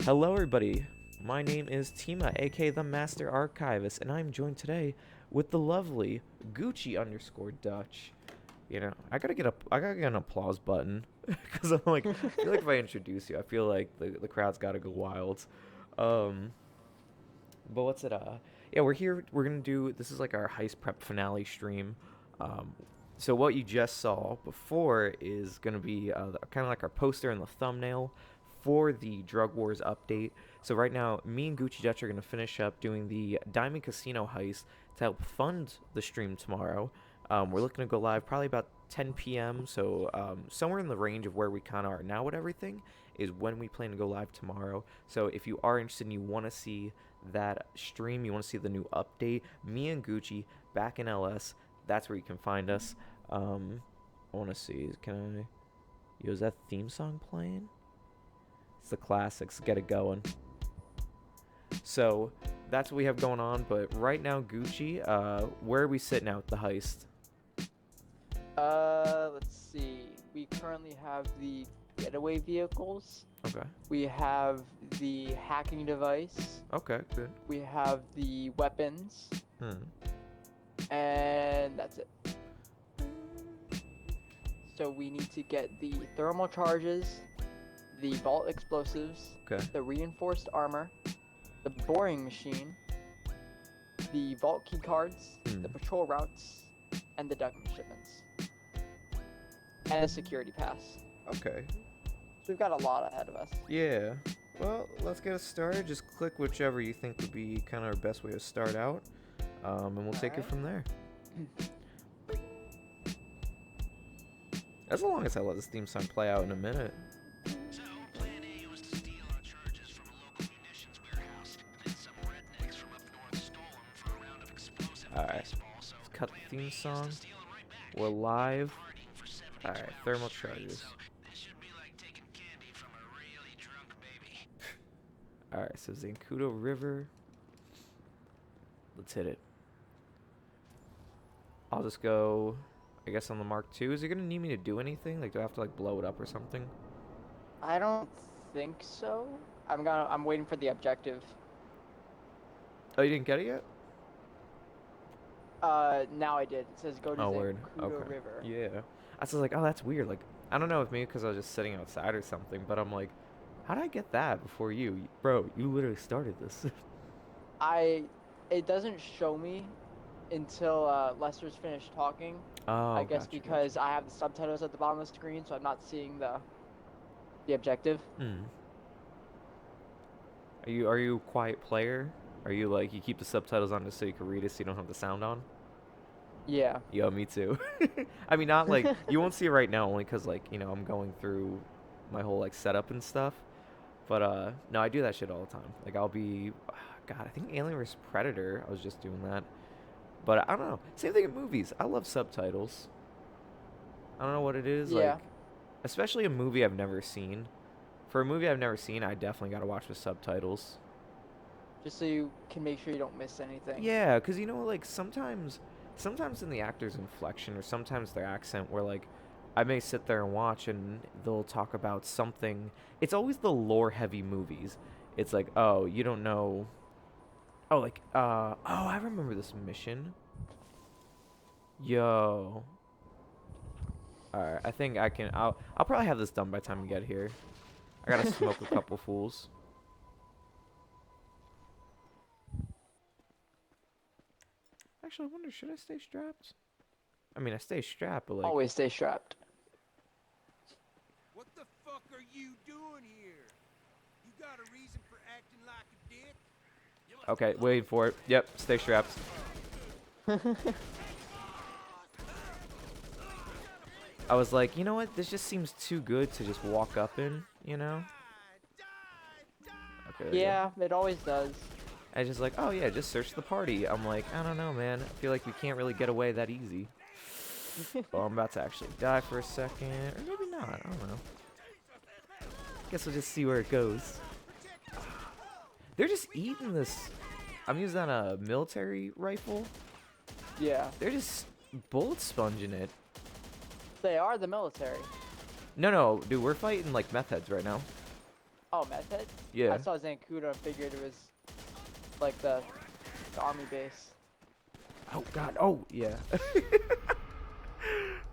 Hello, everybody. My name is Tima, aka the Master Archivist, and I'm joined today with the lovely Gucci underscore Dutch. I gotta get an applause button because I'm like, I feel like if I introduce you, I feel like the crowd's gotta go wild. Um, but what's it? Yeah, we're here. We're gonna do this is like our heist prep finale stream. Um, so what you just saw before is gonna be kind of like our poster and the thumbnail for the Drug Wars update. So right now, me and Gucci Dutch are gonna finish up doing the Diamond Casino heist to help fund the stream tomorrow. We're looking to go live probably about 10 p.m. So somewhere in the range of where we kind of are now with everything is when we plan to go live tomorrow. So if you are interested and you want to see that stream, you want to see the new update, me and Gucci back in LS, that's where you can find us. I want to see, can I, yo, is that theme song playing? It's the classics, get it going. So that's what we have going on, but right now, Gucci, where are we sitting out the heist? Let's see. We currently have the getaway vehicles. Okay. We have the hacking device. Okay, good. We have the weapons. Hmm. And that's it. So we need to get the thermal charges, the vault explosives, Okay. the reinforced armor, the boring machine, the vault key cards, the patrol routes, and the ducking shipments. And a security pass. Okay. So we've got a lot ahead of us. Yeah. Well, let's get us started. Just click whichever you think would be kind of our best way to start out, and we'll take it from there. As long as I let this theme song play out in a minute. So, plan A was to steal our charges from a local munitions warehouse. Then some rednecks from up north stole them for a round of explosive baseball. So, Let's cut the theme song. steal them right back. We're live. Partying for 70 Alright, 12 thermal straight, charges. So this should be like taking candy from a really drunk baby. Alright, so Zancudo River. Let's hit it. I'll just go, I guess, on the Mark II. Is it gonna need me to do anything? Like, do I have to like blow it up or something? I don't think so. I'm waiting for the objective. Oh, you didn't get it yet? Now I did. It says go to Oh, word. Zancudo Okay. River. Yeah. I was like, oh, that's weird. Like, I don't know if maybe because I was just sitting outside or something, but I'm like, how did I get that before you? Bro, you literally started this. It doesn't show me until Lester's finished talking. Oh, I guess gotcha, because I have the subtitles at the bottom of the screen, so I'm not seeing the objective. gotcha. Are you a quiet player? Are you like you keep the subtitles on just so you can read it so you don't have the sound on? Yeah. Yo, me too. I mean, not like you won't see it right now only because like I'm going through my whole like setup and stuff. But no, I do that shit all the time. Like I'll be, God, I think Alien vs Predator. I was just doing that. But I don't know. Same thing in movies. I love subtitles. I don't know what it is. Yeah. Like, especially a movie I've never seen. For a movie I've never seen, I definitely got to watch with subtitles. Just so you can make sure you don't miss anything. Yeah, because like sometimes in the actor's inflection or sometimes their accent where like I may sit there and watch and they'll talk about something. It's always the lore heavy movies. It's like, oh, you don't know. Oh, like, oh, I remember this mission. Yo. Alright, I think I can. I'll probably have this done by the time we get here. I gotta smoke a couple fools. Actually, I wonder, should I stay strapped? I mean, I stay strapped, but like. Always stay strapped. What the fuck are you doing here? You got a reason for acting like a dick? Okay, waiting for it. Yep, stay strapped. I was like, you know what? This just seems too good to just walk up in, Okay. there we go. Yeah, it always does. I was just like, oh yeah, just search the party. I'm like, I don't know, man. I feel like we can't really get away that easy. Oh, I'm about to actually die for a second. Or maybe not. I don't know. Guess we'll just see where it goes. They're just eating this. I'm using a military rifle. Yeah. They're just bullet sponging it. They are the military. No, dude, we're fighting like meth heads right now. Oh, meth head? Yeah. I saw Zancudo and figured it was like the army base. Oh God. Oh yeah.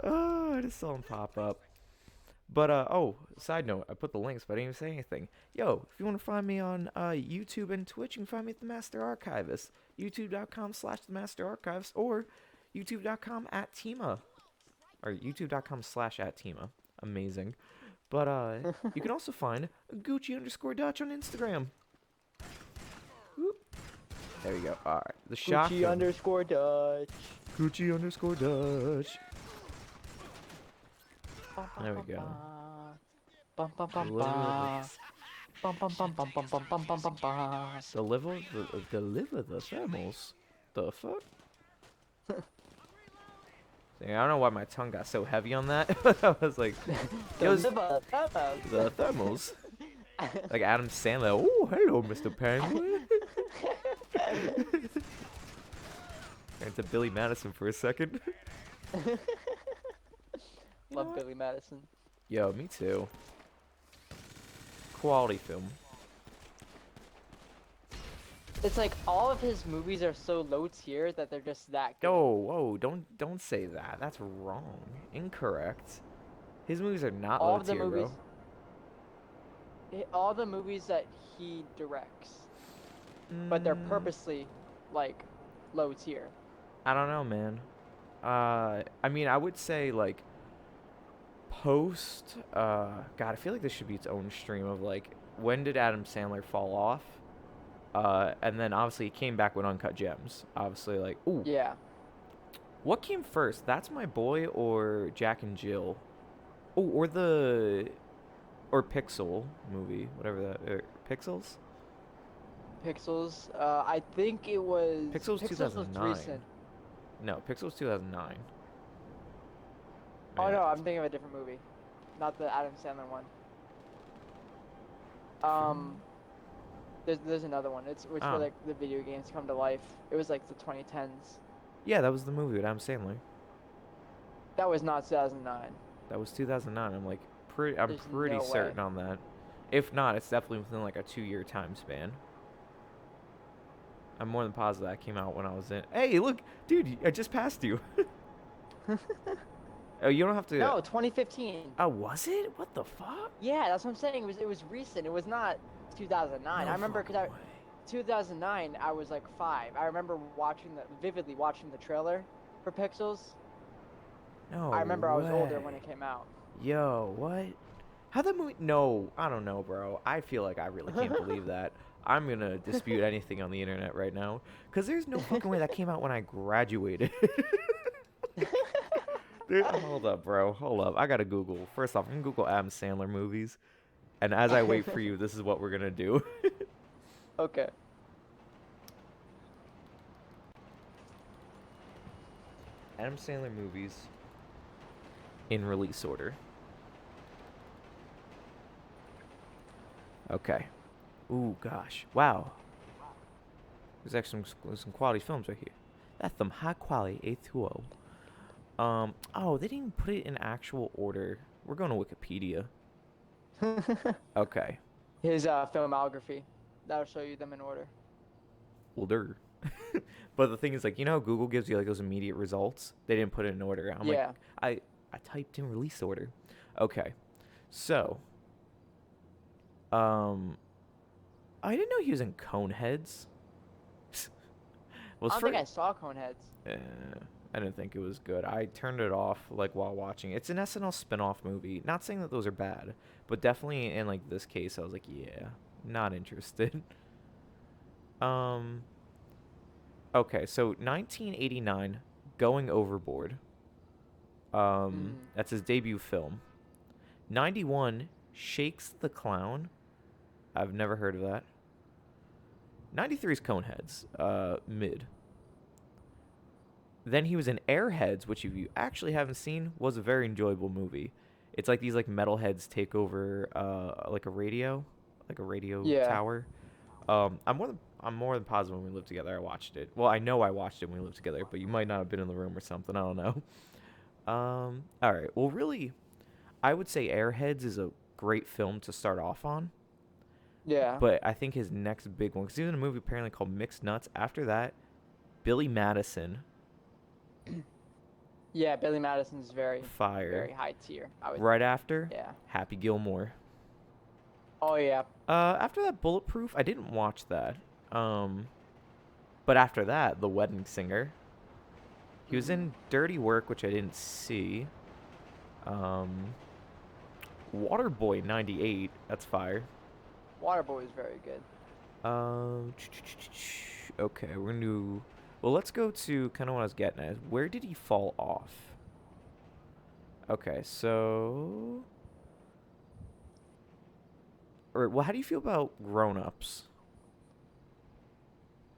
Oh, I just saw him pop up. But oh, side note, I put the links, but I didn't even say anything. Yo, if you want to find me on YouTube and Twitch, you can find me at the Master Archivist. YouTube.com/the Master Archivist or YouTube.com/@Tima. Or YouTube.com/@Tima. Amazing. But you can also find Gucci_Dutch on Instagram. Whoop. There you go. All right, the shotgun. Gucci_Dutch. Gucci_Dutch. There we go. Bum bum bum Deliver bum. Bum bum bum bum bum bum bum bum bum bum. deliver the thermals. The fuck? I don't know why my tongue got so heavy on that. I was like, it was Deliver the thermals. Like Adam Sandler. Oh, hello, Mr. Penguin. Into Billy Madison for a second. Love Billy Madison. Yo, me too. Quality film. It's like all of his movies are so low tier that they're just that good. Oh, whoa, don't say that. That's wrong. Incorrect. His movies are not all low of the tier, movies, bro. all the movies that he directs, but they're Mm, purposely like low tier. I don't know, man. I mean, I would say like post. God, I feel like this should be its own stream of like when did Adam Sandler fall off? And then obviously he came back with Uncut Gems. Obviously, like, ooh, Yeah. what came first? That's My Boy or Jack and Jill? Oh, or Pixel movie, whatever that. Pixels? Pixels. I think it was. Pixels was 2009. recent. No, Pixels 2009. Oh Yeah. no, I'm thinking of a different movie, not the Adam Sandler one. There's another one. It's which Oh. where like the video games come to life. It was like the 2010s. Yeah, that was the movie with Adam Sandler. That was not 2009. That was 2009. I'm There's pretty no way. certain on that. If not, it's definitely within like a 2-year time span. I'm more than positive that came out when I was in. Hey, look, dude, I just passed you. Oh, you don't have to. No, 2015. Oh, was it? What the fuck? Yeah, that's what I'm saying. It was recent. It was not 2009. No I remember fucking because way. 2009 I was like 5. I remember vividly watching the trailer for Pixels. No. I remember I was older way. when it came out. Yo, what? How that movie? No, I don't know, bro. I feel like I really can't believe that. I'm gonna dispute anything on the internet right now, cause there's no fucking way that came out when I graduated. Dude, hold up, bro. Hold up. I gotta Google. First off, I'm gonna Google Adam Sandler movies, and as I wait for you, this is what we're gonna do. Okay. Adam Sandler movies in release order. Okay. Ooh, gosh. Wow. There's actually some quality films right here. That's some high quality A2O. Oh, they didn't even put it in actual order. We're going to Wikipedia. Okay. His filmography. That'll show you them in order. Older. But the thing is, like, you know how Google gives you like those immediate results? They didn't put it in order. I'm Yeah. like, I typed in release order. Okay. So, I didn't know he was in Coneheads. I don't think I saw Coneheads. I didn't think it was good. I turned it off like while watching. It's an SNL spin-off movie. Not saying that those are bad, but definitely in like this case, I was like, yeah, not interested. Okay, so 1989, Going Overboard. That's his debut film. 91, Shakes the Clown. I've never heard of that. 93 is Coneheads. Mid. Then he was in Airheads, which if you actually haven't seen, was a very enjoyable movie. It's like these like metalheads take over like a radio Yeah. tower. I'm more than positive when we lived together I watched it. Well, I know I watched it when we lived together, but you might not have been in the room or something. I don't know. All right. Well, really, I would say Airheads is a great film to start off on. Yeah. But I think his next big one, because he was in a movie apparently called Mixed Nuts. After that, Billy Madison, Yeah, Billy Madison's very, fire. very high tier. I would. Right after, Yeah. Happy Gilmore. Oh yeah. After that, Bulletproof, I didn't watch that. But after that, The Wedding Singer. He was in Dirty Work, which I didn't see. Waterboy 98, that's fire. Waterboy is very good. Okay, we're gonna do. Well, let's go to kind of what I was getting at. Where did he fall off? Okay, so. Or, well, how do you feel about Grown Ups?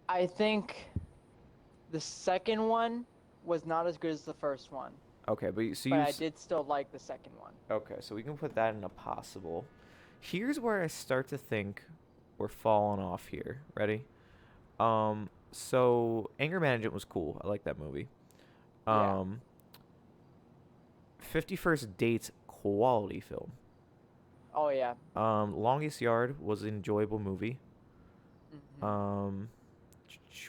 I think the second one was not as good as the first one, Okay, but so but you. I did still like the second one. Okay, so we can put that in a possible. Here's where I start to think we're falling off here. Ready? So Anger Management was cool. I like that movie. Yeah. 51st Dates, quality film. Oh yeah. Longest Yard was an enjoyable movie. Mhm.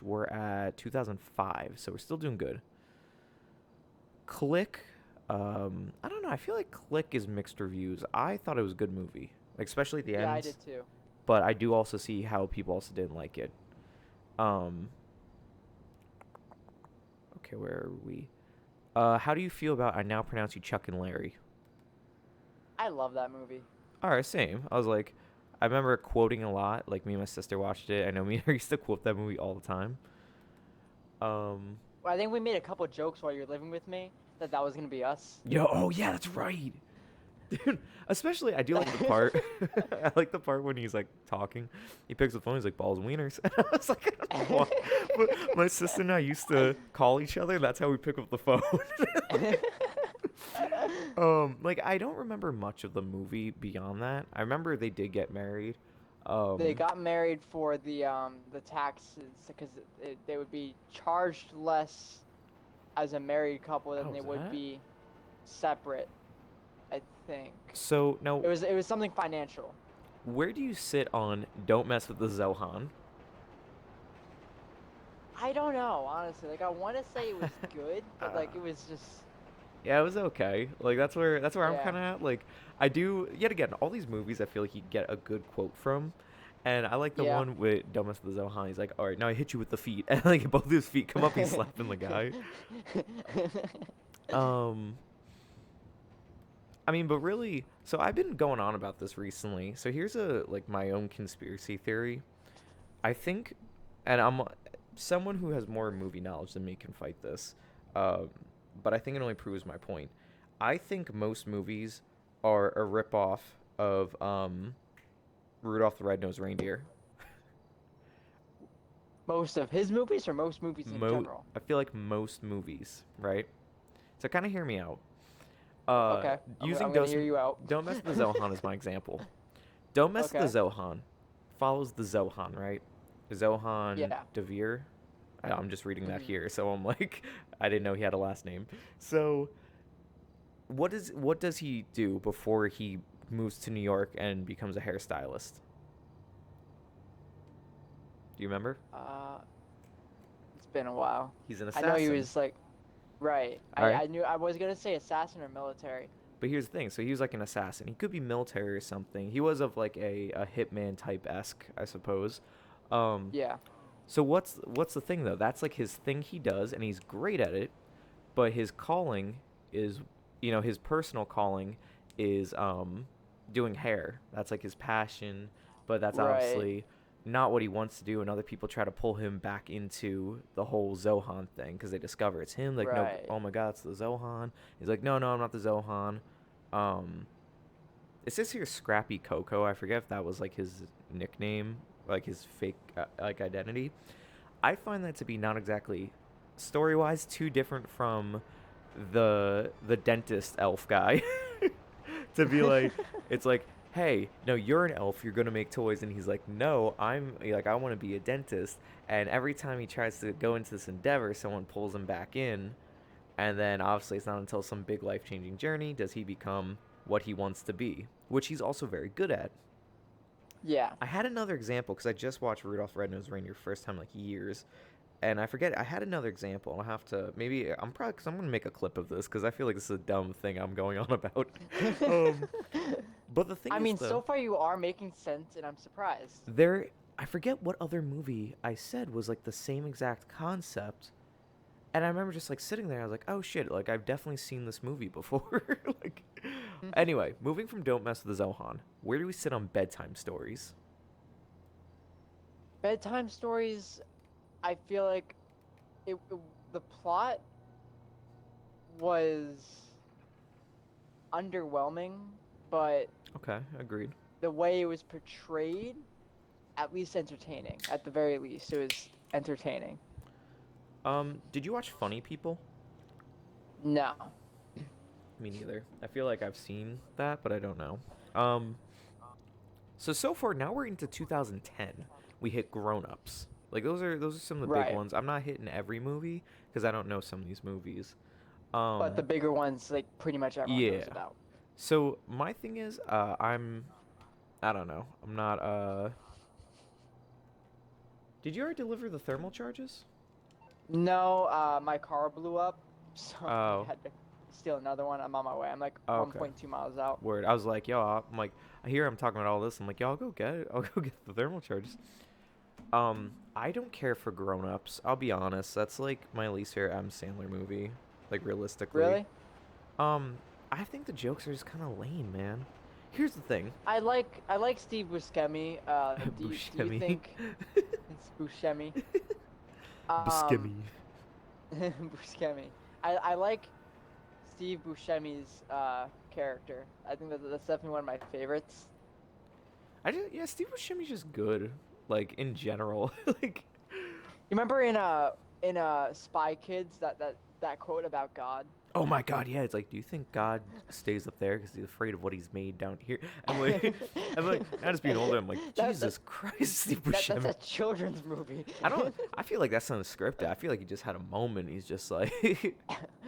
We're at 2005, so we're still doing good. Click, I don't know. I feel like Click is mixed reviews. I thought it was a good movie, like especially at the Yeah, I ends. did too. But I do also see how people also didn't like it. Okay, where are we? How do you feel about I Now Pronounce You Chuck and Larry? I love that movie. All right, same. I was like, I remember quoting a lot. Like me and my sister watched it. I know me and her used to quote that movie all the time. Well, I think we made a couple jokes while you were living with me that was gonna be us. Oh yeah, that's right. Dude, especially I do like the part. I like the part when he's like talking. He picks up the phone. He's like balls and wieners. I was like, I don't know why. But my sister and I used to call each other. That's how we pick up the phone. Like I don't remember much of the movie beyond that. I remember they did get married. They got married for the taxes because they would be charged less as a married couple than Oh, they is would that? be separate. I think So now, it was something financial. where do you sit on Don't Mess with the Zohan? I don't know, honestly. Like I want to say it was good, but like it was just Yeah, it was okay. Like that's where I'm Yeah. kind of at. Like I do yet again all these movies. I feel like you get a good quote from, and I like the Yeah. one with Don't Mess with the Zohan. He's like, all right, now I hit you with the feet, and like both his feet come up. He's slapping the guy. I mean, but really, so I've been going on about this recently. So here's my own conspiracy theory. I think, and I'm someone who has more movie knowledge than me can fight this, but I think it only proves my point. I think most movies are a ripoff of Rudolph the Red-Nosed Reindeer. Most of his movies or most movies in general? I feel like most movies, right? So kind of hear me out. Okay. Using I'm gonna those, hear you out. Don't Mess with the Zohan is my example. Don't Mess with the Zohan follows the Zohan, right? Zohan Yeah. Devere. I'm just reading that Mhm. here, so I'm like, I didn't know he had a last name. So, what does he do before he moves to New York and becomes a hairstylist? Do you remember? It's been a while. He's an I assassin. know he was like, right. Alright. I knew I was gonna say assassin or military. But here's the thing. So he was like an assassin. He could be military or something. He was of like a hitman type esque, I suppose. Yeah. So what's the thing though? That's like his thing he does, and he's great at it. But his calling is, his personal calling is doing hair. That's like his passion. But that's Right. obviously not what he wants to do. And other people try to pull him back into the whole Zohan thing because they discover it's him. Like, Right. no, oh my God, it's the Zohan. He's like, no, I'm not the Zohan. It says here Scrappy Coco. I forget if that was like his nickname, like his fake like identity. I find that to be not exactly story-wise too different from the dentist elf guy. To be like, it's like, hey, no, you're an elf, you're gonna make toys, and he's like, no, I'm like, I want to be a dentist. And every time he tries to go into this endeavor, someone pulls him back in, and then obviously it's not until some big life-changing journey does he become what he wants to be, which he's also very good at. Yeah. I had another example because I just watched Rudolph Red-Nosed Reindeer first time like years, and I forget I had another example. I'll have to maybe I'm probably because I'm gonna make a clip of this because I feel like this is a dumb thing I'm going on about. um, but the thing I is mean, though, so far you are making sense, and I'm surprised. there I forget what other movie I said was like the same exact concept. And I remember just like sitting there, I was like, "Oh shit! Like I've definitely seen this movie before." like, anyway, moving from "Don't Mess with the Zohan," where do we sit on bedtime stories? Bedtime stories, I feel like the plot was underwhelming, but Okay, agreed. the way it was portrayed, at least entertaining. At the very least, it was entertaining. Did you watch Funny People? No. Me neither. I feel like I've seen that, but I don't know. Um, so far now we're into 2010. We hit Grown Ups. Like those are some of the big Right. ones. I'm not hitting every movie because I don't know some of these movies. But the bigger ones, like, pretty much everyone knows Yeah. about. So my thing is, I don't know. I'm not. Did you already deliver the thermal charges? No, my car blew up, so I Oh. had to steal another one. I'm on my way. I'm like Oh, okay. 1.2 miles out. Word. I was like, yo, I'm like, I hear I'm talking about all this. I'm like, yo, I'll go get it. I'll go get the thermal charges. I don't care for Grown Ups. I'll be honest. That's like my least favorite Adam Sandler movie. Like realistically. Really? I think the jokes are just kind of lame, man. Here's the thing. I like Steve Buscemi. Do you Buscemi. think it's Buscemi? Buscemi. Buscemi. I like Steve Buscemi's character. I think that's definitely one of my favorites. Yeah, Steve Buscemi's just good. Like in general. like You remember in Spy Kids that quote about God? Oh my God, yeah. It's like, do you think God stays up there because he's afraid of what he's made down here? I'm like, not just being older. I'm like, Jesus Christ, Steve That's Buscemi. a children's movie. I feel like that's not scripted. I feel like he just had a moment. He's just like,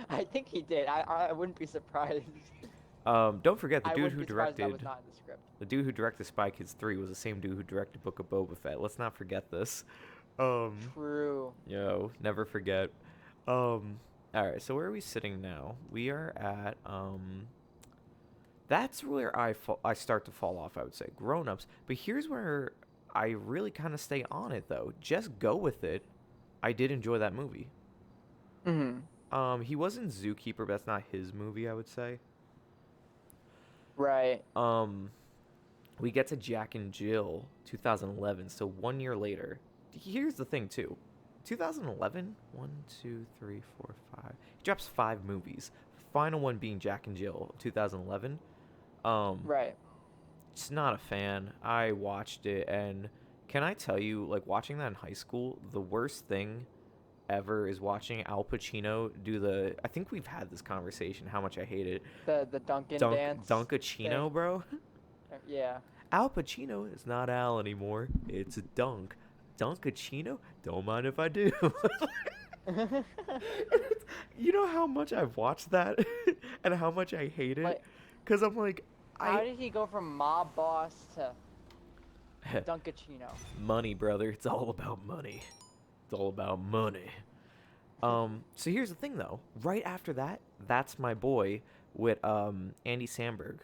I think he did. I wouldn't be surprised. don't forget the I dude wouldn't who be surprised if that directed was not in the script. the dude who directed Spy Kids 3 was the same dude who directed Book of Boba Fett. Let's not forget this. True. Yo, never forget. All right, so where are we sitting now? We are at that's where I start to fall off, I would say. Grown-ups. But here's where I really kind of stay on it though. Just Go With It. I did enjoy that movie. He was in Zookeeper, but that's not his movie, I would say. Right. We get to Jack and Jill 2011, so 1 year later. Here's the thing too. 2011, 1, 2, 3, 4, 5. He drops 5 movies. Final one being Jack and Jill, 2011. Right. Just not a fan. I watched it, and can I tell you, like watching that in high school, the worst thing ever is watching Al Pacino do the. I think we've had this conversation. How much I hate it. The Dunkin' dance. Dunkachino, thing. bro. Yeah. Al Pacino is not Al anymore. It's Dunk. Dunkachino? Don't mind if I do. You know how much I've watched that and how much I hate it? Like, Because I'm like, how did he go from mob boss to Dunkachino? money, brother. It's all about money. It's all about money. So here's the thing, though. Right after that, That's My Boy with Andy Samberg.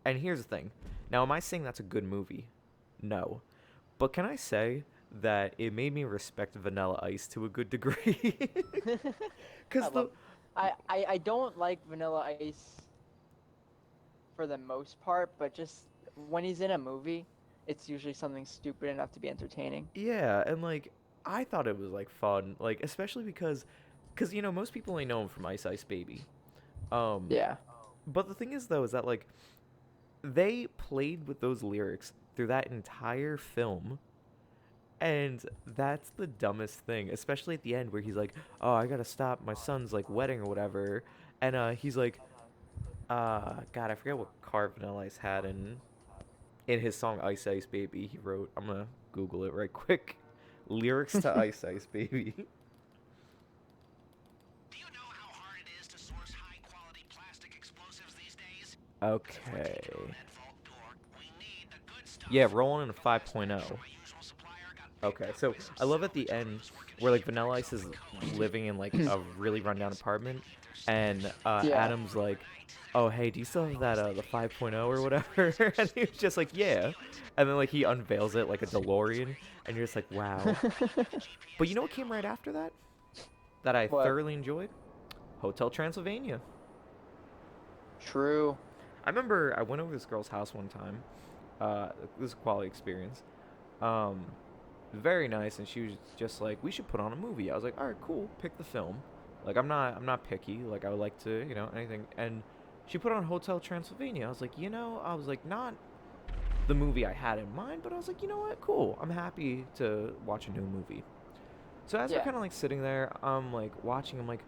And here's the thing. Now, am I saying that's a good movie? No. But can I say that it made me respect Vanilla Ice to a good degree? Because I don't like Vanilla Ice for the most part, but just when he's in a movie, it's usually something stupid enough to be entertaining. yeah, and like I thought it was like fun, like especially because you know most people only know him from Ice Ice Baby. Yeah. But the thing is though is that like they played with those lyrics through that entire film. And that's the dumbest thing, especially at the end where he's like, "Oh, I gotta stop my son's like wedding or whatever," and he's like, God, I forget what car Vanilla Ice had in his song "Ice Ice Baby." He wrote, I'm gonna Google it right quick, lyrics to "Ice Ice Baby." Do you know how hard it is to source high-quality plastic explosives these days? Okay. That vault door, we need the good stuff. Yeah, rolling in a 5.0. Okay, so I love at the end where like Vanilla Ice is living in like a really rundown apartment, and Yeah. Adam's like, "Oh, hey, do you still have that the 5.0 or whatever?" And he was just like, "Yeah," and then like he unveils it like a DeLorean, and you're just like, "Wow." But you know what came right after that? That I What? thoroughly enjoyed? Hotel Transylvania. True. I remember I went over to this girl's house one time. It was a quality experience. Um, very nice, and she was just like, "We should put on a movie." I was like, "All right, cool. Pick the film." Like, I'm not picky. Like, I would like to, anything. And she put on Hotel Transylvania. I was like, I was like, not the movie I had in mind, but I was like, you know what, cool. I'm happy to watch a new movie. So as we're Yeah. kind of like sitting there, I'm like watching. I'm like,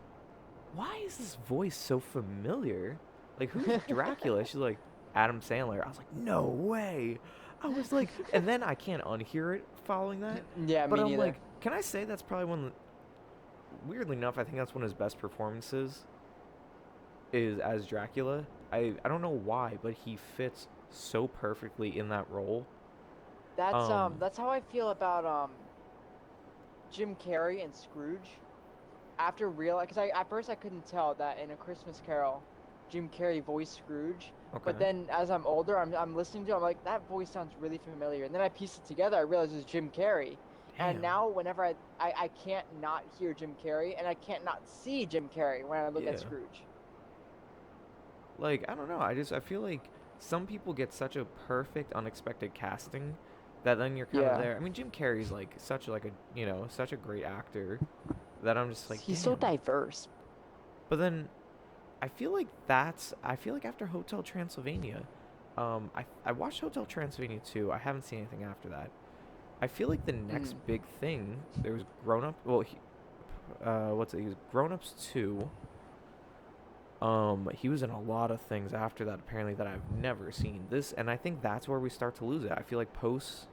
why is this voice so familiar? Like, who's Dracula? She's like, Adam Sandler. I was like, no way. I was like, and then I can't unhear it following that. Yeah, But me I'm neither. like, can I say that's probably one, weirdly enough, I think that's one of his best performances is as Dracula. I don't know why, but he fits so perfectly in that role. That's how I feel about Jim Carrey and Scrooge. After because at first I couldn't tell that in A Christmas Carol, Jim Carrey voiced Scrooge. Okay. But then as I'm older, I'm listening to it, I'm like, that voice sounds really familiar. And then I pieced it together, I realized it was Jim Carrey. And Damn. now whenever I can't not hear Jim Carrey, and I can't not see Jim Carrey when I look Yeah. at Scrooge. Like, I don't know. I feel like some people get such a perfect unexpected casting that then you're kind of Yeah. there. I mean, Jim Carrey's like such like a such a great actor that I'm just like, He's so damn. diverse. But then I feel like after Hotel Transylvania, I watched Hotel Transylvania 2. I haven't seen anything after that. I feel like the next big thing, there was Grown Up. Well, he was Grown Ups 2. He was in a lot of things after that apparently that I've never seen. And I think that's where we start to lose it. I feel like post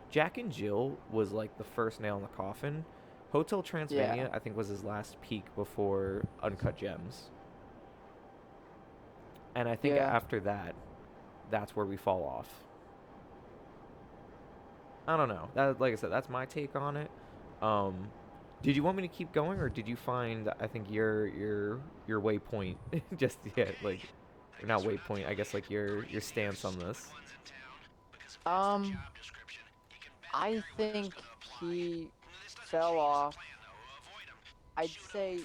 Jack and Jill was like the first nail in the coffin. Hotel Transylvania, Yeah. I think, was his last peak before Uncut Gems. And I think Yeah. after that, that's where we fall off. I don't know. That, like I said, that's my take on it. Did you want me to keep going, or did you find, I think, your waypoint just yet, like, or not waypoint, I guess, like your stance on this? I think he fell off. I'd say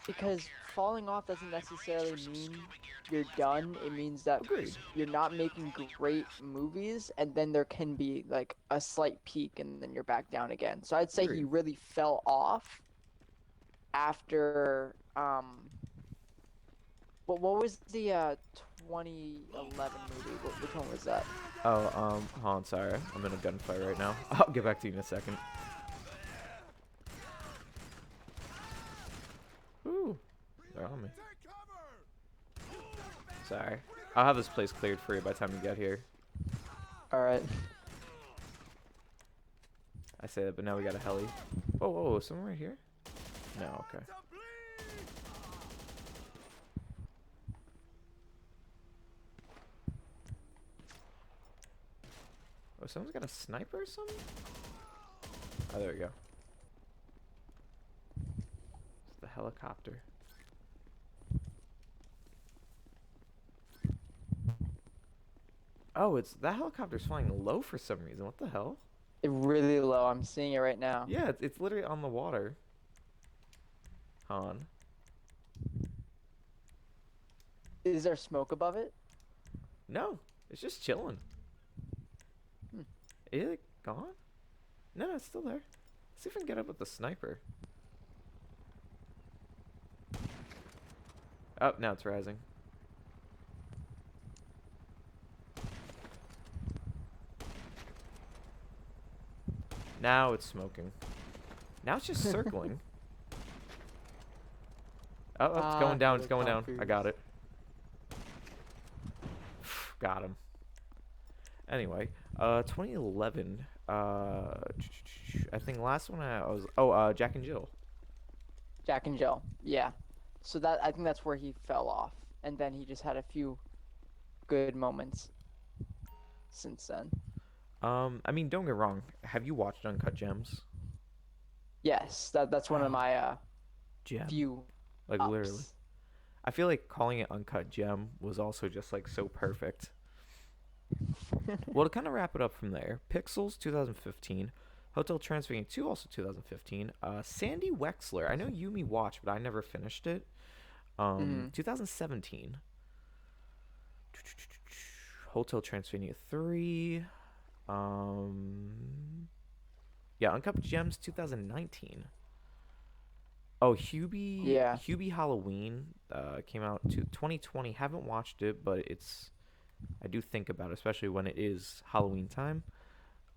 because falling off doesn't necessarily mean you're done. It means that Agreed. you're not making great movies, and then there can be like a slight peak, and then you're back down again. So I'd say he Agreed. really fell off after what was the 2011 movie? Which one was that? Oh, hold on, sorry. I'm in a gunfight right now. I'll get back to you in a second. Ooh, they're on me. Take cover! Sorry. I'll have this place cleared for you by the time you get here. All right. I say that, but now we got a heli. Whoa, whoa, whoa, someone right here? No, okay. To bleed! Oh, someone's got a sniper or something? Oh, there we go. It's the helicopter. Oh, that helicopter's flying low for some reason. What the hell? Really low. I'm seeing it right now. Yeah, it's literally on the water. Han. Is there smoke above it? No, it's just chilling. Hmm. Is it gone? No, it's still there. Let's see if I can get up with the sniper. Oh, now it's rising. Now it's smoking. Now it's just circling. Oh, it's going down. It's going down. I got it. Got him. Anyway, 2011. I think last one I was. Oh, Jack and Jill. Jack and Jill. Yeah. So I think that's where he fell off, and then he just had a few good moments since then. I mean, don't get wrong. Have you watched Uncut Gems? Yes, that's one of my Gem. few Like literally. ups. I feel like calling it Uncut Gem was also just like so perfect. Well, to kind of wrap it up from there, Pixels 2015, Hotel Transylvania 2 also 2015. Sandy Wexler. I know Yumi watched, but I never finished it. Mhm. 2017. Hotel Transylvania 3. Yeah, Uncut Gems 2019. Oh, Yeah. Hubie Halloween came out to 2020. Haven't watched it, but I do think about it, especially when it is Halloween time.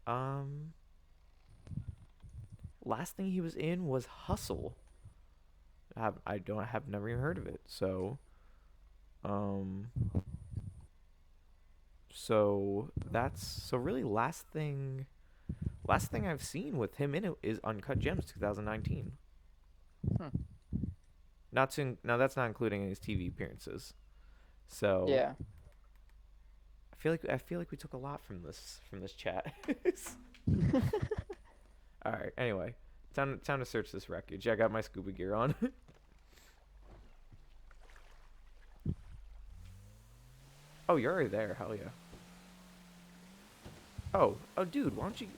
Um, Last thing he was in was Hustle. I have never even heard of it. Um, so really last thing I've seen with him in it is Uncut Gems 2019. Hmm. Now that's not including his TV appearances. So Yeah. I feel like we took a lot from this chat. All right. Anyway, time to search this wreckage. I got my scuba gear on. Oh, you're already there. Hell yeah. Oh, dude, why don't you?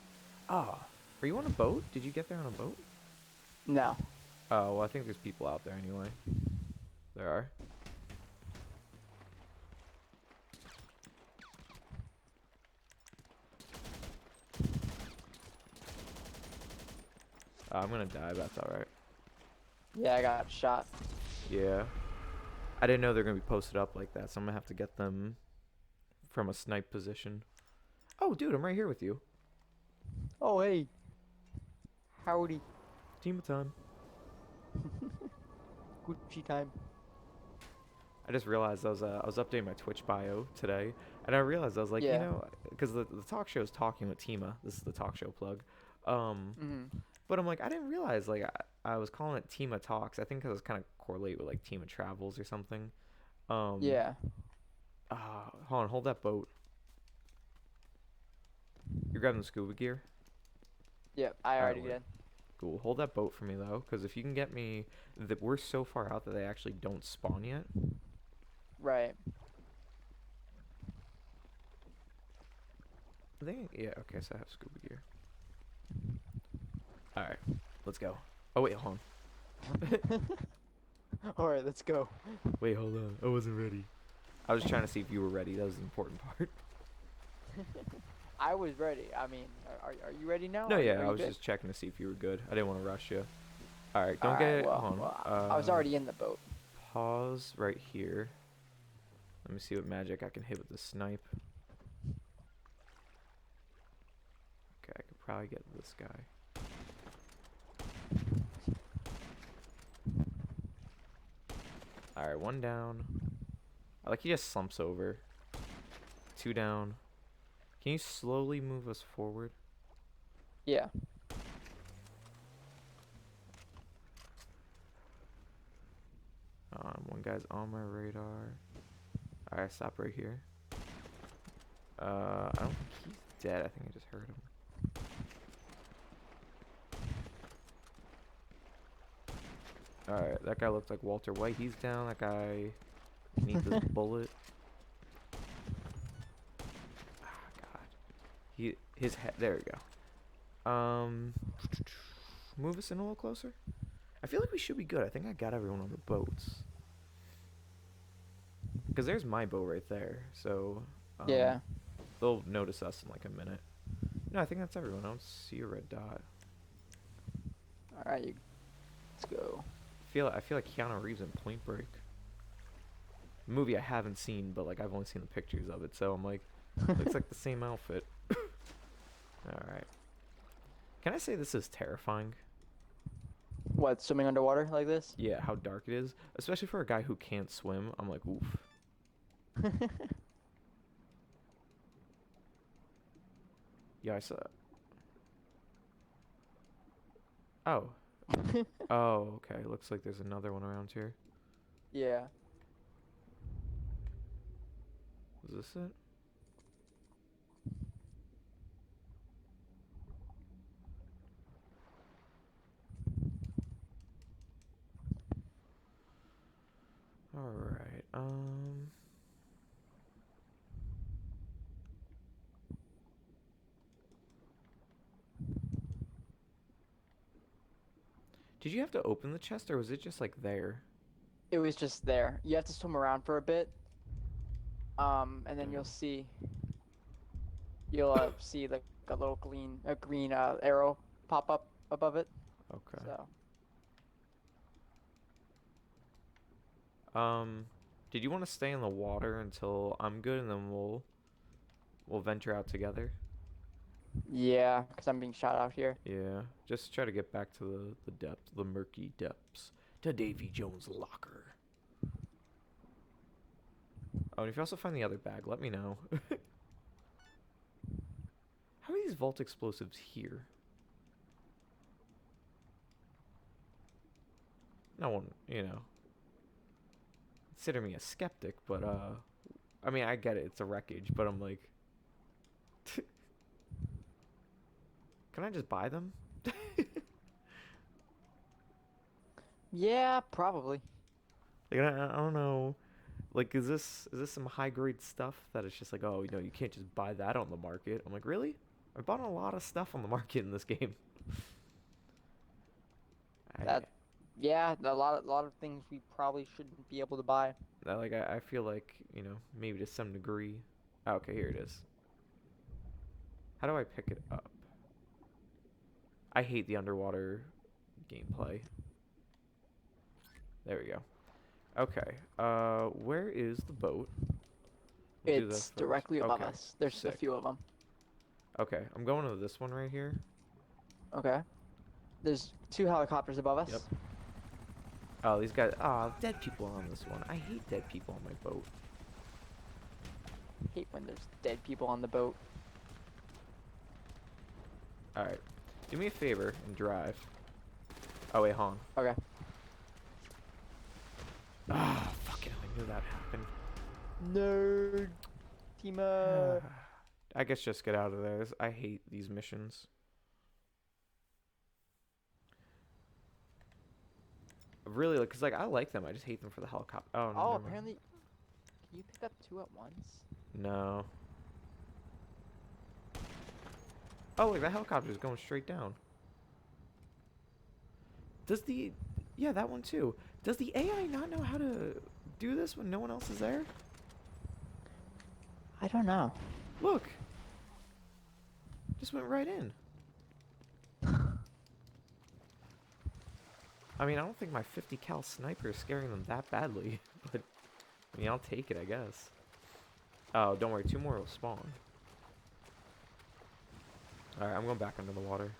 Ah, are you on a boat? Did you get there on a boat? No. Oh, well, I think there's people out there anyway. There are. I'm gonna die, but that's alright. Yeah, I got shot. Yeah. I didn't know they're gonna be posted up like that, so I'm gonna have to get them from a snipe position. Oh, dude, I'm right here with you. Oh, hey. Howdy. Team time. Gucci time. I just realized I was updating my Twitch bio today, and I realized I was like, you Yeah. know, because the talk show is talking with Tima. This is the talk show plug. Mhm. But I'm like, I didn't realize like I was calling it Tima Talks. I think 'cause it was kind of correlate with like Tima Travels or something. Um, Yeah. Hold on, hold that boat. You're grabbing the scuba gear. Yep. I already wait. did. Cool. Hold that boat for me though, because if you can get me, that we're so far out that they actually don't spawn yet. Right. I think yeah. Okay, so I have scuba gear. All right, let's go. Oh wait, hold on. All right, let's go. Wait, hold on. I wasn't ready. I was trying to see if you were ready. That was the important part. I was ready. I mean, are you ready now? No, Are you- yeah, are I you was good? just checking to see if you were good. I didn't want to rush you. All right, don't Alright, get. well, Hold on. I was already in the boat. Pause right here. Let me see what magic I can hit with the snipe. Okay, I could probably get this guy. All right, one down. I like he just slumps over. Two down. Can you slowly move us forward? Yeah. One guy's on my radar. All right, stop right here. I don't think he's dead. I think I just heard him. All right, that guy looked like Walter White. He's down. That guy needs this bullet. Ah, God. His head. There we go. Move us in a little closer. I feel like we should be good. I think I got everyone on the boats. Because there's my boat right there. So Yeah. they'll notice us in like a minute. No, I think that's everyone. I don't see a red dot. All right, let's go. I feel like Keanu Reeves in Point Break. Movie I haven't seen, but like I've only seen the pictures of it, so I'm like, looks like the same outfit. All right. Can I say this is terrifying? What, swimming underwater like this? Yeah, how dark it is, especially for a guy who can't swim. I'm like, oof. Yeah, I saw. Oh. Oh, okay. Looks like there's another one around here. Yeah. Is this it? Did you have to open the chest or was it just like there? It was just there. You have to swim around for a bit. And then you'll see. You'll see like a little green arrow pop up above it. Okay. So Did you want to stay in the water until I'm good and then we'll venture out together? yeah, because I'm being shot out here. Yeah. Just try to get back to the depths, the murky depths. To Davy Jones' locker. Oh, and if you also find the other bag, let me know. How are these vault explosives here? No one, consider me a skeptic, but I mean, I get it, it's a wreckage, but I'm like, can I just buy them? Yeah, probably. Like, I don't know. Like, is this some high grade stuff that it's just like, oh, you can't just buy that on the market? I'm like, really? I bought a lot of stuff on the market in this game. Yeah, a lot of things we probably shouldn't be able to buy. I feel like, maybe to some degree. Oh, okay, here it is. How do I pick it up? I hate the underwater gameplay. There we go. Okay. Where is the boat? We'll do that It's first. directly above Okay, us. There's a sick. few of them. Okay, I'm going to this one right here. Okay. There's 2 helicopters above us. Yep. Oh, these guys. Ah, dead people on this one. I hate dead people on my boat. Hate when there's dead people on the boat. Alright. Do me a favor and drive. Oh, wait, hold on. Okay. Ah, fucking hell, I knew that happened. Nerd. Teamer. I guess just get out of there. I hate these missions. Really, because I like them. I just hate them for the helicopter. Oh, no, Oh, never mind. apparently. Can you pick up 2 at once? No. Oh, look, that helicopter is going straight down. Yeah, that one too. Does the AI not know how to do this when no one else is there? I don't know. Look. Just went right in. I mean, I don't think my 50 cal sniper is scaring them that badly, but I mean, I'll take it, I guess. Oh, don't worry, 2 more will spawn. Alright, I'm going back under the water.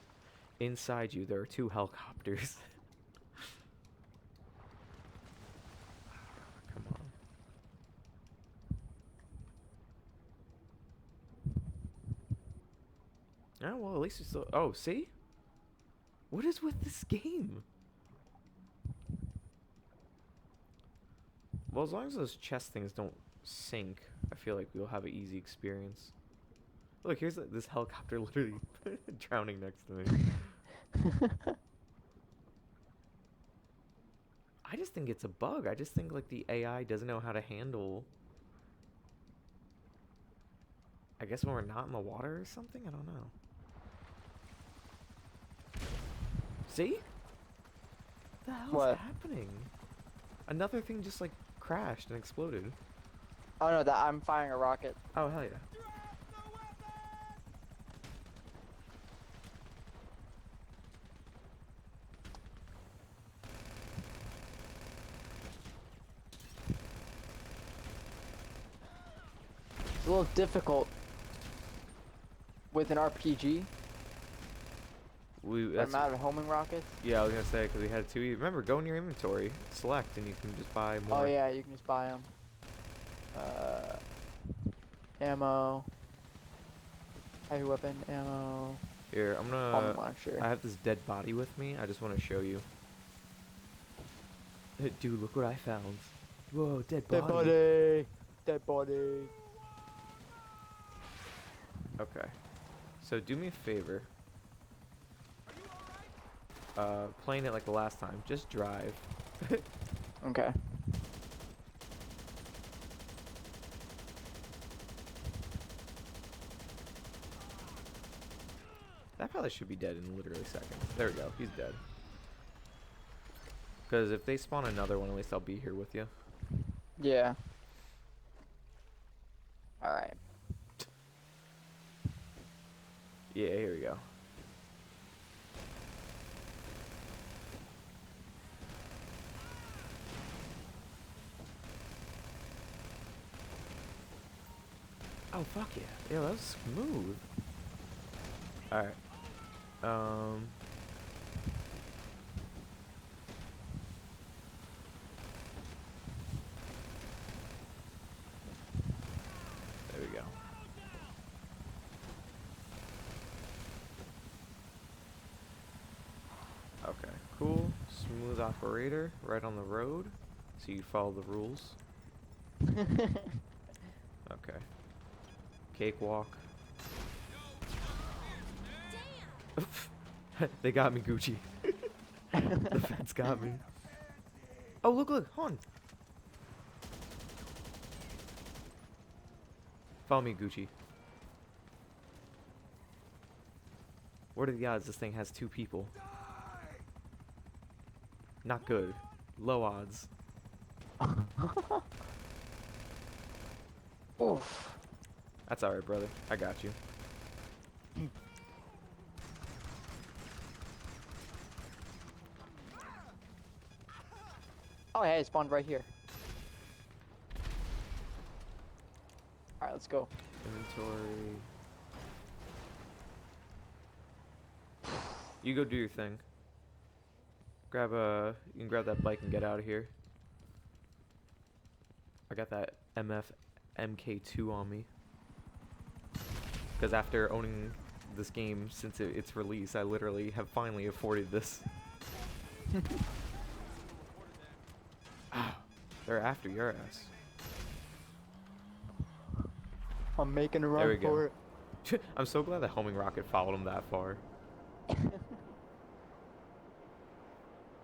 Inside you, there are 2 helicopters. Come on. Oh, well, at least it's still... Oh, see? What is with this game? Well, as long as those chest things don't sink, I feel like we'll have an easy experience. Look, here's this helicopter literally drowning next to me. I just think it's a bug. I just think like the AI doesn't know how to handle. I guess when we're not in the water or something? I don't know. See? What the hell's What? happening? Another thing just like crashed and exploded. Oh no, I'm firing a rocket. Oh, hell yeah. It's a little difficult with an RPG. That's, I'm out of homing rockets. yeah, I was gonna say because we had 2. Remember, go in your inventory, select, and you can just buy more. Oh yeah, you can just buy them. Ammo. Heavy weapon ammo. Here, I'm Bomb gonna. launcher. I have this dead body with me. I just want to show you. Dude, look what I found. Whoa, dead body. Dead body. Dead body. Okay. So do me a favor. Playing it like the last time. Just drive. Okay. That probably should be dead in literally seconds. There we go. He's dead. Because if they spawn another one, at least I'll be here with you. Yeah. Alright. Yeah, here we go. Oh, fuck yeah. Yeah, that was smooth. Alright. There we go. Okay, cool. Smooth operator, right on the road. So you follow the rules. Okay. Cakewalk. They got me, Gucci. The feds got me. Oh, look, look, hon. Follow me, Gucci. What are the odds this thing has 2 people? Not good. Low odds. Oof. That's alright, brother. I got you. Oh, hey, it spawned right here. Alright, let's go. Inventory. You go do your thing. You can grab that bike and get out of here. I got that MF MK2 on me. Because after owning this game since its release, I literally have finally afforded this. Ah, they're after your ass. I'm making a There we run go. for it. I'm so glad the homing rocket followed him that far.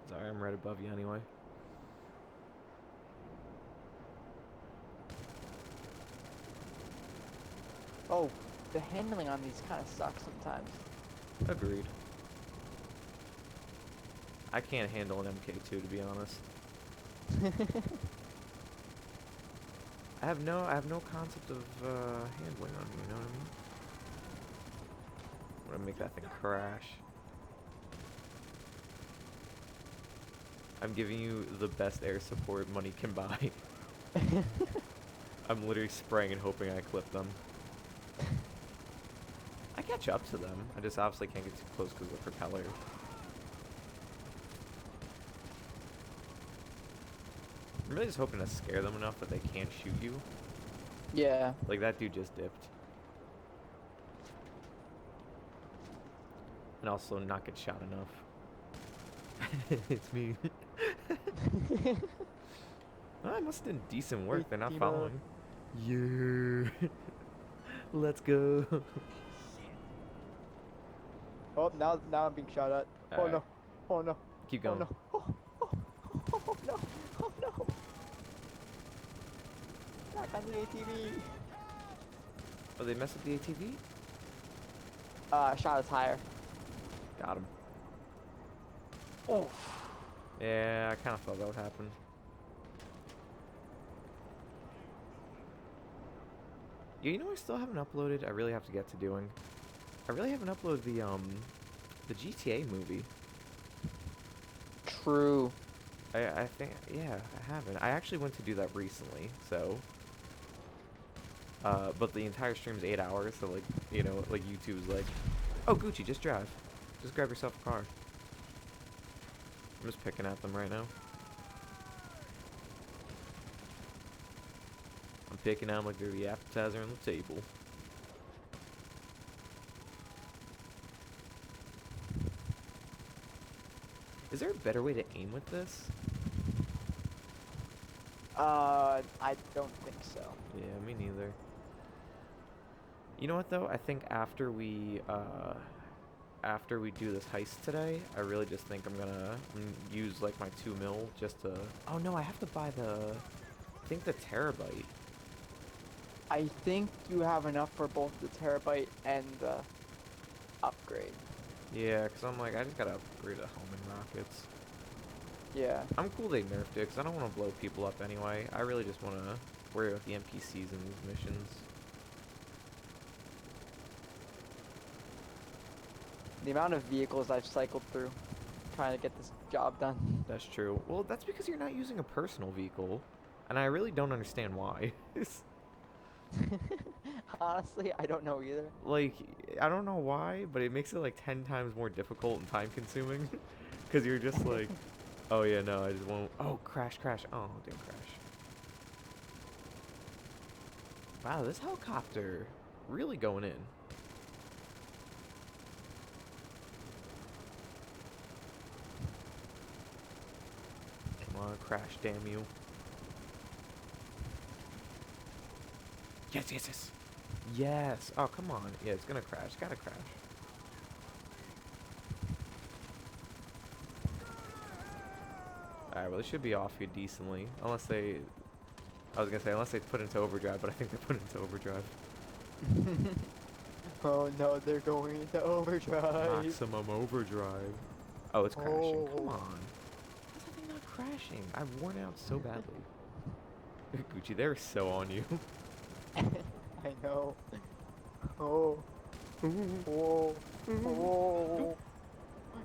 Sorry, I'm right above you anyway. Oh, the handling on these kind of sucks sometimes. Agreed. I can't handle an MK2 to be honest. I have no concept of handling on me, you know what I mean? I'm gonna make that thing crash. I'm giving you the best air support money can buy. I'm literally spraying and hoping I clip them. I catch up to them. I just obviously can't get too close because of the propeller. I'm really just hoping to scare them enough that they can't shoot you. Yeah. Like that dude just dipped. And also not get shot enough. It's me. I must have done decent work. They're not Team up. following. Yeah. Let's go. Oh, now I'm being shot at. Oh Alright. no. Oh no. Keep Oh going. no. Oh no. Oh no. Back on the ATV. Oh, they messed up the ATV? Shot a tire. Got him. Oh. Yeah, I kind of thought that would happen. Yeah, you know I still haven't uploaded. I really have to get to doing. I really haven't uploaded the GTA movie. True. I think, yeah, I haven't. I actually went to do that recently, so. But the entire stream's 8 hours, so like, you know, like YouTube's like, oh Gucci, just drive. Just grab yourself a car. I'm just picking at them right now. I'm picking at them like they're the appetizer on the table. Is there a better way to aim with this? I don't think so. Yeah, me neither. You know what though? I think after we do this heist today, I really just think I'm gonna use like my 2 mil just to. Oh no, I have to buy I think the terabyte. I think you have enough for both the terabyte and the upgrade. Yeah, cause I'm like I just gotta upgrade the homing rockets. Yeah. I'm cool they nerfed it because I don't want to blow people up anyway. I really just want to worry about the NPCs in these missions. The amount of vehicles I've cycled through trying to get this job done. That's true. Well, that's because you're not using a personal vehicle, and I really don't understand why. Honestly, I don't know either. Like, I don't know why, but it makes it like 10 times more difficult and time consuming. Because you're just like, oh yeah, no, I just won't. Oh, crash, crash. Oh, didn't crash. Wow, this helicopter really going in. Come on, crash, damn you. Yes, yes, yes. Yes. Oh, come on. Yeah, it's gonna crash. Gotta crash. Alright, well, it should be off here decently. Unless they... I was gonna say, unless they put it into overdrive, but I think they put it into overdrive. Oh no, they're going into overdrive. Maximum overdrive. Oh, it's crashing. Come Oh. on. How's that thing not crashing? I've worn out so badly. Gucci, they're so on you. I know. Oh. Oh. Oh.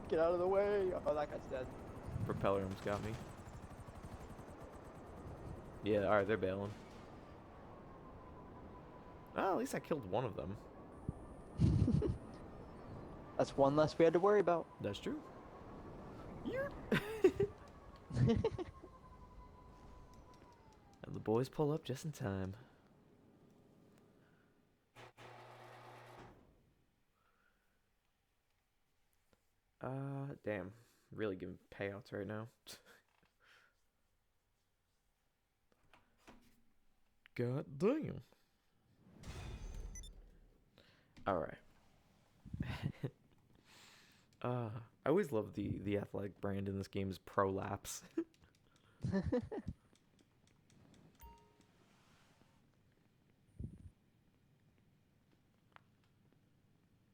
Get out of the way. Oh, that guy's dead. Propeller arms got me. Yeah, alright, they're bailing. Oh, at least I killed one of them. That's one less we had to worry about. That's true. And the boys pull up just in time. Damn. Really giving payouts right now. God damn. Alright. I always love the athletic brand in this game is Prolapse.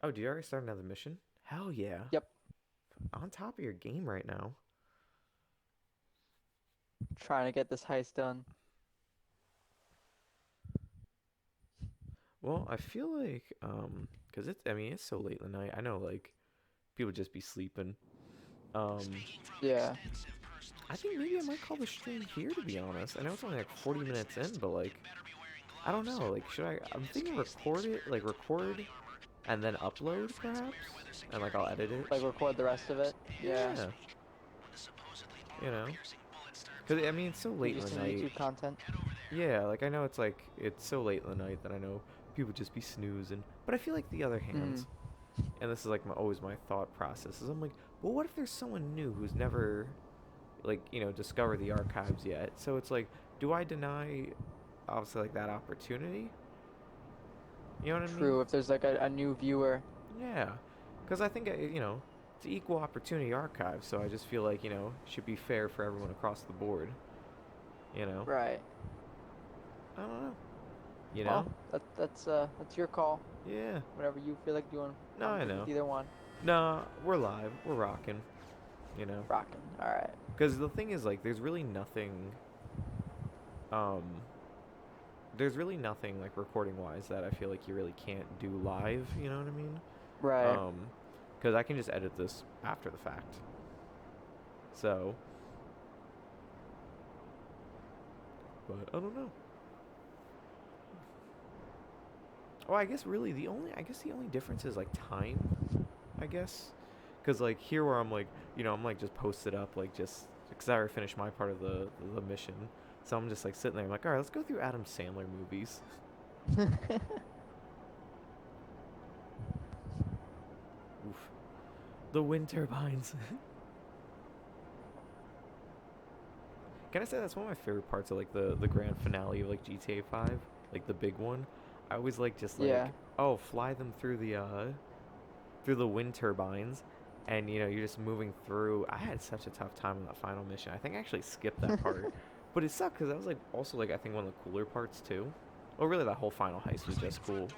Oh, do you already start another mission? Hell yeah. Yep. On top of your game right now. Trying to get this heist done. Well, I feel like, cause I mean, it's so late in the night. I know, like, people just be sleeping. Yeah. I think maybe I might call the stream here, to be honest. I know it's only like 40 minutes in, but like, I don't know. Like, I'm thinking record it, like record and then upload perhaps, and like I'll edit it. Like record the rest of it. Yeah. You know, cause I mean it's so late in Use the some night. YouTube content. Yeah, like I know it's like it's so late in the night that I know people just be snoozing. But I feel like the other hand, and this is like always my thought process is I'm like, well, what if there's someone new who's never, like, you know, discovered the archives yet? So it's like, do I deny, obviously, like that opportunity? You know what I mean? True, if there's like a new viewer. Yeah, because I think you know it's an equal opportunity archive, so I just feel like, you know, it should be fair for everyone across the board. You know? Right. I don't know. You know? Well, that's your call. Yeah. Whatever you feel like doing. No, I'm I good with know. Either one. Nah, we're live. We're rocking. You know? Rocking. All right. Because the thing is, like, there's really nothing, like, recording-wise that I feel like you really can't do live, you know what I mean? Right. Because I can just edit this after the fact. So. But, I don't know. Oh, I guess really the only difference is, like, time, I guess. Because, like, here where I'm, like, you know, I'm, like, just posted up, like, just, because I already finished my part of the mission. So I'm just, like, sitting there, I'm like, all right, let's go through Adam Sandler movies. Oof. The wind turbines. Can I say that's one of my favorite parts of, like, the grand finale of, like, GTA 5? Like, the big one. I always like just, like, Yeah. oh, fly them through the wind turbines. And, you know, you're just moving through. I had such a tough time on that final mission. I think I actually skipped that part. But it sucked because that was, like, also, like, I think one of the cooler parts, too. Well, really, that whole final heist was just cool.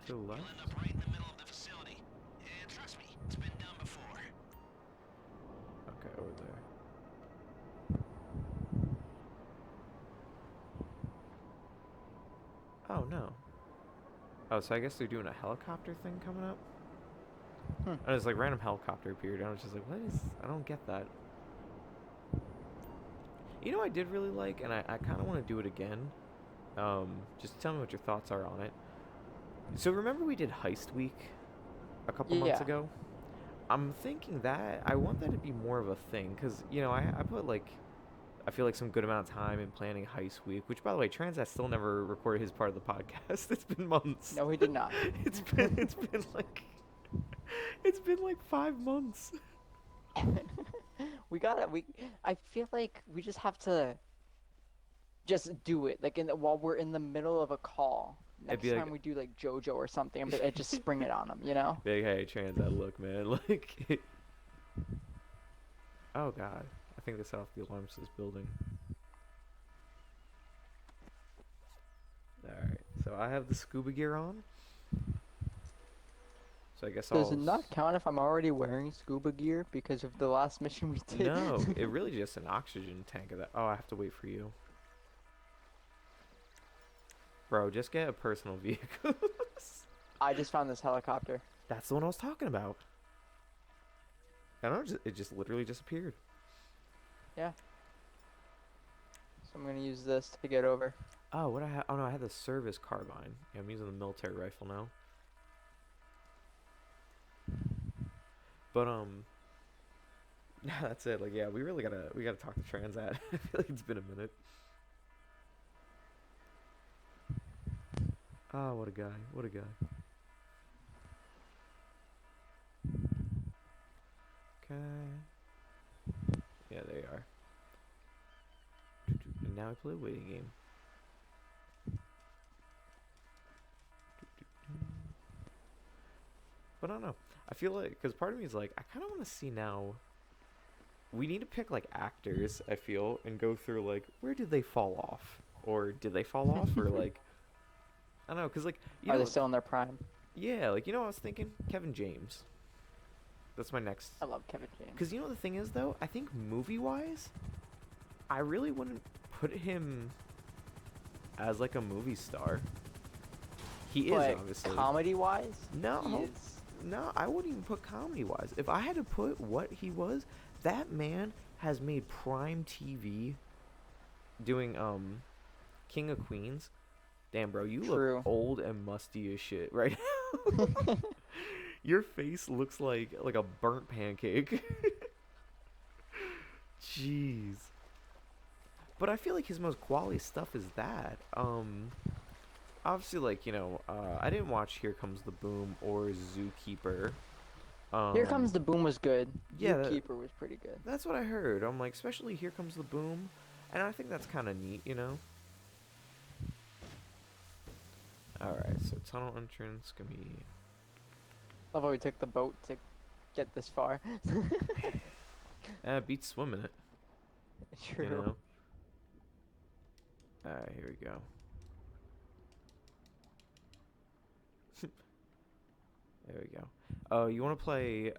To the left? You'll end up right in the middle of the facility. And trust me, it's been done before. Okay, over there. Oh no. Oh, so I guess they're doing a helicopter thing coming up? And it's like random helicopter appeared, and I was just like, what is... I don't get that. You know what I did really like, and I kind of want to do it again. Just tell me what your thoughts are on it. So remember we did Heist Week a couple months Yeah. ago? I'm thinking that I want that to be more of a thing, because, you know, I put like... I feel like some good amount of time in planning Heist Week, which, by the way, Transat still never recorded his part of the podcast. It's been months. No, he did not. It's been like 5 months. I feel like we just have to just do it, like while we're in the middle of a call. It'd Next be like- time we do like JoJo or something, but just spring it on them, you know? Big hey Transat, look, man, like. Oh God, I think they set off the alarms to this building. All right, so I have the scuba gear on. So I guess Does I'll. it not count if I'm already wearing scuba gear because of the last mission we did? No, it really just an oxygen tank of that. Oh, I have to wait for you. Bro, just get a personal vehicle. I just found this helicopter. That's the one I was talking about. I don't know, it just literally disappeared. Yeah. So I'm gonna use this to get over. Oh, what I had? Oh no, I had the service carbine. Yeah, I'm using the military rifle now. But that's it. Like, yeah, we gotta talk to Transat. I feel like it's been a minute. Oh, what a guy! What a guy! Okay. Yeah, they are. And now I play a waiting game. But I don't know. I feel like, because part of me is like, I kind of want to see now. We need to pick like actors, I feel, and go through like, where did they fall off? Or did they fall off? Or like, I don't know, because like, you Are know, they still in their prime? yeah, like, you know what I was thinking? Kevin James. That's my next. I love Kevin James. Because you know the thing is, though, I think movie-wise, I really wouldn't put him as like a movie star. He is, But obviously. comedy-wise, No. he is. No, I wouldn't even put comedy-wise. If I had to put what he was, that man has made prime TV doing King of Queens. Damn, bro, you True. look old and musty as shit right now. Your face looks like a burnt pancake. Jeez. But I feel like his most quality stuff is that. Obviously, like, you know, I didn't watch Here Comes the Boom or Zookeeper. Here Comes the Boom was good. yeah, that- Zookeeper was pretty good. That's what I heard. I'm like, especially Here Comes the Boom, and I think that's kind of neat, you know. All right, so tunnel entrance gonna be. Love how we took the boat to get this far. Beats swimming it. True. You know. All right, here we go. There we go. Oh, you want to play?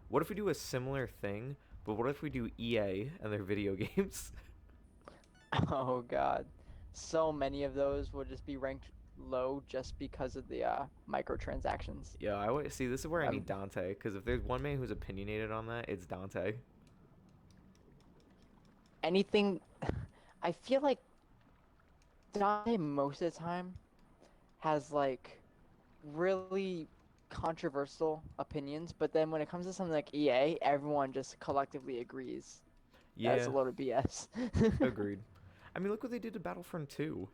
What if we do a similar thing, but what if we do EA and their video games? Oh god. So many of those will just be ranked low just because of the microtransactions. Yeah, I would see. This is where I Um, need Dante, because if there's one man who's opinionated on that, it's Dante. Anything I feel like Dante most of the time has like really controversial opinions, but then when it comes to something like EA, everyone just collectively agrees. That's Yeah, a load of BS. agreed. I mean, look what they did to Battlefront 2.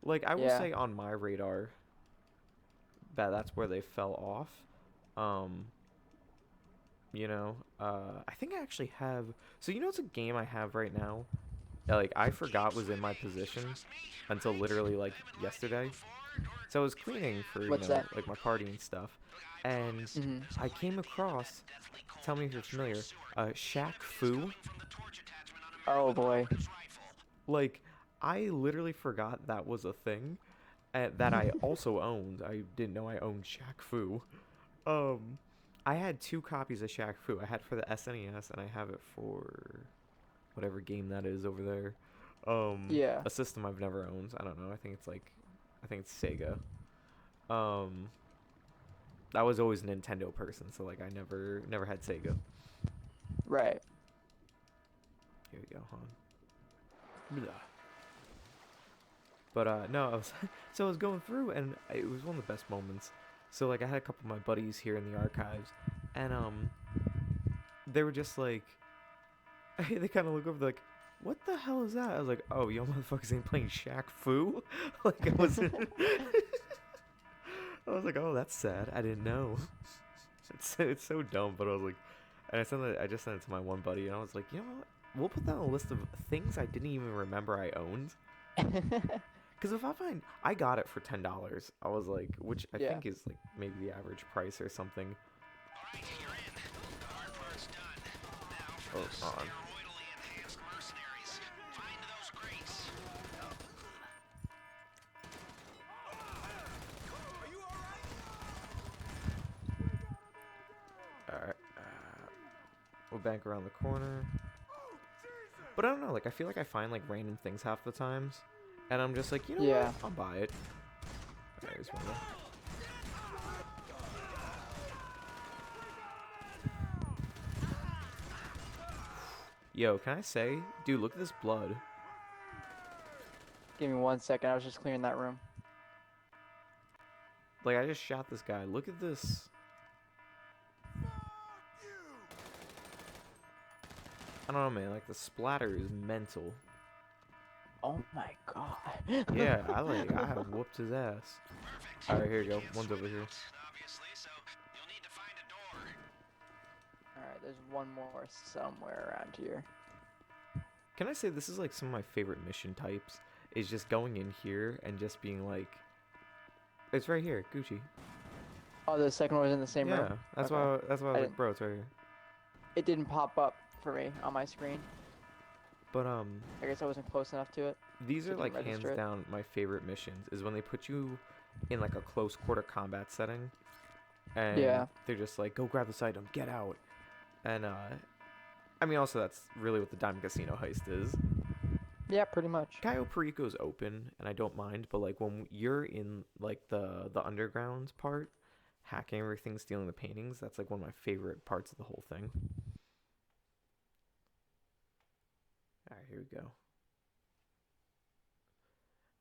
Like, I will Yeah. say on my radar that that's where they fell off. You know, I think I actually have. So you know, it's a game I have right now. That, like, I forgot was in my possession until literally like yesterday. So I was cleaning for What's know that? like my party and stuff, and Mhm. I came across. Tell me if you're familiar. Shaq Fu. Oh boy. Like, I literally forgot that was a thing, that I also owned. I didn't know I owned Shaq Fu. I had 2 copies of Shaq Fu. I had for the SNES, and I have it for whatever game that is over there. Yeah. A system I've never owned. I don't know. I think it's Sega. I was always a Nintendo person, so like I never had Sega. Right. Here we go, Han. Blah. But no, so I was going through, and it was one of the best moments. So like I had a couple of my buddies here in the archives, and they were just like, they kind of look over like, what the hell is that? I was like, oh, y'all motherfuckers ain't playing Shaq Fu? Like I was, I was like, oh, that's sad. I didn't know. It's so dumb, but I was like, and I just sent it to my one buddy, and I was like, you know what? We'll put that on a list of things I didn't even remember I owned. Because if I got it for $10. I was like, which I think is like maybe the average price or something. Alright, you're in. The hard part's done. Now for the Oh, on. steroidally enhanced mercenaries. Find those crates. Are you alright? Alright. We'll bank around the corner. But I don't know, like I feel like I find like random things half the times. And I'm just like, you know what? I'll buy it. There's one. Yo, can I say? Dude, look at this blood. Give me 1 second. I was just clearing that room. Like, I just shot this guy. Look at this. I don't know, man. Like, the splatter is mental. Oh my god. Yeah, I have whooped his ass. Perfect. Alright, here you go. One's over here. Obviously, so you'll need to find a door. Alright, there's one more somewhere around here. Can I say this is like some of my favorite mission types? Is just going in here and just being like, it's right here, Gucci. Oh, the second one was in the same Yeah, room? that's Okay. why I was like, didn't- bro, it's right here. It didn't pop up for me on my screen. But I guess I wasn't close enough to it. these So are it like didn't hands register it? down my favorite missions. Is when they put you in like a close quarter combat setting, and they're just like, go grab this item, get out, and I mean also that's really what the Diamond Casino heist is. Yeah, pretty much. Cayo Perico's open, and I don't mind, but like when you're in like the underground part, hacking everything, stealing the paintings, that's like one of my favorite parts of the whole thing. Alright, here we go.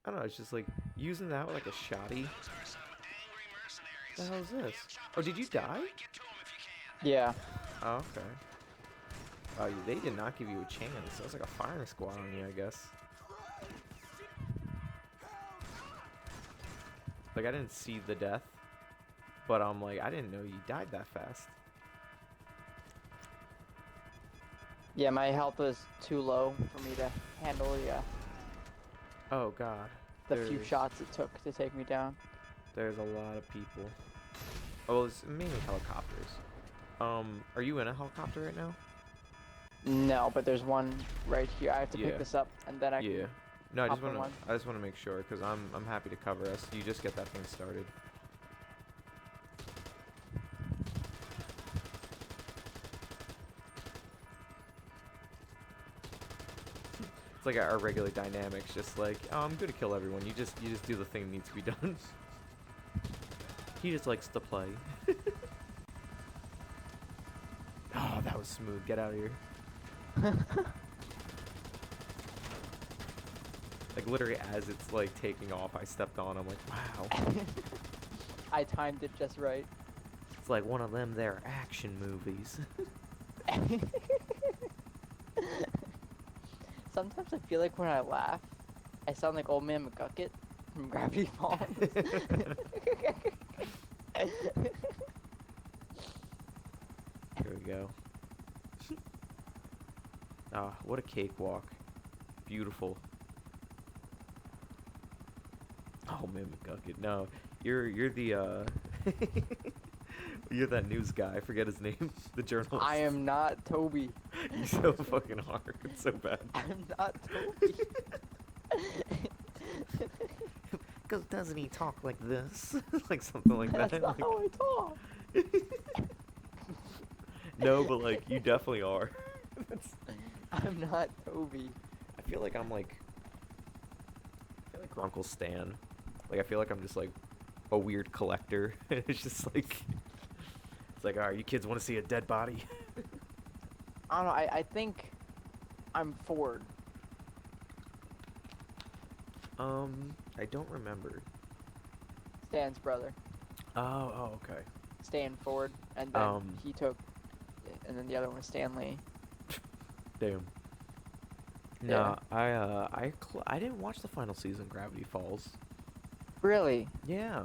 I don't know, it's just like using that with like a shoddy. Those are some angry mercenaries. The hell is this? We have Oh, did you choppers on die? standby. Get to 'em if you can. Yeah. Oh, okay. Oh, they did not give you a chance. That was like a firing squad on you, I guess. Like, I didn't see the death, but I'm like, I didn't know you died that fast. Yeah, my health was too low for me to handle Oh, God. the few There's- shots it took to take me down. There's a lot of people. Oh, it's mainly helicopters. Are you in a helicopter right now? No, but there's one right here. I have to Yeah. pick this up and then I Yeah. can... No, I just hop in want one. to. I just want to make sure because I'm happy to cover us. You just get that thing started. It's like our regular dynamics, just like, oh, I'm gonna kill everyone. You just do the thing that needs to be done. He just likes to play. Oh, that was smooth. Get out of here. Like literally as it's like taking off, I stepped on. I'm like, wow. I timed it just right. It's like one of them there action movies. Sometimes I feel like when I laugh, I sound like Old Man McGucket from Gravity Falls. Here we go. Ah, what a cakewalk. Beautiful. Oh man, McGucket. No, you're the you're that news guy. I forget his name. The journalist. I am not Toby. You're so fucking hard. It's so bad. I'm not Toby. Cause doesn't he talk like this? Like something like That's that. not how I talk. No, but like you definitely are. I'm not Toby. I feel like I'm like. I feel like Uncle Stan. Like I feel like I'm just like a weird collector. It's just like. It's like, alright, you kids want to see a dead body? I don't know. I think I'm Ford. I don't remember. Stan's brother. Oh, okay. Stan Ford, and then Um, he took, and then the other one was Stanley. Damn. Yeah. Nah, I didn't watch the final season, Gravity Falls. Really? Yeah.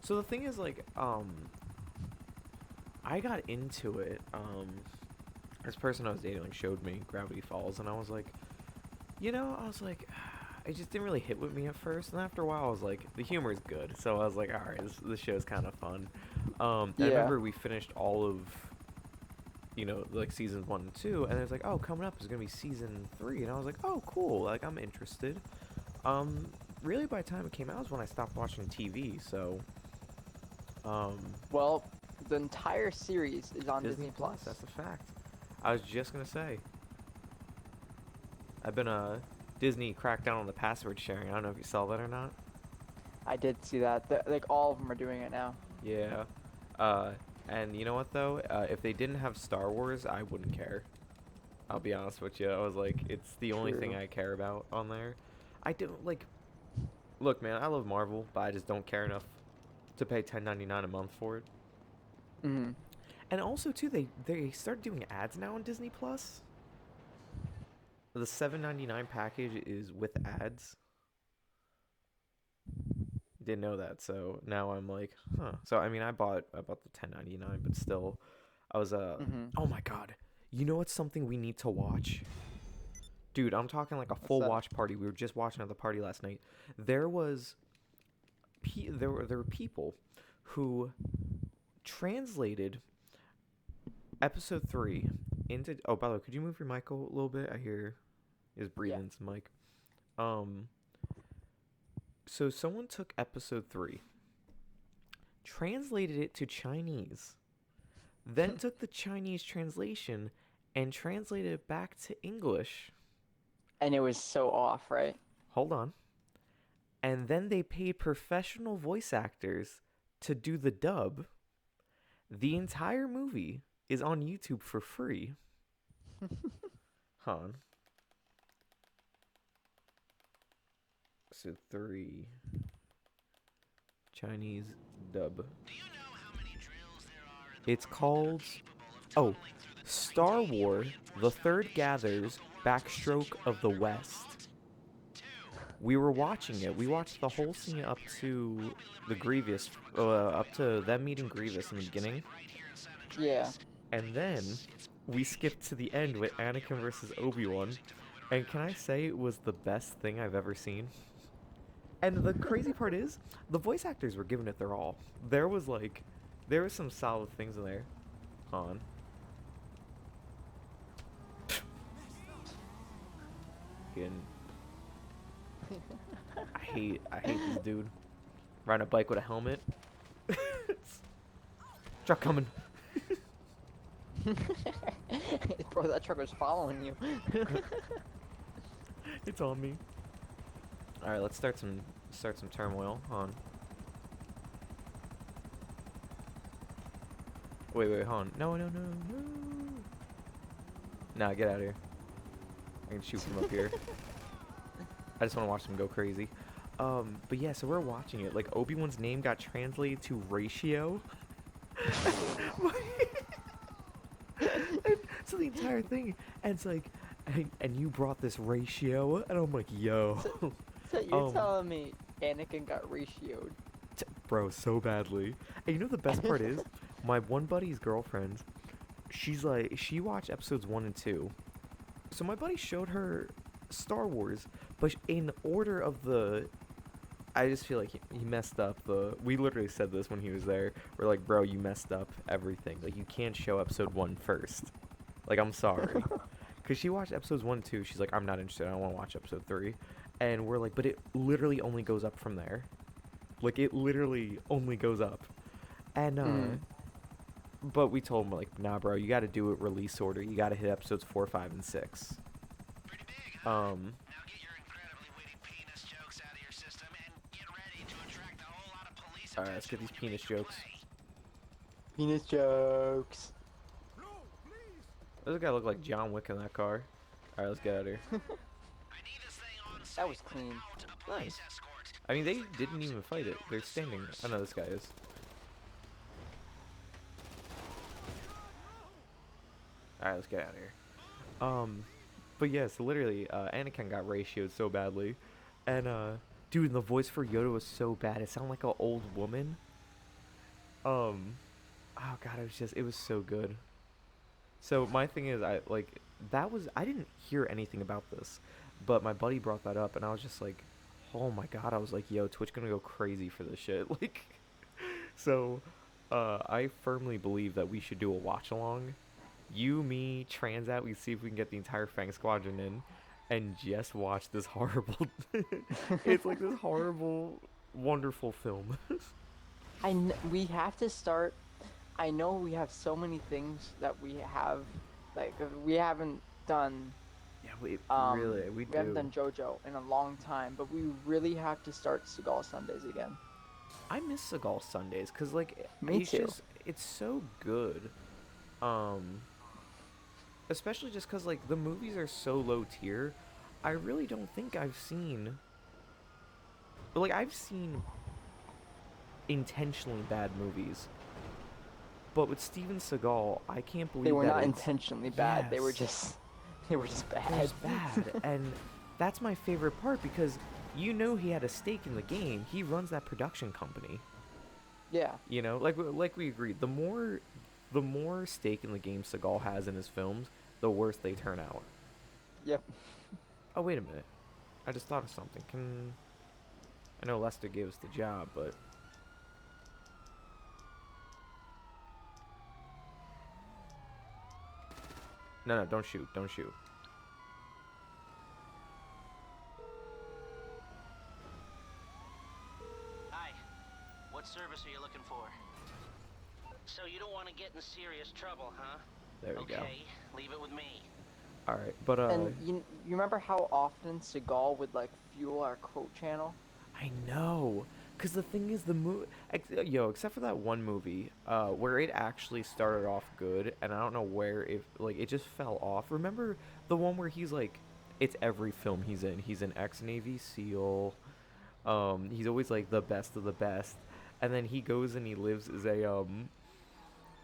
So the thing is, like, I got into it. This person I was dating like showed me Gravity Falls, and I was like, I was like, it just didn't really hit with me at first, and after a while, I was like, the humor is good, so I was like, all right, this show's kind of fun. And I Yeah. remember we finished all of, like seasons 1 and 2, and it was like, oh, coming up is gonna be season 3, and I was like, oh, cool, like I'm interested. Really, by the time it came out is when I stopped watching TV, so. Well, the entire series is on Disney Plus. That's a fact. I was just gonna say. I've been Disney cracked down on the password sharing. I don't know if you saw that or not. I did see that. Like all of them are doing it now. Yeah. And you know what though? If they didn't have Star Wars, I wouldn't care. I'll be honest with you. I was like, it's the only thing True. I care about on there. I don't like. Look, man, I love Marvel, but I just don't care enough to pay $10.99 a month for it. Mhm. And also too, they start doing ads now on Disney Plus. The $7.99 package is with ads. Didn't know that, so now I'm like, huh. So I mean, I bought the $10.99, but still, I was Mhm. oh my god, you know what's something we need to watch? Dude, I'm talking like a full that? watch party. We were just watching at the party last night. There was, there were people who translated episode 3 into. Oh, by the way, could you move your mic a little bit? I hear is breathing some mic. So someone took episode 3, translated it to Chinese, then took the Chinese translation and translated it back to English. And it was so off, right? Hold on. And then they paid professional voice actors to do the dub. The entire movie is on YouTube for free. Han. So 3 Chinese dub. Do you know how many drills there are in the It's world called capable of tunneling through the Star Great Deep Wars: Reinforced The Third Foundations Gathers, to work Backstroke of the securely West. Two, We were watching it. We watched the whole scene up to the Grievous, up to them meeting Grievous in the beginning, right here in San Andreas. Yeah. and then we skipped to the end with Anakin versus Obi-Wan. And can I say it was the best thing I've ever seen? And the crazy part is, the voice actors were giving it their all. There was some solid things in there. Han. Fucking- I hate this dude. Riding a bike with a helmet. Truck coming. Bro, that truck was following you. It's on me. All right, let's start some turmoil. Han. Wait, Han. No. Nah, get out of here. I can shoot from up here. I just want to watch them go crazy. But yeah, so we're watching it. Like Obi-Wan's name got translated to Ratio. So the entire thing, and it's like, and you brought this Ratio, and I'm like, yo, So you're Um, telling me Anakin got ratioed? bro, so badly. And you know the best part is, my one buddy's girlfriend, she's like, she watched episodes 1 and 2. So my buddy showed her Star Wars, but in order of the. I just feel like he messed up the. We literally said this when he was there. We're like, bro, you messed up everything. Like, you can't show episode 1 first. Like, I'm sorry. Because she watched episodes 1 and 2. She's like, I'm not interested. I don't want to watch episode 3. And we're like, but it literally only goes up from there. Like, it literally only goes up. And, but we told him, like, nah, bro, you got to do it release order. You got to hit episodes 4, 5, and 6. Pretty big, huh? Now get your incredibly witty penis jokes out of your system and get ready to attract a whole lot of police All right, let's get attention these when you penis make your jokes. play. Penis jokes. No, please. Does a guy look like John Wick in that car? All right, let's get out of here. I need this thing on That was site clean. without a police Nice. escort. I mean, they It's like didn't cops even in fight it. Pedro They're with the standing. sewers. I know this guy is. Alright, let's get out of here. But yeah, so literally, Anakin got ratioed so badly. And, dude, the voice for Yoda was so bad. It sounded like an old woman. Oh god, it was so good. So my thing is, I didn't hear anything about this. But my buddy brought that up, and I was just like, oh my god, I was like, yo, Twitch gonna go crazy for this shit. Like, so, I firmly believe that we should do a watch-along. You, me, Transat, we see if we can get the entire Fang Squadron in, and just watch this horrible, it's like this horrible, wonderful film. We have to start. I know we have so many things that we have, like we haven't done. Yeah, we We haven't done JoJo in a long time, but we really have to start Seagal Sundays again. I miss Seagal Sundays, cause like, Me too. it's so good. Especially just cause like the movies are so low tier. I really don't think I've seen. But like I've seen intentionally bad movies. But with Steven Seagal, I can't believe They were that not it's- intentionally bad. They were Yes. just, they were just bad. It was bad, and that's my favorite part because you know he had a stake in the game. He runs that production company. Yeah. You know, like we agreed. The more stake in the game Seagal has in his films, the worse they turn out. Yep. Oh wait a minute, I just thought of something. I know Lester gave us the job, but no, don't shoot, don't shoot. Hi. What service are you looking for? So you don't want to get in serious trouble, huh? There we go. Okay, leave it with me. All right, but And you remember how often Seagal would like fuel our quote channel? I know, cause the thing is, except for that one movie, where it actually started off good, and I don't know where it just fell off. Remember the one where he's like, it's every film he's in. He's an ex-Navy SEAL. He's always like the best of the best, and then he goes and he lives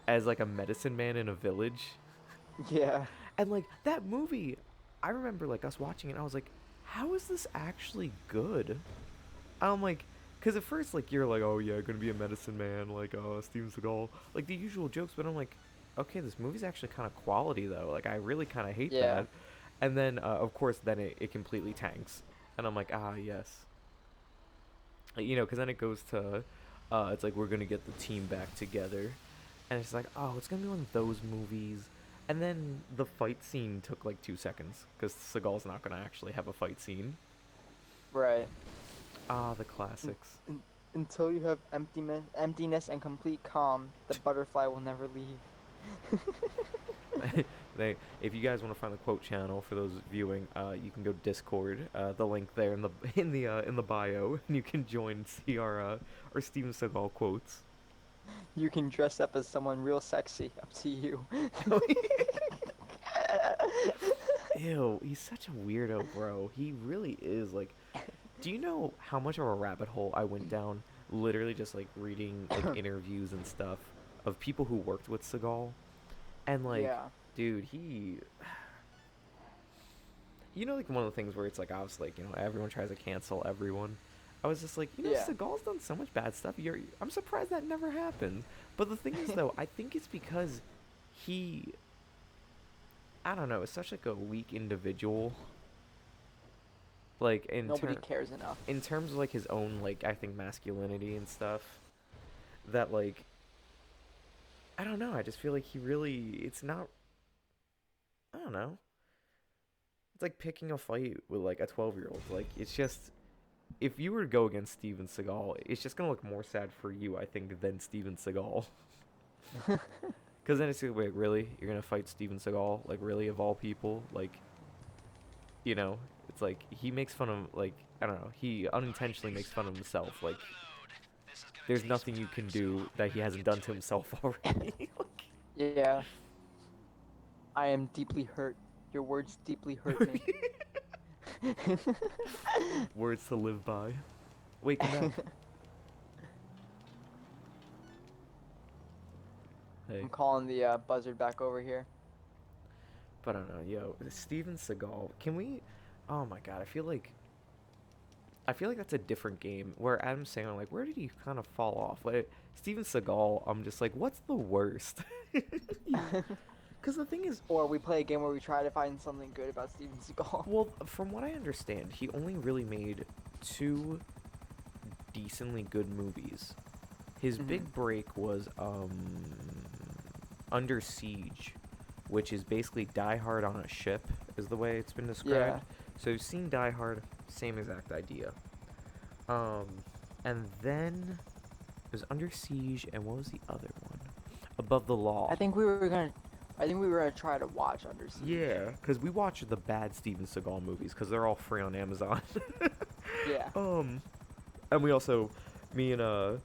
as like a medicine man in a village. Yeah. And like that movie, I remember like us watching it, and I was like, how is this actually good? I'm like, because at first like you're like, oh yeah, gonna be a medicine man, like Steven Seagal, like the usual jokes, but I'm like, okay, this movie's actually kind of quality though. Like I really kind of hate Yeah. that. And then of course then it completely tanks, and I'm like, ah yes. You know, because then it goes to, it's like we're gonna get the team back together, and it's like, oh, it's gonna be one of those movies. And then the fight scene took like 2 seconds because Seagal's not gonna actually have a fight scene. Right. Ah, the classics. Until you have emptiness and complete calm, the butterfly will never leave. If you guys want to find the quote channel for those viewing, you can go to Discord. The link there in the bio, and you can join and see our Steven Seagal quotes. You can dress up as someone real sexy. Up to you. Ew, he's such a weirdo, bro. He really is. Like, do you know how much of a rabbit hole I went down? Literally just like reading like interviews and stuff of people who worked with Seagal, and like, Yeah. dude, you know, like one of the things where it's like, obviously, like, you know, everyone tries to cancel everyone. I was just like, you know, Yeah. Seagal's done so much bad stuff. I'm surprised that never happened. But the thing is, though, I think it's because I don't know, is such like a weak individual. Like Nobody cares enough. in terms of like his own, like, I think masculinity and stuff, that like, I don't know, I just feel like it's not, I don't know, it's like picking a fight with like a 12-year-old. Like, it's just, if you were to go against Steven Seagal, it's just gonna look more sad for you, I think, than Steven Seagal. Because then it's like, wait, really? You're gonna fight Steven Seagal? Like, really, of all people? Like, you know, it's like he makes fun of, like, I don't know, he unintentionally makes fun of himself. Like, there's nothing you can do that he hasn't done to himself already. Yeah. I am deeply hurt. Your words deeply hurt me. Words to live by. Wait, come back. Hey. I'm calling the buzzard back over here. But I don't know, yo, Steven Seagal. Can we? Oh my god, I feel like that's a different game. Where Adam Sandler, like, where did he kind of fall off? Like Steven Seagal, I'm just like, what's the worst? Because the thing is, Or we play a game where we try to find something good about Steven Seagal. well, from what I understand, he only really made 2 decently good movies. His big break was Under Siege, which is basically Die Hard on a ship, is the way it's been described. So you've seen Die Hard, same exact idea. And then it was Under Siege, and what was the other one? Above the Law. I think we were gonna try to watch Under Siege. Yeah, because we watch the bad Steven Seagal movies because they're all free on Amazon. Yeah. And we also, God,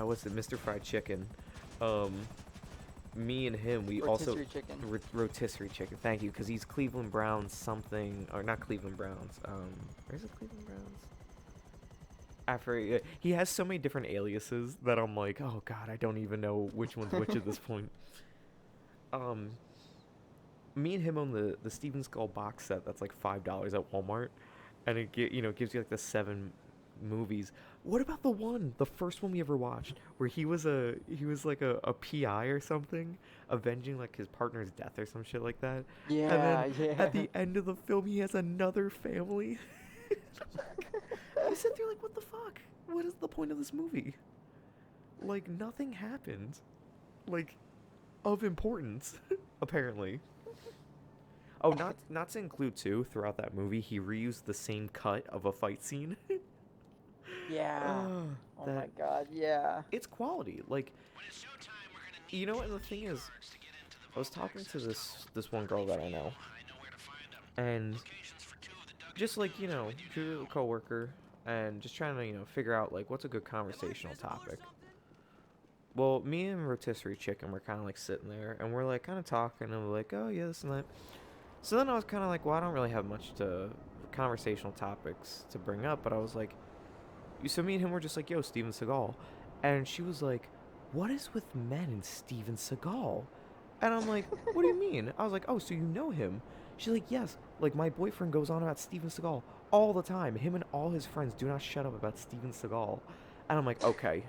what's it, Mr. Fried Chicken. Me and him, we also Rotisserie chicken. Rotisserie Chicken. Thank you, because he's Cleveland Browns something, or not Cleveland Browns. Where's it, Cleveland Browns? After he has so many different aliases that I'm like, oh god, I don't even know which one's which at this point. Me and him own the Steven Seagal box set that's like $5 at Walmart, and it gives you like the 7 movies. What about the first one we ever watched, where he was like a PI or something, avenging like his partner's death or some shit like that. Yeah, And then yeah. at the end of the film, he has another family. I sit there like, what the fuck? What is the point of this movie? Like, nothing happened, like, of importance, apparently. Oh, not to include too, throughout that movie, he reused the same cut of a fight scene. Yeah. Oh my that- god, yeah. It's quality. Like, you know what the thing is? I was talking to this one girl that I know, and just like, she's a coworker, and just trying to, figure out like what's a good conversational topic. Well, me and Rotisserie Chicken were kind of like sitting there, and we're like kind of talking, and we're like, oh yeah, this and that. So then I was kind of like, well, I don't really have much conversational topics to bring up, but I was like, so me and him were just like, yo, Steven Seagal. And she was like, what is with men and Steven Seagal? And I'm like, what do you mean? I was like, oh, so you know him? She's like, yes, like my boyfriend goes on about Steven Seagal all the time. Him and all his friends do not shut up about Steven Seagal. And I'm like, okay.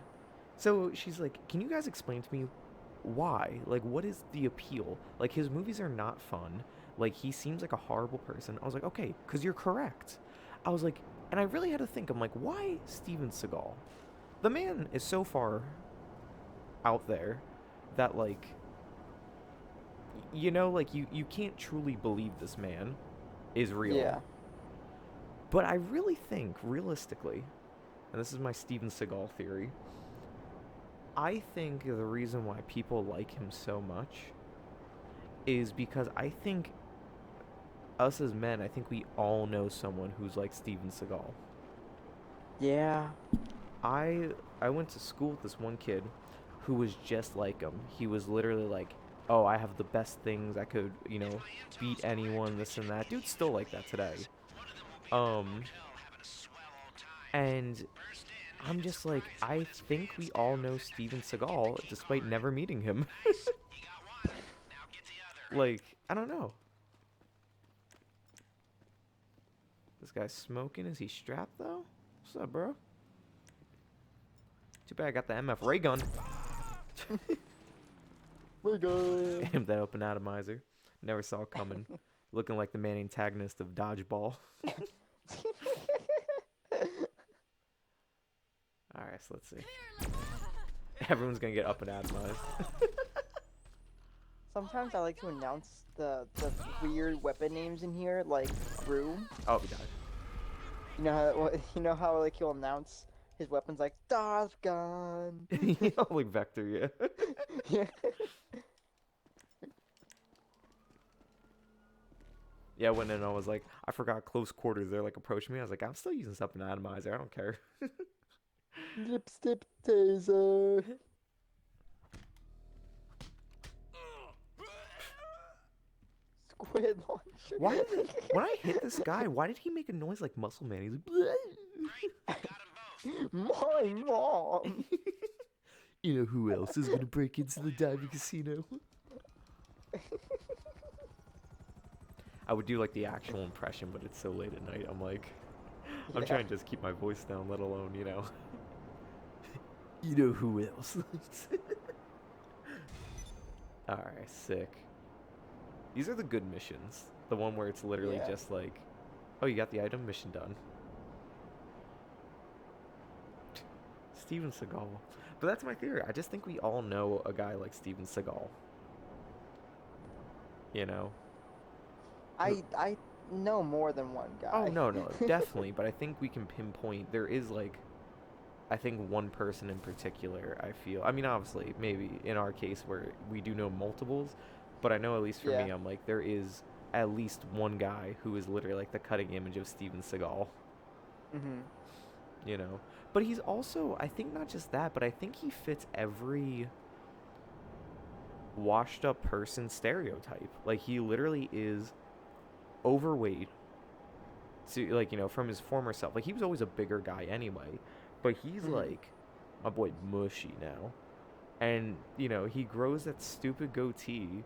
So she's like, can you guys explain to me why? Like, what is the appeal? Like, his movies are not fun. Like, he seems like a horrible person. I was like, okay, because you're correct. I was like, and I really had to think, I'm like, why Steven Seagal? The man is so far out there that, like, like, you can't truly believe this man is real. Yeah. But I really think, realistically, and this is my Steven Seagal theory, I think the reason why people like him so much is because I think us as men, I think we all know someone who's like Steven Seagal. Yeah. I went to school with this one kid who was just like him. He was literally like, oh, I have the best things, I could, beat anyone, this and that. Dude's still like that today. And I'm just like, I think we all know Steven Seagal despite never meeting him. Like, I don't know. This guy's smoking. Is he strapped though? What's up, bro? Too bad I got the MF ray gun. We're good. Damn, that open atomizer. Never saw it coming. Looking like the main antagonist of Dodgeball. Alright, so let's see. Everyone's gonna get up and atomized. Sometimes I like to announce the weird weapon names in here, like Gru. Oh, he died. You know how like he'll announce his weapons like Darth gun. Like Vector, yeah. Yeah. Yeah, when then I was like, I forgot close quarters. They're like approaching me. I was like, I'm still using something atomizer. I don't care. Lipstick taser. Squid launcher. Why did they, when I hit this guy, why did he make a noise like Muscle Man? He's like, Got 'em both. My mom. you know who else is gonna break into the diving casino? I would do like the actual impression, but it's so late at night. I'm like, I'm Yeah. trying to just keep my voice down, let alone, you know. You know who else? Alright, sick. These are the good missions. The one where it's literally Yeah. just like, oh, you got the item, mission done. Steven Seagal. But that's my theory. I just think we all know a guy like Steven Seagal. You know? I know more than one guy. Oh, no, definitely. But I think we can pinpoint, there is like, I think one person in particular, I feel. I mean, obviously, maybe in our case where we do know multiples, but I know at least for Yeah. me, I'm like, there is at least one guy who is literally like the cutting image of Steven Seagal, Mhm. you know? But he's also, I think not just that, but I think he fits every washed up person stereotype. Like, he literally is overweight. So, like, you know, from his former self. Like, he was always a bigger guy anyway. But he's Mhm. like, my boy mushy now. And, you know, he grows that stupid goatee.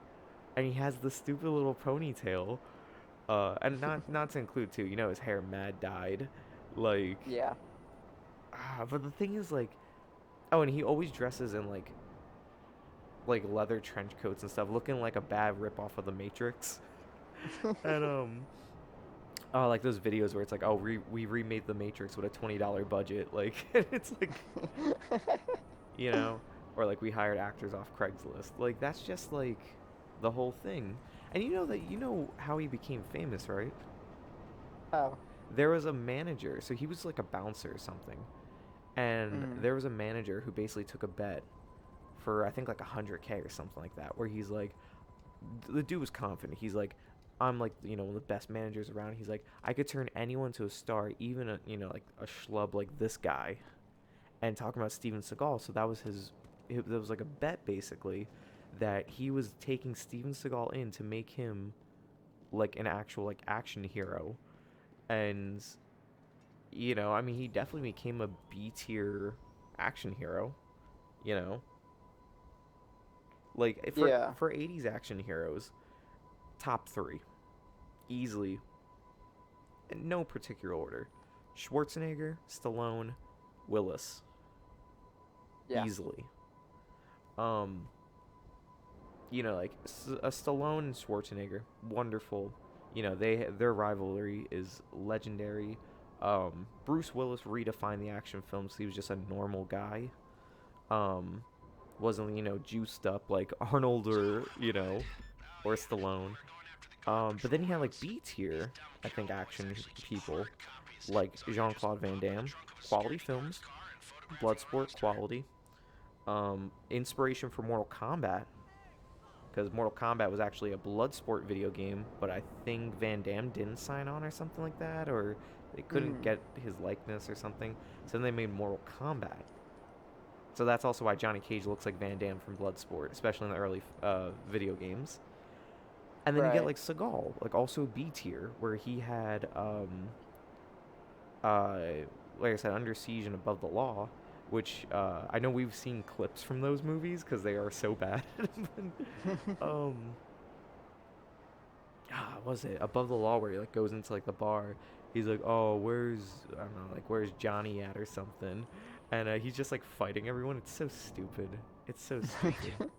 And he has the stupid little ponytail. And not to include, too, you know, his hair mad dyed. Like, Yeah. but the thing is, like, oh, and he always dresses in, like leather trench coats and stuff, looking like a bad ripoff of The Matrix. And, like those videos where it's like, oh, we remade The Matrix with a $20 budget. Like, it's like, you know, or like we hired actors off Craigslist. Like, that's just like the whole thing. And you know how he became famous, right? Oh. There was a manager, so he was like a bouncer or something. And Mhm. there was a manager who basically took a bet for I think like 100K or something like that, where he's like, the dude was confident. He's like, I'm like, you know, one of the best managers around. He's like, I could turn anyone to a star, even a, you know, like a schlub like this guy. And talking about Steven Seagal, so that was that was like a bet basically, that he was taking Steven Seagal in to make him like an actual like action hero. And you know, I mean, he definitely became a B tier action hero, you know. Like Yeah. for 80s action heroes, top 3 easily, in no particular order: Schwarzenegger, Stallone, Willis. Yeah. Easily. You know, like Stallone and Schwarzenegger, wonderful. You know, their rivalry is legendary. Bruce Willis redefined the action film, so he was just a normal guy. Wasn't, you know, juiced up like Arnold or, you know, or Stallone. But then you had like B tier, I think, action people like Jean-Claude Van Damme, quality films, Bloodsport quality, inspiration for Mortal Kombat, because Mortal Kombat was actually a Bloodsport video game, but I think Van Damme didn't sign on or something like that, or they couldn't get his likeness or something, so then they made Mortal Kombat. So that's also why Johnny Cage looks like Van Damme from Bloodsport, especially in the early video games. And then you get Right. like Seagal, like also B tier, where he had like I said, Under Siege and Above the Law, which I know we've seen clips from those movies because they are so bad. Was it Above the Law, where he like goes into like the bar? He's like, oh, I don't know, like where's Johnny at or something, and he's just like fighting everyone. It's so stupid. It's so stupid.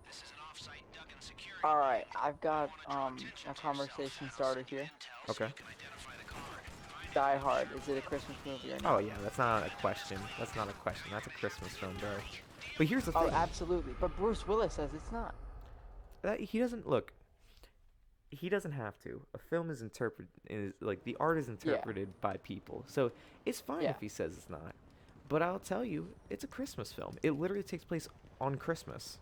This is an off-site duck and security. All right, I've got a conversation started here. Okay. Die Hard, is it a Christmas movie or Oh not? yeah, that's not a question. That's not a question. That's a Christmas film, bro. But here's the thing. Oh, absolutely. But Bruce Willis says it's not. He doesn't look. he doesn't have to. A film is like the art is interpreted by people. So it's fine Yeah. if he says it's not. But I'll tell you, it's a Christmas film. It literally takes place on Christmas.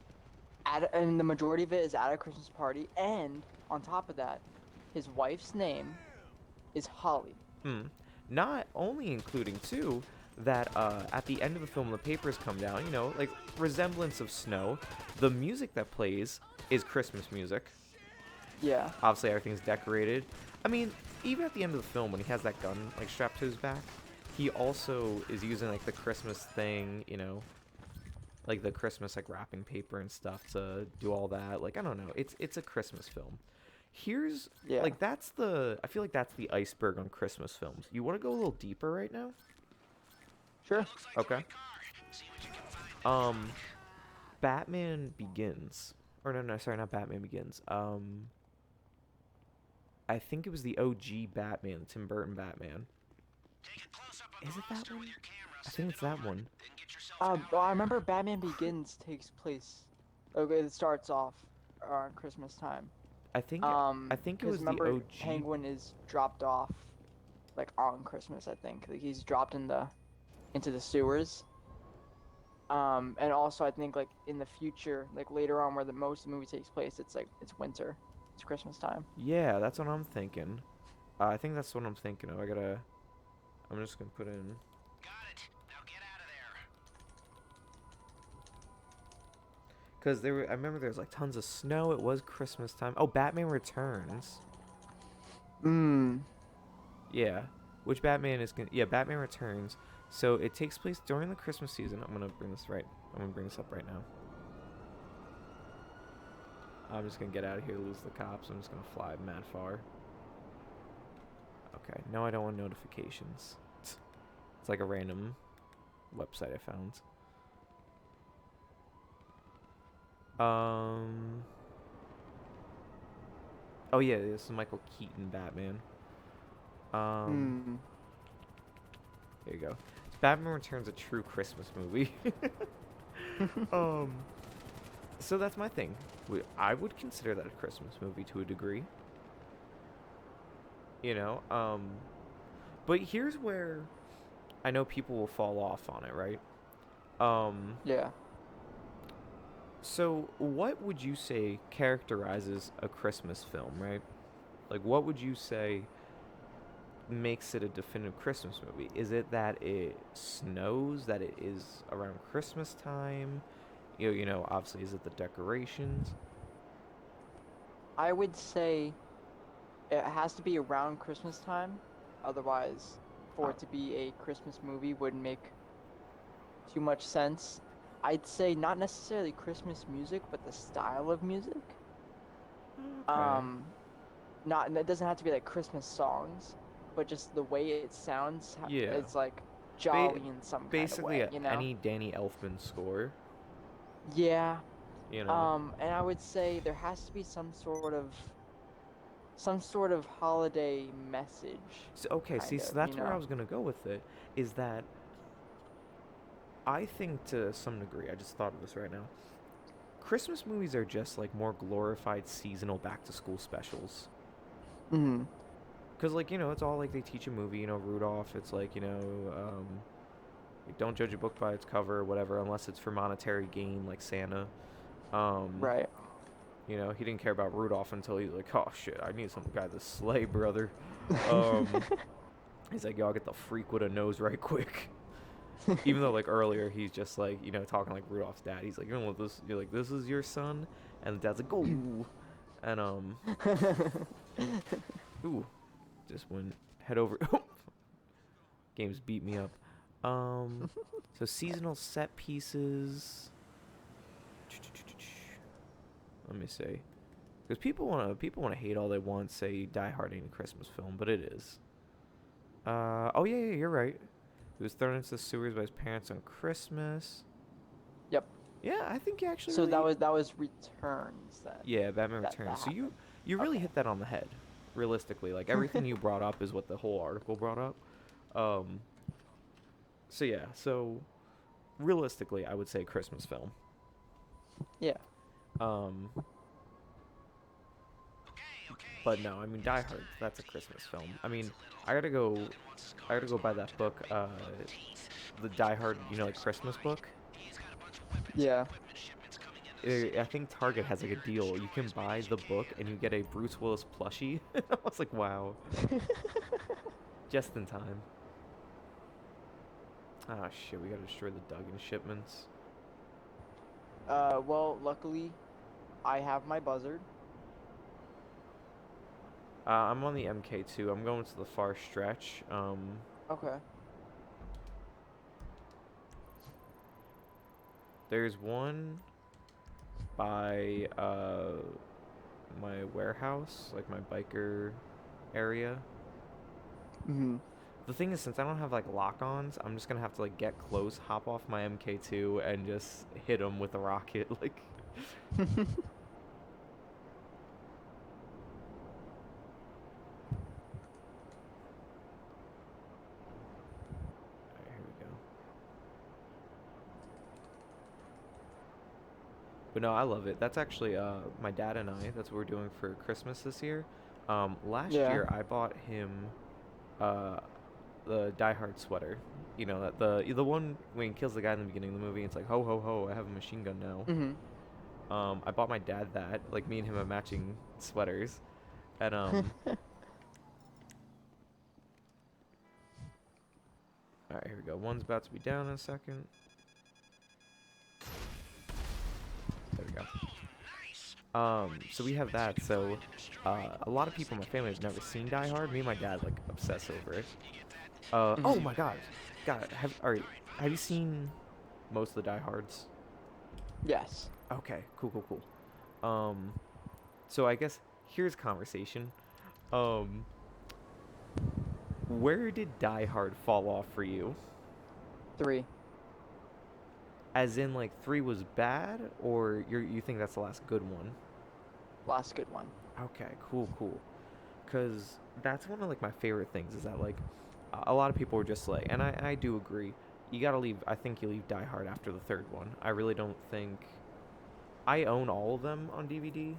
And the majority of it is at a Christmas party, and on top of that, his wife's name is Holly. Hmm. Not only including too that at the end of the film the papers come down, you know, like resemblance of snow. The music that plays is Christmas music. Yeah. Obviously everything's decorated. I mean, even at the end of the film when he has that gun like strapped to his back, he also is using like the Christmas thing, you know, like the Christmas like wrapping paper and stuff to do all that. Like I don't know, it's a Christmas film. Here's Yeah. like I feel like that's the iceberg on Christmas films. You want to go a little deeper right now? Sure. Looks like the Okay. right car. See what you can find next. Batman Begins. Or no, sorry, not Batman Begins. I think it was the OG Batman, the Tim Burton Batman. Take a close-up of Is the it that monster one? with your camera, I think send it's it that over, one. then get yourself Well, I remember Batman Begins takes place. Okay, it starts off on Christmas time. I think it 'cause was the remember OG. Penguin is dropped off, like on Christmas. I think like, he's dropped into the sewers. And also I think like in the future, like later on, where the most of the movie takes place, it's like it's winter, it's Christmas time. Yeah, that's what I'm thinking. I think that's what I'm thinking of. I'm just gonna put in. Got it. Now get out of there. Because I remember there was like tons of snow. It was Christmas time. Oh, Batman Returns. Yeah. Which Batman is gonna? Yeah, Batman Returns. So it takes place during the Christmas season. I'm gonna bring this up right now. I'm just gonna get out of here, lose the cops. I'm just gonna fly mad far. Okay. No, I don't want notifications. It's like a random website I found. Oh yeah, this is Michael Keaton Batman. There you go. Batman Returns, a true Christmas movie. So that's my thing. I would consider that a Christmas movie to a degree. You know, but here's where I know people will fall off on it, right? Yeah. So what would you say characterizes a Christmas film, right? Like, what would you say makes it a definitive Christmas movie? Is it that it snows, that it is around Christmas time? You know, obviously, is it the decorations? I would say it has to be around Christmas time. Otherwise, for it to be a Christmas movie wouldn't make too much sense. I'd say not necessarily Christmas music, but the style of music. Okay. Not it doesn't have to be like Christmas songs, but just the way it sounds. Yeah. It's like jolly in some Basically, kind of way, you know? any Danny Elfman score. Yeah. You know. And I would say there has to be some sort of holiday message. So, okay, see, kind so of, that's you where I know? was gonna go with it. Is that I think to some degree, I just thought of this right now. Christmas movies are just like more glorified seasonal back to school specials. Mhm. Cause like, you know, it's all like they teach a movie, you know, Rudolph. It's like, you know, don't judge a book by its cover or whatever, unless it's for monetary gain, like Santa. Right. You know, he didn't care about Rudolph until he's like, oh shit, I need some guy to slay, brother. Um, he's like, yo, I'll get the freak with a nose right quick. Even though like earlier he's just like, you know, talking like Rudolph's dad. He's like, you know what this? You're like, this is your son, and the dad's like, go, and ooh, just went head over. Games beat me up. So seasonal set pieces. Let me see, because people wanna hate all they want. Say Die Hard ain't a Christmas film, but it is. Oh yeah, you're right. He was thrown into the sewers by his parents on Christmas. Yep. Yeah, I think you actually. So really, that was Returns then. Yeah, Batman that Returns. So happened. you really Okay. hit that on the head. Realistically, like everything you brought up is what the whole article brought up. So yeah, so realistically, I would say Christmas film. Yeah. Okay, But no, I mean Die Hard. That's a Christmas film. I mean, I gotta go buy that book. The Die Hard, you know, like Christmas book. Yeah. I think Target has like a deal. You can buy the book and you get a Bruce Willis plushie. I was like, wow, just in time. Ah, shit, we gotta destroy the Duggan shipments. Well, luckily, I have my buzzard. I'm on the MK2. I'm going to the far stretch. Okay. There's one by my warehouse, like my biker area. Mm-hmm. The thing is, since I don't have like lock-ons, I'm just gonna have to like get close, hop off my MK2, and just hit them with a rocket. Like, alright, here we go. But no, I love it. That's actually my dad and I. That's what we're doing for Christmas this year. Last Yeah. year I bought him the Die Hard sweater. You know that the one when he kills the guy in the beginning of the movie. It's like ho ho ho! I have a machine gun now. Mm-hmm. I bought my dad that. Like me and him have matching sweaters, and all right, here we go. One's about to be down in a second. There we go. So we have that. So, a lot of people in my family have never seen Die Hard. Me and my dad like obsess over it. Oh my God, have you seen most of the Die Hards? Yes. Okay, cool. So I guess here's conversation. Where did Die Hard fall off for you? 3. As in, like, 3 was bad, or you think that's the last good one? Last good one. Okay, cool. Because that's one of, like, my favorite things is that, like, a lot of people are just like, and I do agree, you gotta leave, I think you leave Die Hard after the 3rd one. I really don't think, I own all of them on DVD,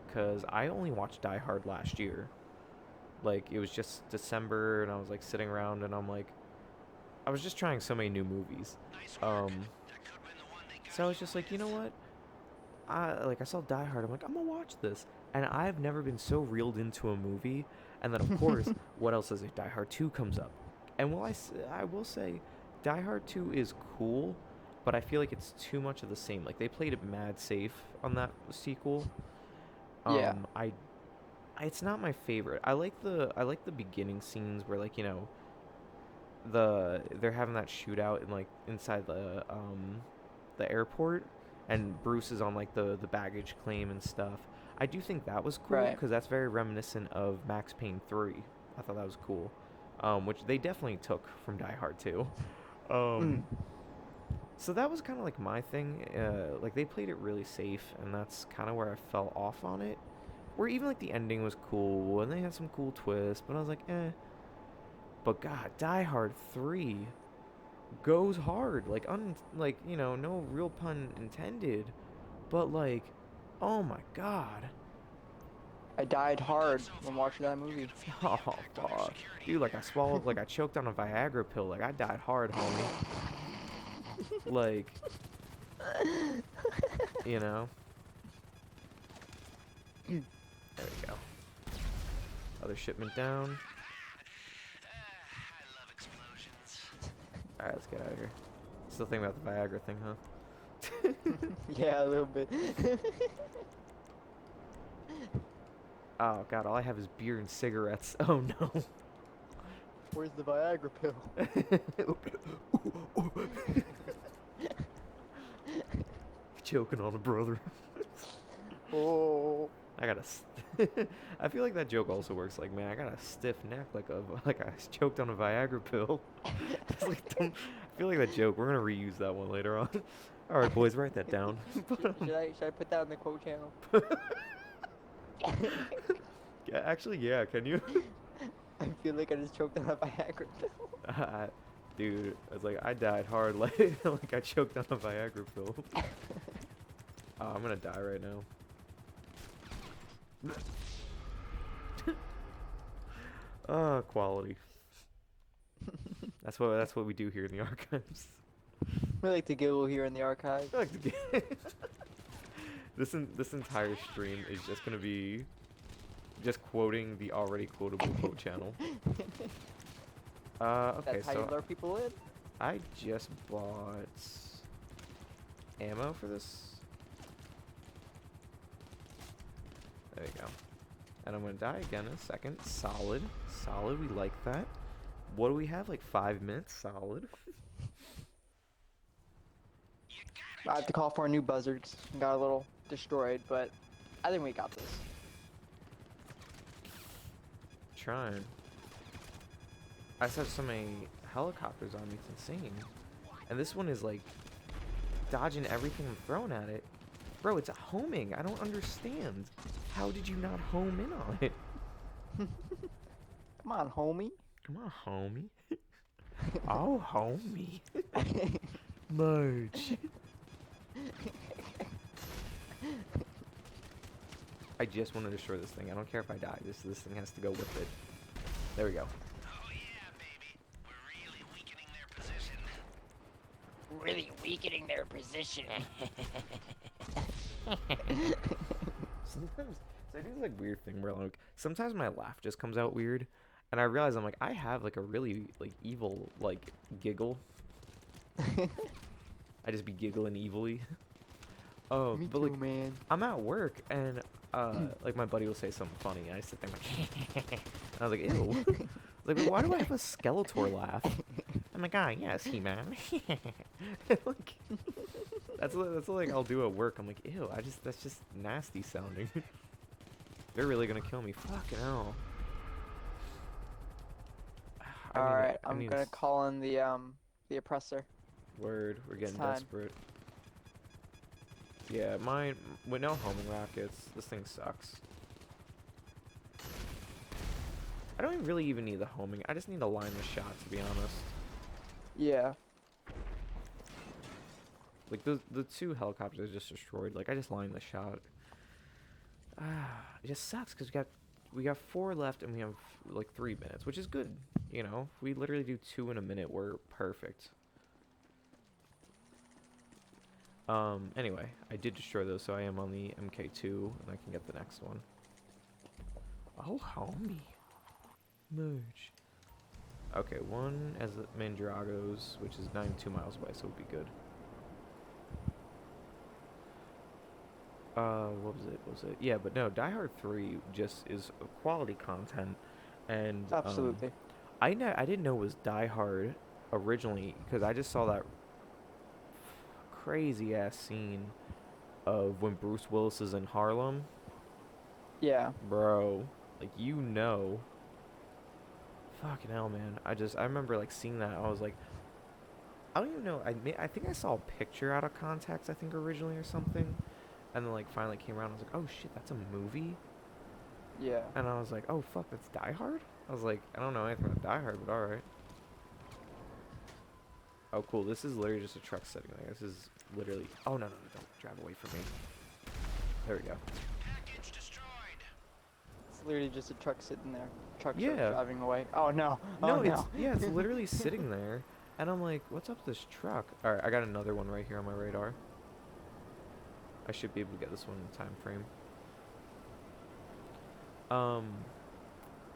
because I only watched Die Hard last year. Like, it was just December, and I was, like, sitting around, and I'm like, I was just trying so many new movies. So I was just like, you know what? I saw Die Hard. I'm like, I'm gonna watch this. And I've never been so reeled into a movie. And then, of course, what else is it? Die Hard 2 comes up. And I will say, Die Hard 2 is cool, but I feel like it's too much of the same. Like, they played it mad safe on that sequel. Yeah. It's not my favorite. I like the beginning scenes where, like, you know, they're having that shootout in like inside the airport, and Bruce is on like the baggage claim and stuff. I do think that was cool Right. because that's very reminiscent of Max Payne 3. I thought that was cool, which they definitely took from Die Hard 2. So that was kind of like my thing. Like they played it really safe, and that's kind of where I fell off on it. Where even like the ending was cool, and they had some cool twists, but I was like, eh. But God, Die Hard 3 goes hard. Like, like, you know, no real pun intended. But, like, oh my God. I died hard when watching that movie. Oh, fuck. Dude, like, I choked on a Viagra pill. Like, I died hard, homie. Like, you know? There we go. Other shipment down. Alright, let's get out of here. Still thinking about the Viagra thing, huh? Yeah, a little bit. Oh God, all I have is beer and cigarettes. Oh no. Where's the Viagra pill? Choking on a brother. Oh. I got I feel like that joke also works. Like, man, I got a stiff neck, like I choked on a Viagra pill. It's like, I feel like that joke. We're gonna reuse that one later on. All right, boys, write that down. Should I put that on the quote channel? Yeah, actually, yeah. Can you? I feel like I just choked on a Viagra pill. Dude, it's like I died hard, like like I choked on a Viagra pill. Oh, I'm gonna die right now. Quality. That's what we do here in the archives. We like to giggle here in the archive. I like to get this entire stream is just gonna be just quoting the already quotable quote channel. Okay, That's how you so lure people in. I just bought ammo for this. There you go. And I'm gonna die again in a second. Solid. Solid, we like that. What do we have? Like 5 minutes? Solid. I have to call for a new buzzards. Got a little destroyed, but I think we got this. Trying. I saw so many helicopters on me, it's insane. And this one is like dodging everything I'm throwing at it. Bro, it's a homing. I don't understand. How did you not home in on it? Come on, homie. Come on, homie. Oh, homie. Merge. I just want to destroy this thing. I don't care if I die. This thing has to go with it. There we go. Oh yeah, baby. We're really weakening their position. Really weakening their position. Sometimes, so I do this like weird thing where like sometimes my laugh just comes out weird, and I realize I'm like I have like a really like evil like giggle. I just be giggling evilly. Oh, Me but too, like man. I'm at work and like my buddy will say something funny and I sit there like and I was like ew. Like why do I have a Skeletor laugh? I'm like yes He-Man. Like that's like I'll do at work. I'm like ew. That's just nasty sounding. They're really gonna kill me. Fucking hell. All right, I'm gonna call in the oppressor. Word, we're getting time. desperate. Yeah, mine with no homing rockets, this thing sucks. I don't really even need the homing. I just need to line the shot, to be honest. Yeah. Like the two helicopters I just destroyed. Like I just lined the shot. It just sucks because we got 4 left and we have like 3 minutes, which is good. You know, if we literally do 2 in a minute, we're perfect. Anyway, I did destroy those, so I am on the MK2, and I can get the next one. Oh, homie. Merge. Okay, one as Mandragos, which is 92 miles away, so it'll be good. What was it? Yeah, but no, Die Hard 3 just is quality content, and Absolutely. I didn't know it was Die Hard originally, because I just saw that crazy ass scene of when Bruce Willis is in Harlem. Yeah. Bro, like fucking hell, man. I remember like seeing that. I was like, I don't even know. I think I saw a picture out of context. I think originally or something, and then like finally came around. I was like, oh shit, that's a movie. Yeah. And I was like, oh fuck, that's Die Hard. I was like, I don't know anything about Die Hard, but all right. Oh cool. This is literally just a truck sitting there. This is literally. Oh no, don't drive away from me. There we go. Package destroyed. It's literally just a truck sitting there. Truck's Yeah. driving away. Oh no. No, Oh it's no. yeah, it's literally sitting there, and I'm like, what's up with this truck? All right, I got another one right here on my radar. I should be able to get this one in time frame.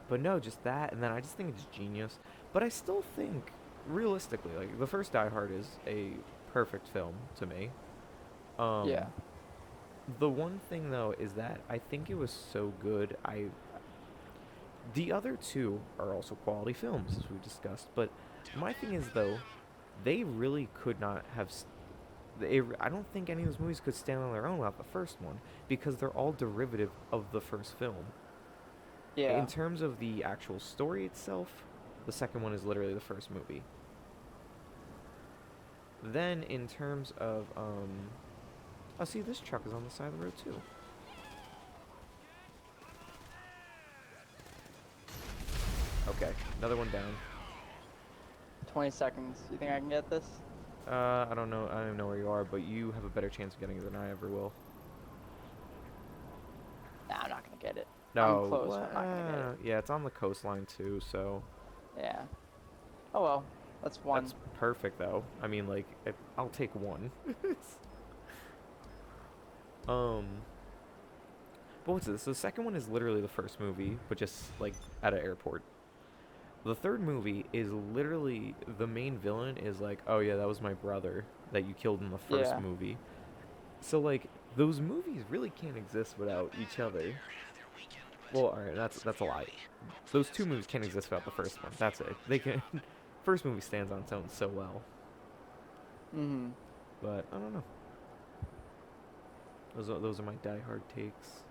But no, just that, and then I just think it's genius. But I still think, realistically, like the first Die Hard is a perfect film to me. Yeah. The one thing though is that I think it was so good. The other two are also quality films, as we discussed. But my thing is though, they really could not have. I don't think any of those movies could stand on their own without the first one, because they're all derivative of the first film. Yeah. In terms of the actual story itself, the second one is literally the first movie. Then in terms of oh, see, this truck is on the side of the road too. Okay, another one down. 20 seconds. You think I can get this? I don't know. I don't even know where you are, but you have a better chance of getting it than I ever will. Nah, I'm not gonna get it. No, I'm close, but I'm not gonna get it. yeah, it's on the coastline too, so Yeah. Oh well, that's one. that's perfect though. I mean, like, I'll take one. um, but what's this? The second one is literally the first movie, but just like at an airport. The third movie is literally the main villain is like, oh yeah, that was my brother that you killed in the first Yeah. movie. So like those movies really can't exist without each other. Well, alright, that's a lie. Those two movies can't exist without the first one. That's it. They can. First movie stands on its own so well, Mhm. but I don't know. Those are my die-hard takes.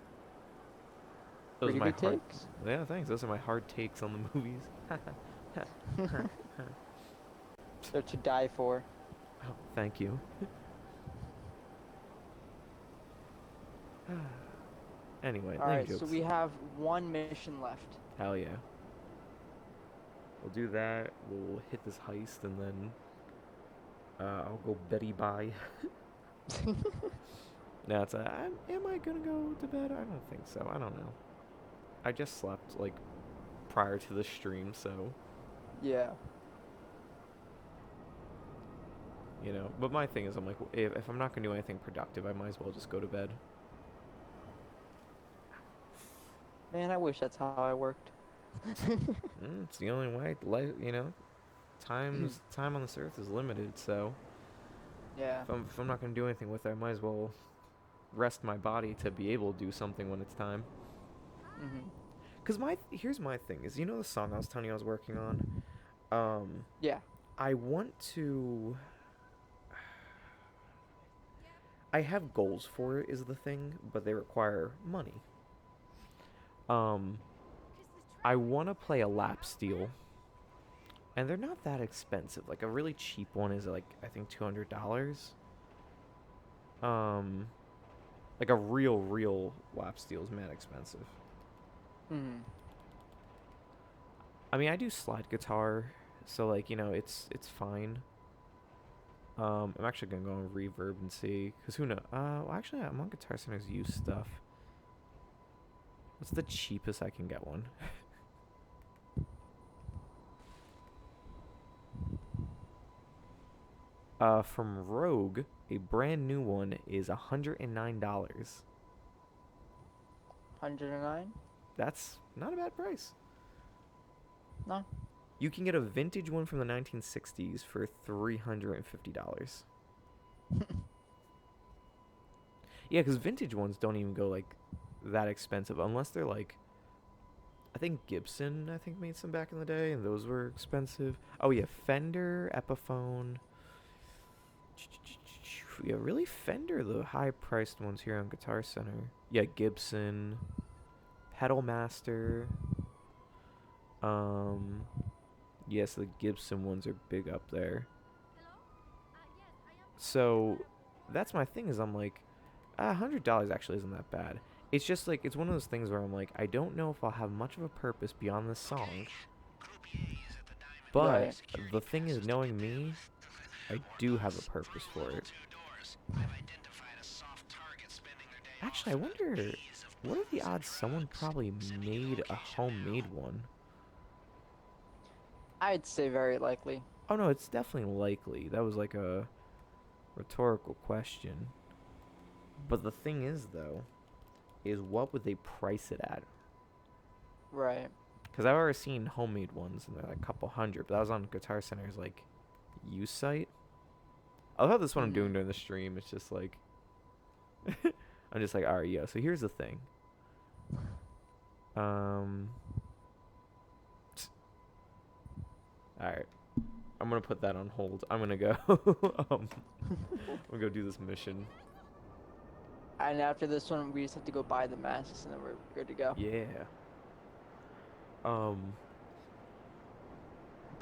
Those Pretty are my good hard. takes. Yeah, thanks. Those are my hard takes on the movies. They're to die for. Oh, thank you. Anyway, All lame right, so jokes. we have one mission left. Hell yeah. We'll do that. We'll hit this heist, and then I'll go Betty bye. No, it's am I gonna go to bed? I don't think so. I don't know. I just slept like prior to the stream, so Yeah. you know. But my thing is, I'm like, if I'm not gonna do anything productive, I might as well just go to bed. Man, I wish that's how I worked. It's the only way. Life, you know, time on this earth is limited, so Yeah. if I'm not gonna do anything with it, I might as well rest my body to be able to do something when it's time. Mhm. Cause here's my thing is, you know the song I was telling you I was working on. Yeah. I want to. I have goals for it is the thing, but they require money. I want to play a lap steel, and they're not that expensive. Like a really cheap one is like I think $200. Like a real lap steel is mad expensive. Mhm. I mean, I do slide guitar, so like, you know, it's fine. I'm actually gonna go on Reverb and see, cause who knows? Well, actually, I'm on Guitar Center's used stuff. What's the cheapest I can get one? From Rogue, a brand new one is $109. 109? That's not a bad price. No. You can get a vintage one from the 1960s for $350. Yeah, because vintage ones don't even go like that expensive unless they're like, I think Gibson made some back in the day, and those were expensive. Oh yeah, Fender, Epiphone. Yeah, really Fender, the high-priced ones here on Guitar Center. Yeah, Gibson, Pedal Master. Yes, the Gibson ones are big up there. So that's my thing is I'm like, $100 actually isn't that bad. It's just like, it's one of those things where I'm like, I don't know if I'll have much of a purpose beyond this song. But Right. the thing is, knowing me, I do have a purpose for it. Actually, I wonder, what are the odds someone probably made a homemade one? I'd say very likely. Oh no, it's definitely likely. That was like a rhetorical question. But the thing is, though, is what would they price it at? Right. Because I've already seen homemade ones, and they're like a couple hundred. But that was on Guitar Center's like use site. I love how this one I'm doing during the stream. It's just like I'm just like, all right, yo. So here's the thing. All right. I'm gonna put that on hold. I'm gonna go. I'm gonna go do this mission. And after this one, we just have to go buy the masks, and then we're good to go. Yeah. But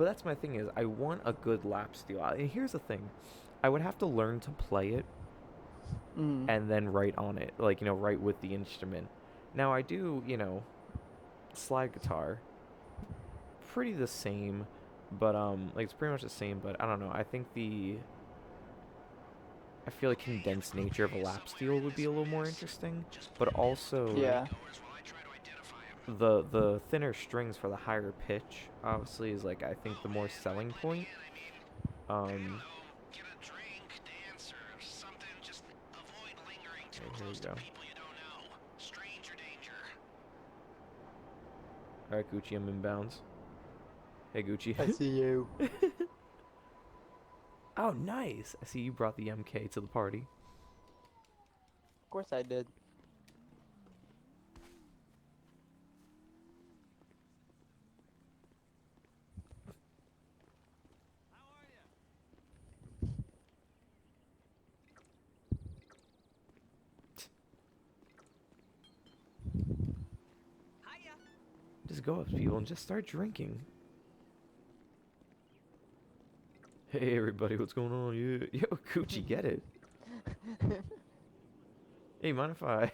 that's my thing is I want a good lap steel. And here's the thing. I would have to learn to play it Mm. and then write on it. Like, you know, write with the instrument. Now I do, you know, slide guitar. Pretty the same. But like it's pretty much the same, but I don't know. I feel like condensed nature of a lap steel would be a little more interesting. But also Yeah. the thinner strings for the higher pitch obviously is like I think the more selling point. Um, Get a drink, dance, or something. Just avoid lingering too here we close to go. people you don't know. Stranger danger. All right, Gucci, I'm inbounds. Hey, Gucci. I see you. Oh, nice. I see you brought the MK to the party. Of course I did. How are ya? Hiya. Just go up to people and just start drinking. Hey, everybody, what's going on? Yeah. Yo, Gucci, get it. Hey, mind if I...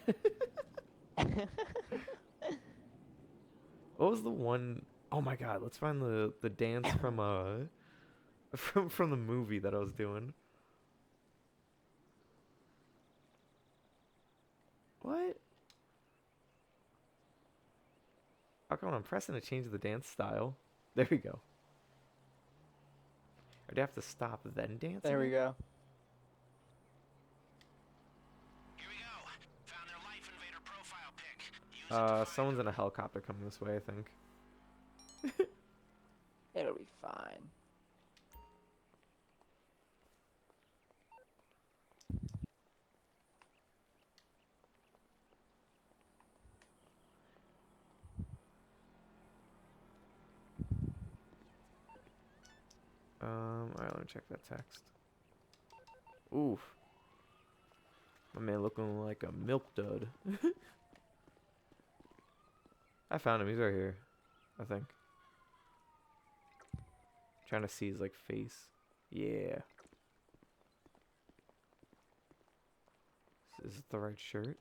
What was the one... Oh my god, let's find the dance from from the movie that I was doing. What? How come I'm pressing to change the dance style? There we go. Or do I have to stop then dance? There we again? go. Here we go. Found their Life Invader profile pic. Use it to find Someone's in a helicopter coming this way, I think. It'll be fine. Alright, let me check that text. Oof. My man looking like a milk dud. I found him, he's right here. I think. Trying to see his like face. Yeah. Is it the right shirt?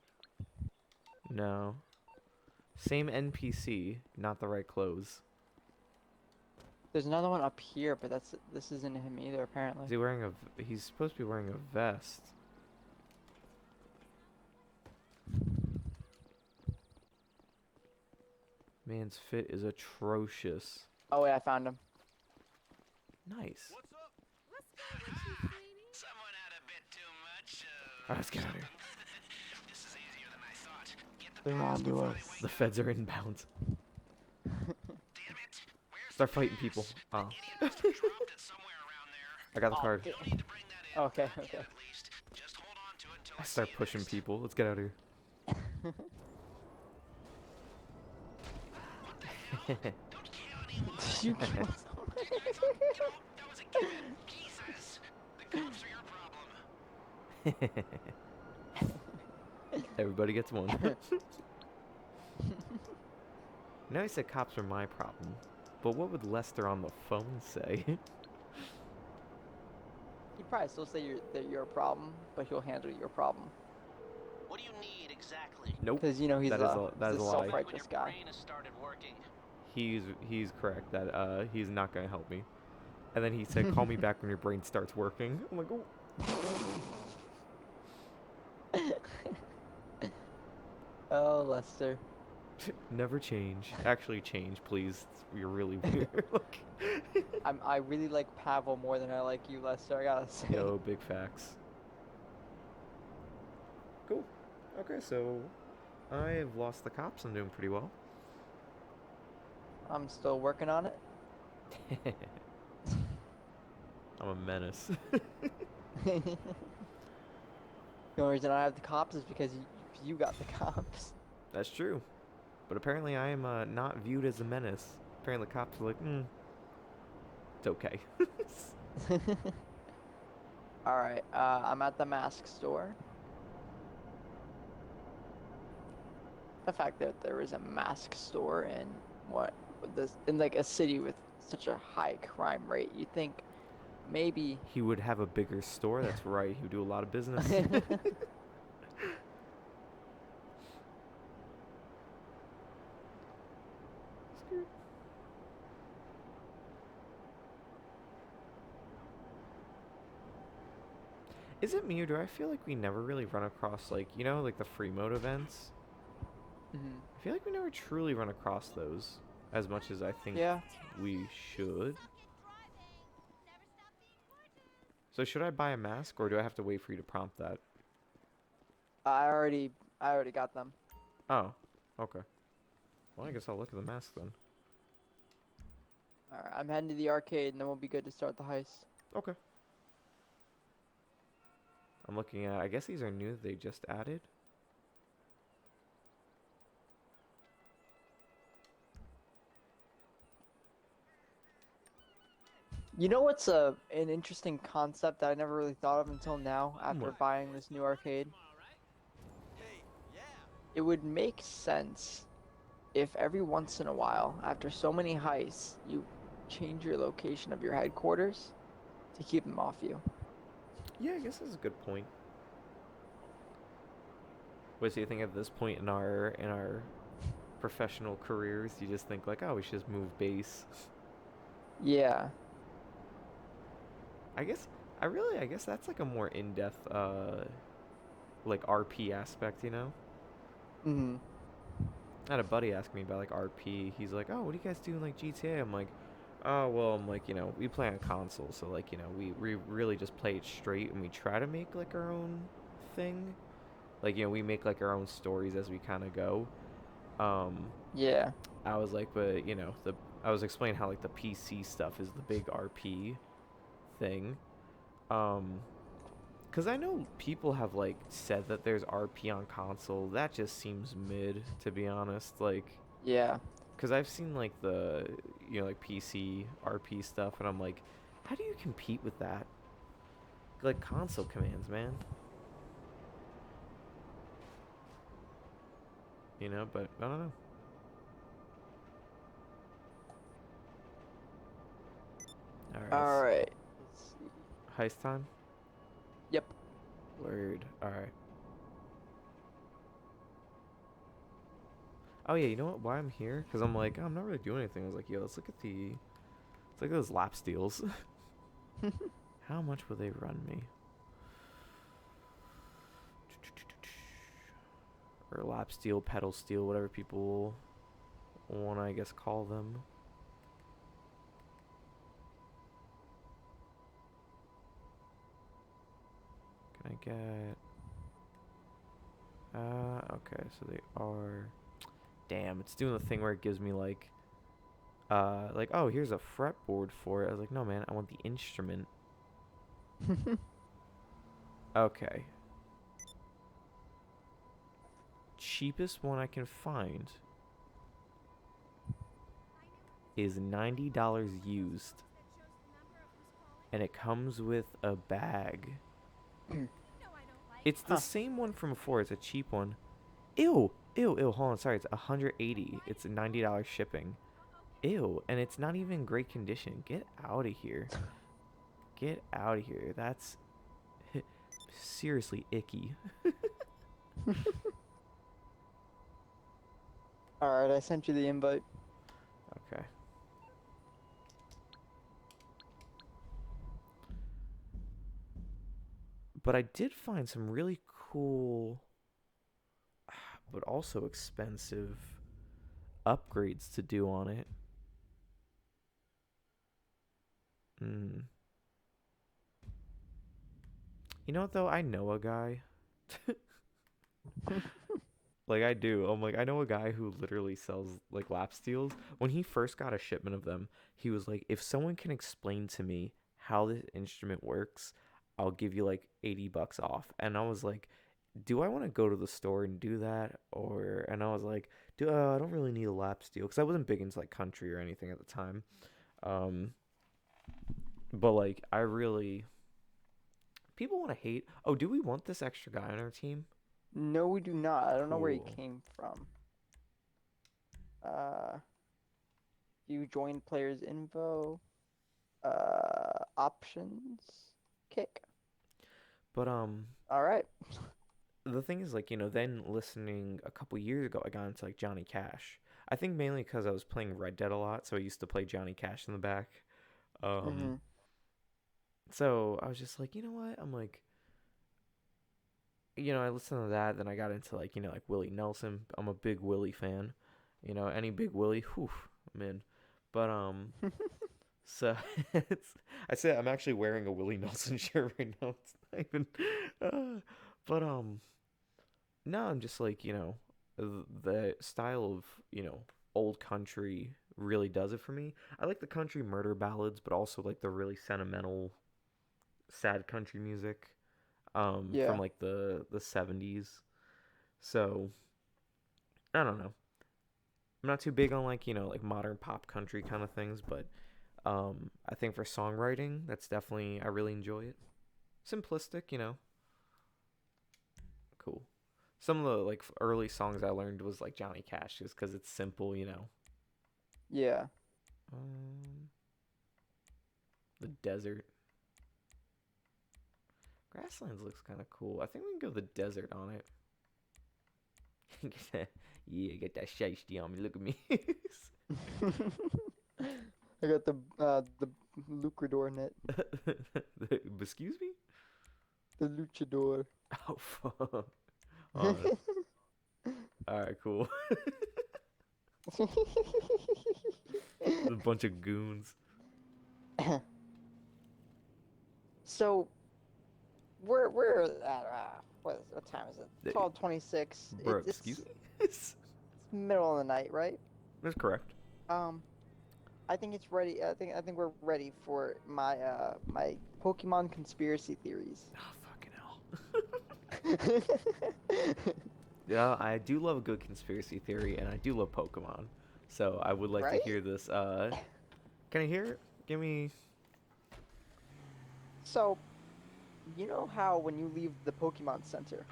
No. Same NPC, not the right clothes. There's another one up here, but this isn't him either apparently. Is he wearing he's supposed to be wearing a vest. Man's fit is atrocious. Oh wait, I found him. Nice. What's up? Someone had a bit too much. Alright, let's get out of here. This is easier than I thought. Get the They're on to us. The feds are inbound. damn it. Where's Start fighting people. Oh. idiot must have dropped it somewhere around there. I got the Oh, card. good. No need to bring that in. Okay, Not yet, okay. at least. Just hold on to it until I I start see you pushing next. people. Let's get out of here. Don't kill anyone. You killed That was a kid. Jesus. The cops are your problem. Everybody gets one. Now he said cops are my problem. But what would Lester on the phone say? He'd probably still say that you're a problem, but he'll handle your problem. What do you need exactly? Nope. Because you know he's That is a he's a lie. self-righteous guy. brain has started working. He's correct that he's not gonna help me. And then he said, "Call me back when your brain starts working." I'm like, oh. Oh, Lester. Never change. Actually, change, please. You're really weird. Look. I really like Pavel more than I like you, Lester. I gotta say. Yo, big facts. Cool. Okay, so I've lost the cops. I'm doing pretty well. I'm still working on it. I'm a menace. The only reason I have the cops is because you got the cops. That's true. But apparently I am not viewed as a menace. Apparently the cops are like, it's okay. Alright, I'm at the mask store. The fact that there is a mask store in in like a city with such a high crime rate, you think maybe He would have a bigger store. That's right. He would do a lot of business. Is it me or do I feel like we never really run across like, like the free mode events? Hmm. I feel like we never truly run across those as much as I think Yeah. we should. So should I buy a mask or do I have to wait for you to prompt that? I already I already got them. Oh, okay. Well, I guess I'll look at the mask then. Alright, I'm heading to the arcade and then we'll be good to start the heist. Okay. I'm looking at, I guess these are new they just added. You know what's an interesting concept that I never really thought of until now after What? buying this new arcade? Hey, yeah. It would make sense if every once in a while, after so many heists, you change your location of your headquarters to keep them off you. Yeah, I guess that's a good point. What do you think at this point in our professional careers, you just think like, oh, we should just move base. Yeah. I guess that's like a more in-depth like RP aspect, you know? Hmm. I had a buddy ask me about like RP. He's like, "Oh, what do you guys do in like GTA?" I'm like, "Oh, well, I'm like, we play on console, so like, we really just play it straight and we try to make like our own thing. Like, we make like our own stories as we kind of go." Um, Yeah. I was like, but I was explaining how like the PC stuff is the big RP thing. Um, Cause I know people have like said that there's RP on console. That just seems mid, to be honest. Like, Yeah. cause I've seen like the like PC RP stuff, and I'm like, how do you compete with that? Like console commands, man. But I don't know. All right, Alright. Let's see. heist time. Yep. Word. All right. Oh yeah, you know what? Why I'm here? Cause I'm like, oh, I'm not really doing anything. I was like, yo, let's look at those lap steals. How much will they run me? Or lap steel, pedal steel, whatever people want to, I guess, call them. Can I get... okay, so they are... Damn, it's doing the thing where it gives me, like, oh, here's a fretboard for it. I was like, no, man, I want the instrument. Okay. Cheapest one I can find is $90 used. And it comes with a bag. It's the Huh. same one from before. It's a cheap one. Ew. Ew, ew. Hold on. Sorry. It's 180. It's $90 shipping. Ew. And it's not even in great condition. Get out of here. Get out of here. That's seriously icky. Alright, I sent you the invite. Okay. But I did find some really cool, but also expensive upgrades to do on it. Hmm. You know what though? I know a guy. Like I do. I'm like I know a guy who literally sells like lap steels. When he first got a shipment of them, he was like, if someone can explain to me how this instrument works, I'll give you like $80 off. And I was like, do I want to go to the store and do that? And I was like, I don't really need a lap steel because I wasn't big into like country or anything at the time. Um, but like I really people want to hate. Oh, do we want this extra guy on our team? No, we do not. I don't know where he Cool. came from. Uh, you join players info. Options. Kick. But Alright. the thing is like, then listening a couple years ago, I got into like Johnny Cash. I think mainly because I was playing Red Dead a lot, so I used to play Johnny Cash in the back. Mm-hmm. So I was just like, you know what? I'm like, I listened to that. Then I got into like like Willie Nelson. I'm a big Willie fan. Any big Willie, whew, I'm in. But so I say I'm actually wearing a Willie Nelson shirt right now. It's not even, but no, I'm just like the style of old country really does it for me. I like the country murder ballads, but also like the really sentimental, sad country music, from Yeah. like the 70s. So I don't know. I'm not too big on like like modern pop country kind of things, but I think for songwriting, that's definitely I really enjoy it. Simplistic, cool. Some of the like early songs I learned was like Johnny Cash, just because it's simple. Yeah. Um, the desert. Grasslands looks kind of cool. I think we can go the desert on it. Yeah, get that shiesty on me. Look at me. I got the lucrador net, Excuse me? the luchador. Oh, fuck. Oh, alright, cool. A bunch of goons. So we're at what time is it? 12:26. Bro, It's excuse me? it's middle of the night, right? That's correct. I think it's ready. I think we're ready for my Pokemon conspiracy theories. Oh, fucking hell. Yeah, I do love a good conspiracy theory, and I do love Pokemon. So I would like Right? to hear this. Can I hear it? Give me. So, you know how when you leave the Pokemon Center,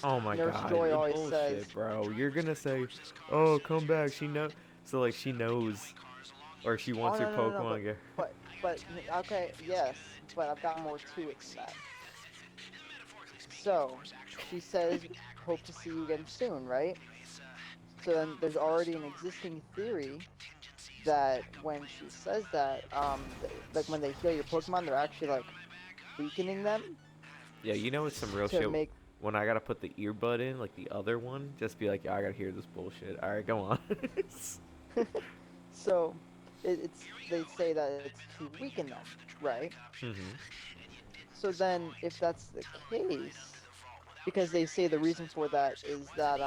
Oh my Nurse god. Joy always Bullshit, says- bro. You're gonna say, "Oh, come back." She know. So like she knows, or she wants Oh, her no, no, no, Pokemon to get. but okay, yes, but I've got more to it than that. So, she says, hope to see you again soon, right? So then there's already an existing theory that when she says that, like when they heal your Pokemon, they're actually like weakening them Yeah, it's some real to shit. make. When I gotta put the earbud in, like the other one, just be like, I gotta hear this bullshit. All right, go on. So, they say that it's to weaken them, right? Mhm. So then, if that's the case, because they say the reason for that is that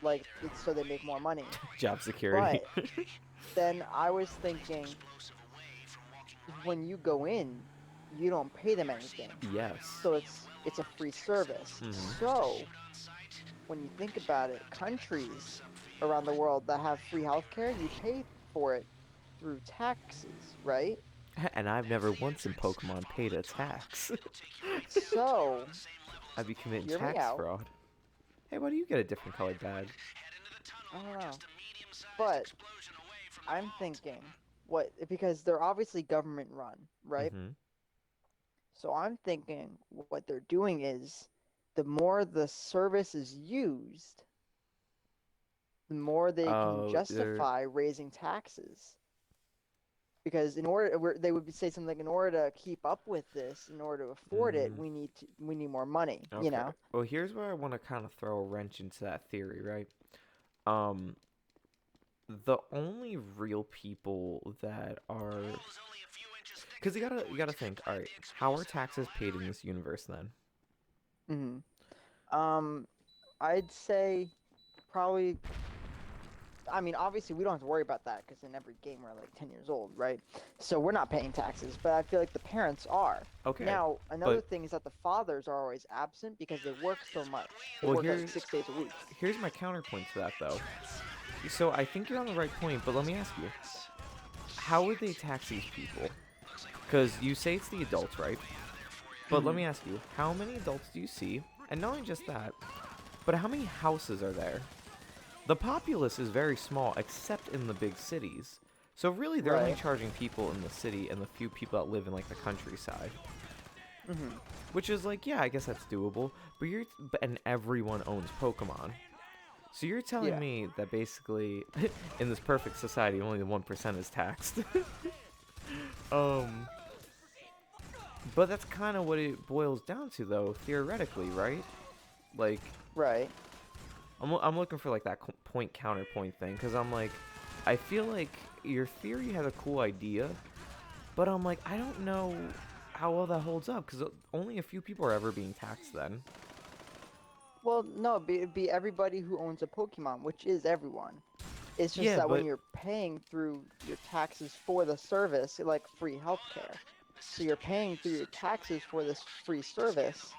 like it's so they make more money. Job security. Then I was thinking, when you go in, you don't pay them anything, Yes. so it's a free service. Mhm. So when you think about it, countries around the world that have free healthcare, you pay for it through taxes, right? And I've never once in Pokemon paid a tax. So I'd be committing Hear me tax out. fraud. Hey, why do you get a different colored badge? I don't know, but I'm thinking because they're obviously government run, right? Mhm. So I'm thinking what they're doing is the more the service is used, the more they Oh, can justify raising taxes. Because they would say something like, in order to keep up with this, in order to afford it, Mhm. we need more money. Okay. You know? Well, here's where I want to kind of throw a wrench into that theory, right? Um, the only real people that are, because you gotta think. All right, how are taxes paid in this universe then? I'd say probably. I mean, obviously, we don't have to worry about that because in every game we're like 10 years old, right? So we're not paying taxes, but I feel like the parents are. Okay. Now, another but- thing is that the fathers are always absent because they work so much. They Well, work like here's- 6 days a week. Here's my counterpoint to that, though. So I think you're on the right point, but let me ask you, how would they tax these people? Because you say it's the adults, right? But let me ask you, how many adults do you see? And not only just that, but how many houses are there? The populace is very small, except in the big cities. So really, they're only Right. charging people in the city and the few people that live in like the countryside. Mm-hmm. Which is like, yeah, I guess that's doable. And everyone owns Pokemon. So you're telling Yeah. me that basically, in this perfect society, only the 1% is taxed. But that's kind of what it boils down to, though, theoretically, right? Like, Right. I'm looking for like that point counterpoint thing, because I'm like, I feel like your theory has a cool idea, but I'm like, I don't know how well that holds up, because only a few people are ever being taxed then. Well, no, it'd be everybody who owns a Pokemon, which is everyone. It's just Yeah, that when but you're paying through your taxes for the service, like free healthcare. So you're paying through your taxes for this free service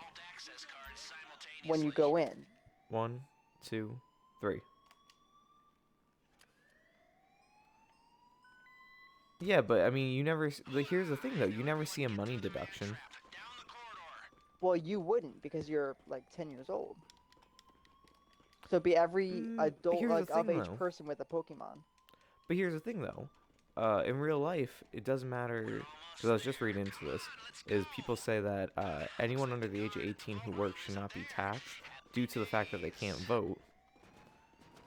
when you go in. 1, 2, 3. Yeah, but I mean, you never. Here's the thing, though. You never see a money deduction. Well, you wouldn't because you're like 10 years old. So it'd be every adult, Here's the like of thing, age though. person with a Pokemon. But here's the thing, though. In real life, it doesn't matter. Because I was just reading into this. Is people say that anyone under the age of 18 who works should not be taxed due to the fact that they can't vote.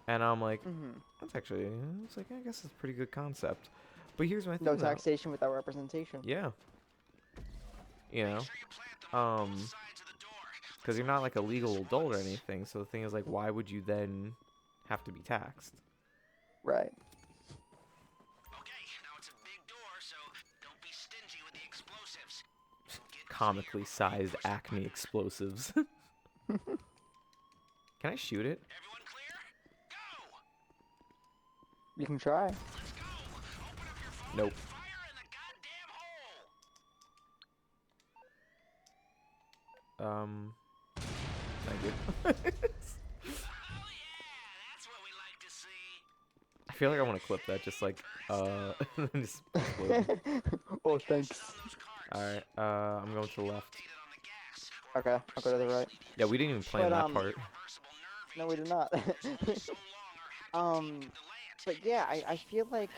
And I'm like, Mm-hmm. that's actually. It's like, I guess it's a pretty good concept. But here's my thing, No though. taxation without representation. Yeah. You know. Because you're not like a legal adult or anything. So the thing is, like, why would you then have to be taxed? Right. Okay, now it's a big door, so don't be stingy with the explosives. Comically sized Acme explosives. Can I shoot it? Everyone clear? Go! You can try. Let's go! Open up your phone Nope. and fire in the goddamn hole! Thank you. Oh yeah, that's what we like to see. I feel like I want to clip that, just like, just explode. Oh, thanks. Alright, I'm going to the left. Okay, I'll go to the right. Yeah, we didn't even plan But, that part. No, we did not. But yeah, I feel like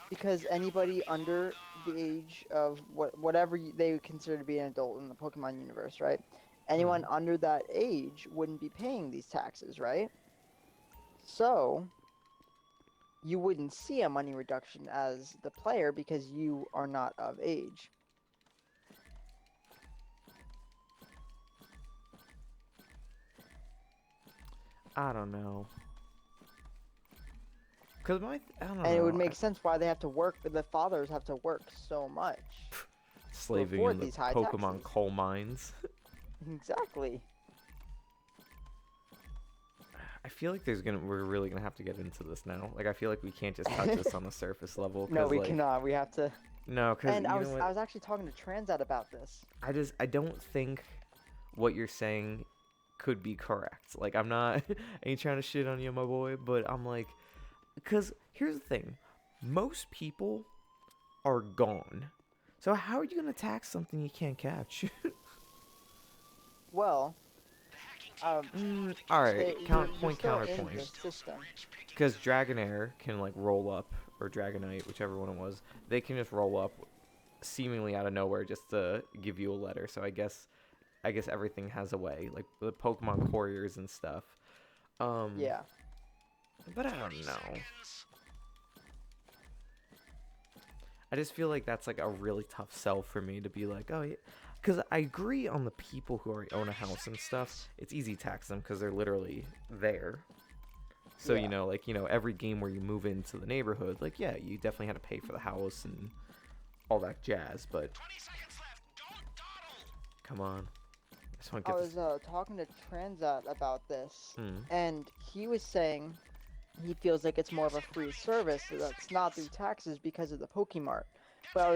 because anybody under the age of whatever they consider to be an adult in the Pokemon universe, right? Anyone under that age wouldn't be paying these taxes, right? So you wouldn't see a money reduction as the player because you are not of age. I don't know. Cause I don't know. And it would make sense why they have to work, the fathers have to work so much. Slaving afford in the these high Pokemon taxes. coal mines. Exactly. I feel like we're really gonna have to get into this now. Like, I feel like we can't just touch this on the surface level. No, we like, cannot. We have to. No, because And I was actually talking to Transat about this. I don't think what you're saying could be correct. Like, I'm not, I ain't trying to shit on you, my boy, but I'm like, because here's the thing, most people are gone. So how are you gonna tax something you can't catch? Well, All right, you're point still in counterpoint. the system. Because Dragonair can like roll up, or Dragonite, whichever one it was. They can just roll up, seemingly out of nowhere, just to give you a letter. So I guess everything has a way, like the Pokemon couriers and stuff. Yeah. But I don't know. I just feel like that's like a really tough sell for me to be like, oh yeah. Because I agree on the people who already own a house and stuff. It's easy to tax them because they're literally there. So, Yeah. Every game where you move into the neighborhood, like, yeah, you definitely had to pay for the house and all that jazz. But, 20 seconds left. Don't dawdle. come on. I just want to I get was this. talking to Transat about this, Hmm. and he was saying he feels like it's more of a free service that's not through taxes because of the Pokemart. But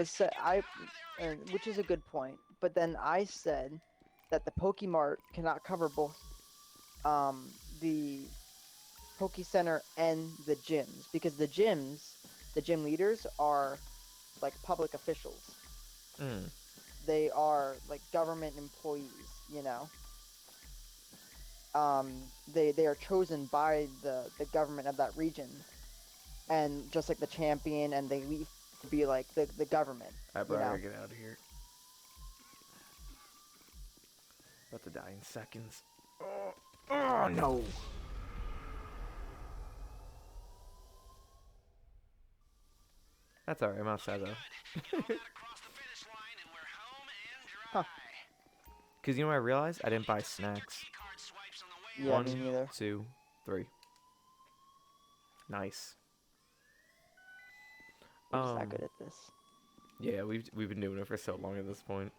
which is a good point. But then I said that the Pokemart cannot cover both the Poke Center and the gyms because the gym leaders are like public officials. Hmm. They are like government employees, you know. They are chosen by the government of that region, and just like the champion and they leave to be like the government. Alright, bro, I you know? gotta get out of here. About to die in seconds. Oh no! That's alright, I'm outside though. Across the finish line, and we're home Because you know what I realized? I didn't buy snacks. Yeah, One, me neither. 2, 3. Nice. We're just not good at this. Yeah, we've been doing it for so long at this point.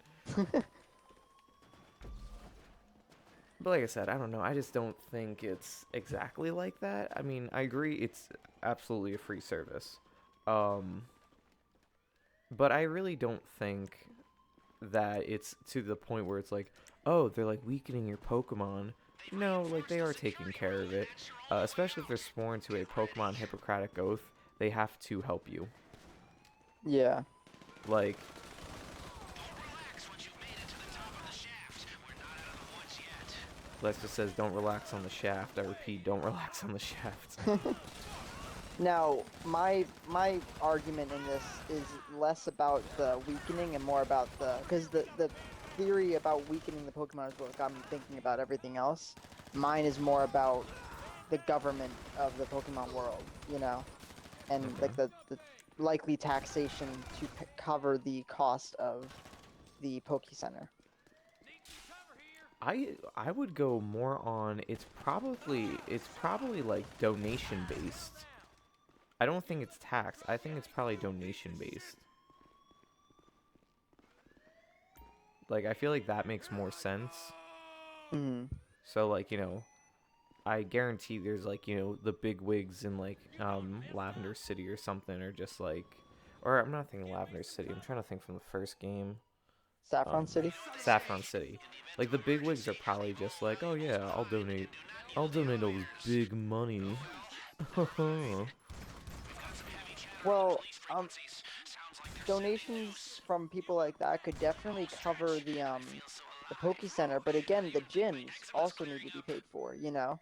But like I said, I don't know. I just don't think it's exactly like that. I mean, I agree it's absolutely a free service. But I really don't think that it's to the point where it's like, oh, they're like weakening your Pokemon. No, like they are taking care of it. Especially if they're sworn to a Pokemon Hippocratic Oath, they have to help you. Yeah. Like, Lester says, don't relax on the shaft. I repeat, don't relax on the shaft. Now, my argument in this is less about the weakening and more about because the theory about weakening the Pokemon is what got me thinking about everything else. Mine is more about the government of the Pokemon world, you know, and like the likely taxation to cover the cost of the Poke Center. I would go more on it's probably like donation based. I don't think it's tax. I think it's probably donation based. Like I feel like that makes more sense. Mm. So like, you know, I guarantee there's like, you know, the big wigs in like Lavender City or something are just like, or I'm not thinking Lavender City. I'm trying to think from the first game. Saffron City. Saffron City. Like the big wigs are probably just like, oh yeah, I'll donate all this big money. Well, donations from people like that could definitely cover the Poke Center, but again, the gyms also need to be paid for, you know?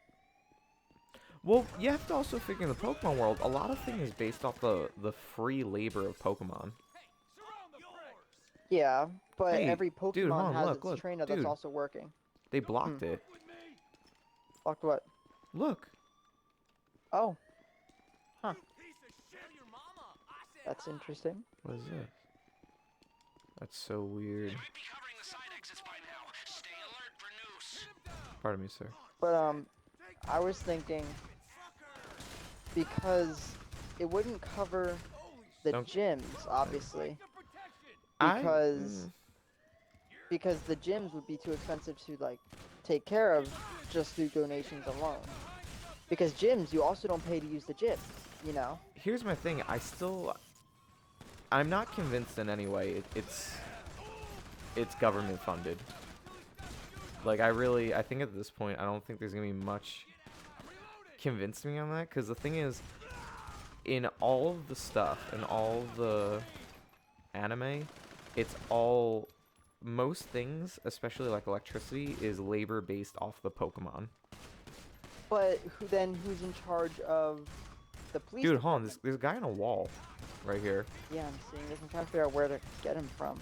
Well, you have to also figure in the Pokemon world, a lot of things is based off the free labor of Pokemon. Yeah, but Hey, every dude, hold Pokemon on, has look, its trainer dude. that's also working. They blocked it. Blocked what? Look. Oh. Huh. That's interesting. What is this? That's so weird. Pardon me, sir. But I was thinking because it wouldn't cover the gyms, obviously. Because the gyms would be too expensive to like take care of just through donations alone. Because gyms, you also don't pay to use the gym, you know? Here's my thing. I'm not convinced in any way it's government funded. Like I think at this point I don't think there's gonna be much convincing me on that, because the thing is, in all of the stuff and all the anime, it's all, most things, especially like electricity, is labor based off the Pokemon. But who's in charge of the police? Dude, hold on, there's a guy on a wall right here. Yeah, I'm seeing this. I'm trying to figure out where to get him from.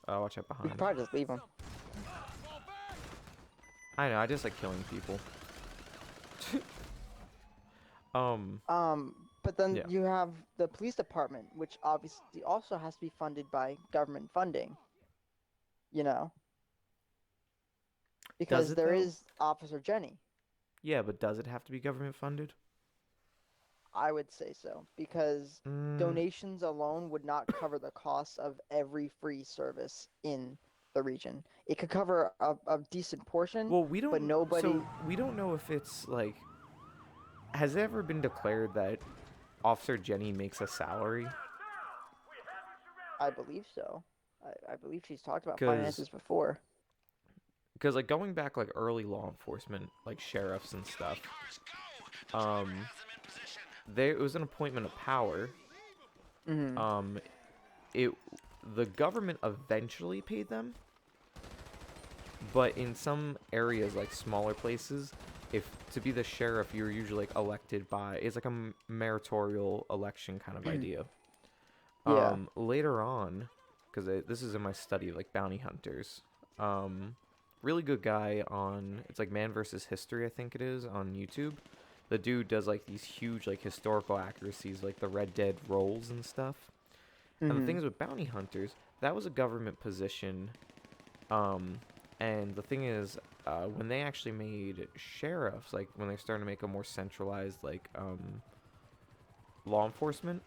Watch out We behind. could probably just leave him. I know, I just like killing people. But then Yeah. you have the police department, which obviously also has to be funded by government funding. You know? Because it, there though? is Officer Jenny. Yeah, but does it have to be government funded? I would say so, because donations alone would not cover the cost of every free service in the region. It could cover a decent portion, Well, we don't. but nobody. So we don't know if it's like. Has it ever been declared that Officer Jenny makes a salary? I believe so. I believe she's talked about 'Cause- finances before. Because like going back like early law enforcement, like sheriffs and stuff, it was an appointment of power. Mm-hmm. The government eventually paid them, but in some areas like smaller places, if to be the sheriff, you're usually like elected by, it's like a meritorial election kind of idea. Yeah. Later on, because this is in my study, like bounty hunters. Really good guy on, it's like Man vs. History, I think it is, on YouTube. The dude does like these huge like historical accuracies, like the Red Dead rolls and stuff. And the thing is with bounty hunters, that was a government position. And the thing is, when they actually made sheriffs, like when they're starting to make a more centralized like law enforcement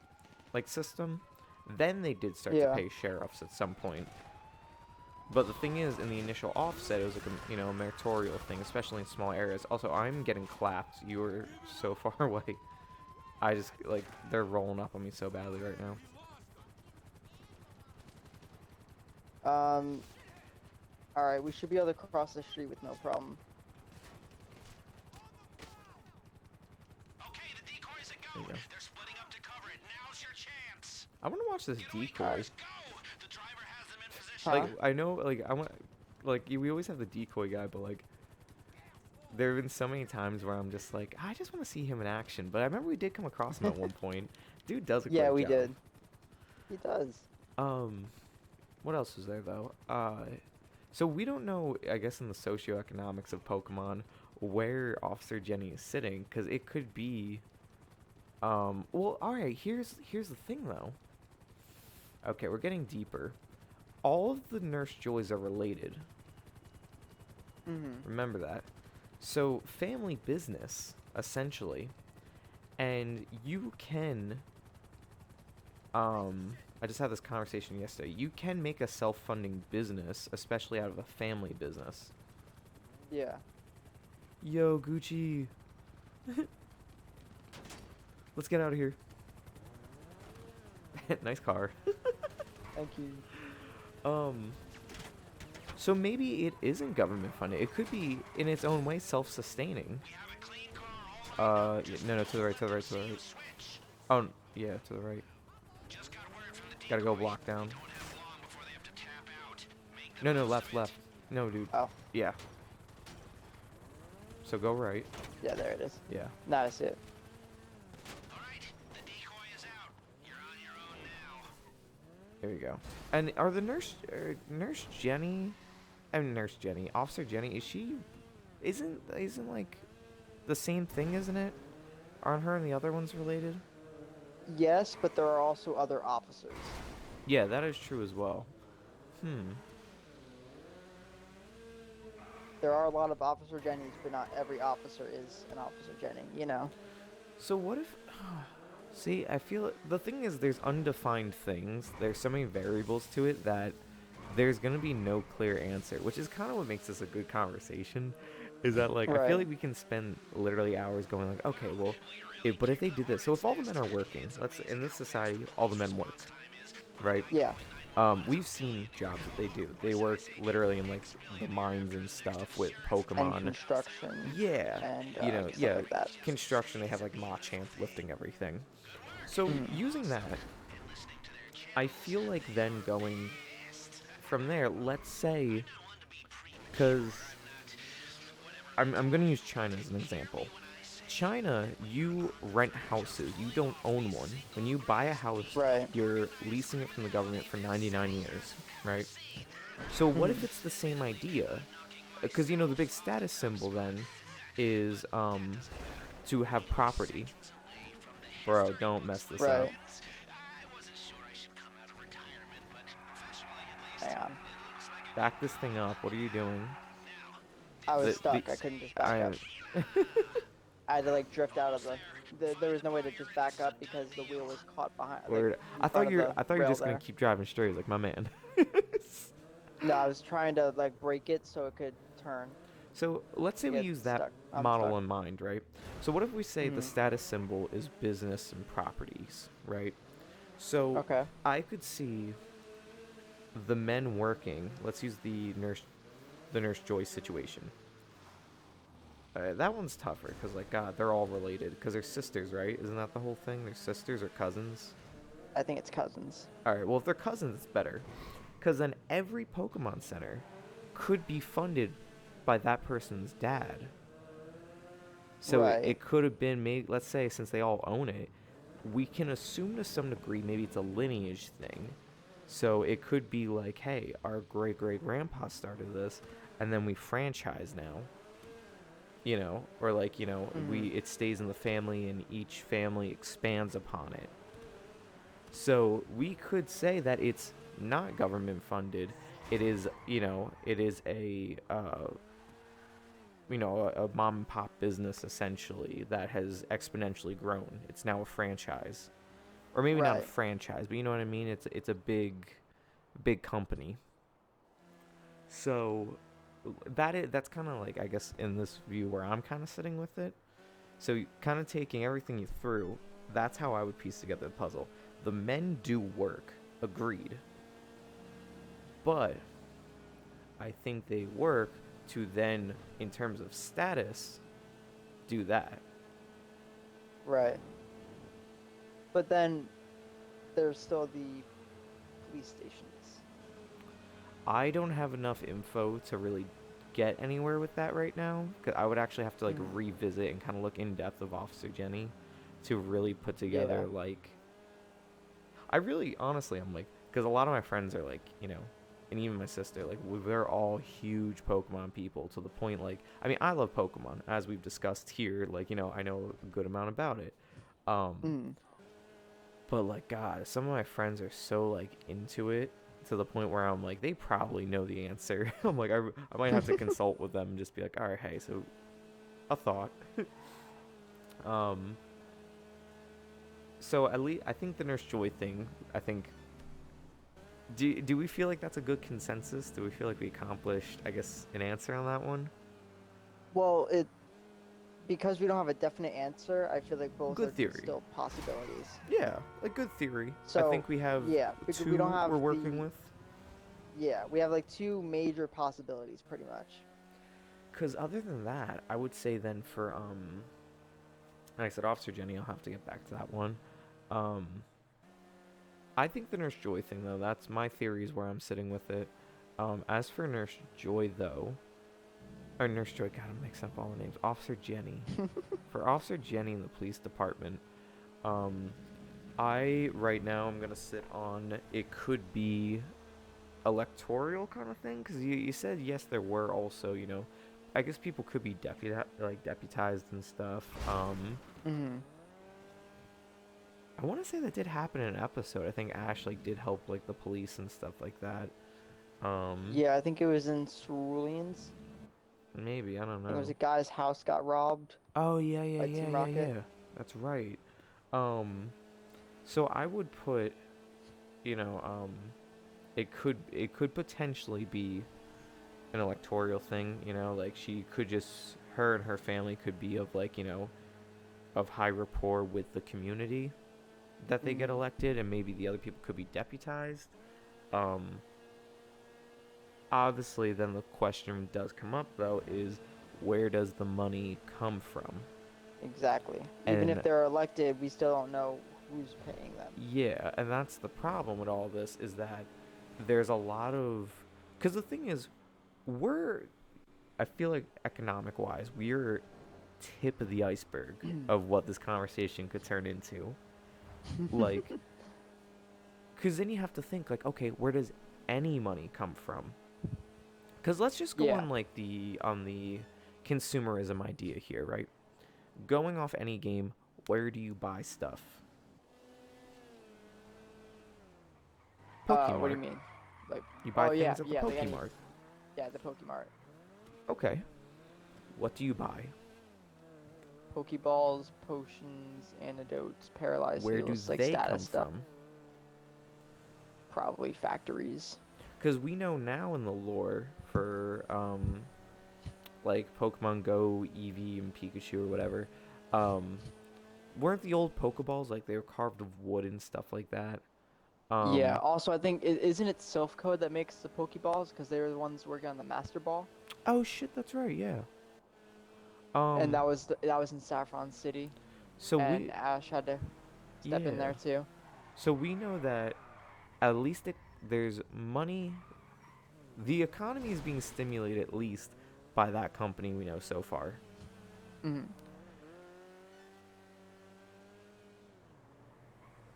like system, then they did start to Yeah. pay sheriffs at some point. But the thing is, in the initial offset, it was like a a meritorial thing, especially in small areas. Also, I'm getting clapped. You were so far away. I just like they're rolling up on me so badly right now. All right, we should be able to cross the street with no problem. Okay, the decoys are There you going. go. They're splitting up to cover it. Now's your chance. I want to watch this Going, decoy. cars, go. The driver has them in position. Huh? Like I know, like I want, like we always have the decoy guy, but like there have been so many times where I'm just like, I just want to see him in action. But I remember we did come across him at one point. Dude does a great Yeah, we job. did. He does. What else is there though? So we don't know, I guess, in the socioeconomics of Pokemon where Officer Jenny is sitting, because it could be. Well, all right. Here's the thing though. Okay, we're getting deeper. All of the Nurse Joys are related. Mm-hmm. Remember that. So family business, essentially, and you can. I just had this conversation yesterday. You can make a self-funding business, especially out of a family business. Yeah. Yo, Gucci. Let's get out of here. Nice car. Thank you. So maybe it isn't government funded. It could be in its own way self-sustaining. We have a clean car. All No, to the right, to the right, to the right. switch. Oh, yeah, to the right. Just got word from the Gotta go decoys. block down. Don't have long before they have to tap out. Make No, them no, left, switch. left. No, dude. Oh, Yeah. So go right. yeah, there it is. Yeah. Now I see it. All right, the decoy is out. You're on your own now. There you go. And are the Nurse Jenny, Nurse Jenny, Officer Jenny, is she, isn't like the same thing, isn't it? Aren't her and the other ones related? Yes, but there are also other officers. Yeah, that is true as well. There are a lot of Officer Jennys, but not every officer is an Officer Jenny, you know? So what if, see, I feel, the thing is there's undefined things, there's so many variables to it that there's gonna be no clear answer, which is kind of what makes this a good conversation, is that like, I Right. feel like we can spend literally hours going like, okay, well, but if they did this, so if all the men are working, let's, in this society, all the men work, right? Yeah. We've seen jobs that they do. They work literally in like the mines and stuff with And Pokemon. construction. Yeah, And, stuff stuff like that. construction. They have like Machamp lifting everything. So using that, I feel like then going from there. Let's say, because I'm gonna use China as an example. China, you rent houses. You don't own one. When you buy a house, Right. you're leasing it from the government for 99 years, right? So what if it's the same idea? Because the big status symbol then is to have property. Bro, don't mess this up. Right. Hang on. Back this thing up. What are you doing? I was The- stuck. the- I couldn't just back up. I had to like drift out of there was no way to just back up because the wheel was caught behind. like, Word. in I front thought of you're the just rail gonna there. keep driving straight, like my man. No, I was trying to like break it so it could turn. So let's say we Get use that stuck. I'm model stuck. in mind, right? So what if we say the Mhm. status symbol is business and properties, right? So Okay. I could see the men working. Let's use the Nurse Joy situation. That one's tougher because, like, God, they're all related because they're sisters, right? Isn't that the whole thing? They're sisters or cousins. I think it's cousins. All right. Well, if they're cousins, it's better, because then every Pokemon Center could be funded by that person's dad. So Right. it could have been maybe, let's say, since they all own it, we can assume to some degree maybe it's a lineage thing. So it could be like, hey, our great great grandpa started this, and then we franchise now. Or like, it stays in the family and each family expands upon it. So we could say that it's not government funded. It is, it is a mom and pop business essentially that has exponentially grown. It's now a franchise, or maybe not a Right. franchise, but you know what I mean. It's a big company. So that's kind of like, I guess, in this view where I'm kind of sitting with it. So kind of taking everything you through, that's how I would piece together the puzzle. The men do work, agreed, but I think they work to then, in terms of status, do that. Right. But then there's still the police stations. I don't have enough info to really get anywhere with that right now, because I would actually have to like Mm. revisit and kind of look in depth of Officer Jenny to really put together Yeah. like. I really, honestly, I'm like, because a lot of my friends are like, and even my sister, like, we're all huge Pokemon people to the point, like, I mean, I love Pokemon, as we've discussed here, like, I know a good amount about it. Mm. But, like, God, some of my friends are so, like, into it to the point where I'm like, they probably know the answer. I'm like, I might have to consult with them and just be like, all right, hey, so a thought. So at least I think the Nurse Joy thing, I think, do we feel like that's a good consensus? Do we feel like we accomplished, I guess, an answer on that one? Well, because we don't have a definite answer, I feel like both Good are theory. still possibilities. Yeah, like good theory. I So, think we have yeah, because two we don't have we're working the- with. Yeah, we have like two major possibilities, pretty much. Because other than that, I would say then for like I said, Officer Jenny, I'll have to get back to that one. I think the Nurse Joy thing though, that's my theory is where I'm sitting with it. As for Nurse Joy though, or Nurse Joy, God, I'm mixing up all the names. Officer Jenny. For Officer Jenny in the police department, I right now I'm gonna sit on it could be electoral kind of thing because you said yes there were also I guess people could be deputized and stuff. Mm-hmm. I want to say that did happen in an episode. I think Ash like did help like the police and stuff like that. Yeah, I think it was in Ceruleans. Maybe I don't I think it know. was a guy's house got robbed. Oh yeah by Team Rocket. That's right. So I would put it could potentially be an electoral thing, like she could just her and her family could be of like, of high rapport with the community that they get Mhm. elected, and maybe the other people could be deputized. Obviously then the question does come up though is where does the money come from? Exactly. Even And if they're elected, we still don't know who's paying them. yeah, and that's the problem with all this is that there's a lot of because the thing is I feel like economic wise we're tip of the iceberg of what this conversation could turn into. Like, because then you have to think like, okay, where does any money come from? Because let's just go Yeah. on like on the consumerism idea here, right? Going off any game, where do you buy stuff? Pokemart. What do you mean? Like, You buy oh, things yeah, at the yeah, like any- Pokemart. yeah, the Pokemart. Okay. What do you buy? Pokeballs, potions, antidotes, paralyzed Where do heals, like they come status stuff. from? Probably factories. Because we know now in the lore for like Pokemon Go, Eevee, and Pikachu or whatever, weren't the old Pokeballs like they were carved of wood and stuff like that? Yeah. Also, I think isn't it Silph Code that makes the Pokeballs because they were the ones working on the Master Ball, Oh shit, that's right. Yeah. and that was in Saffron City, so and we Ash had to step in there too. So we know that at least there's money. The economy is being stimulated at least by that company we know so far. Hmm.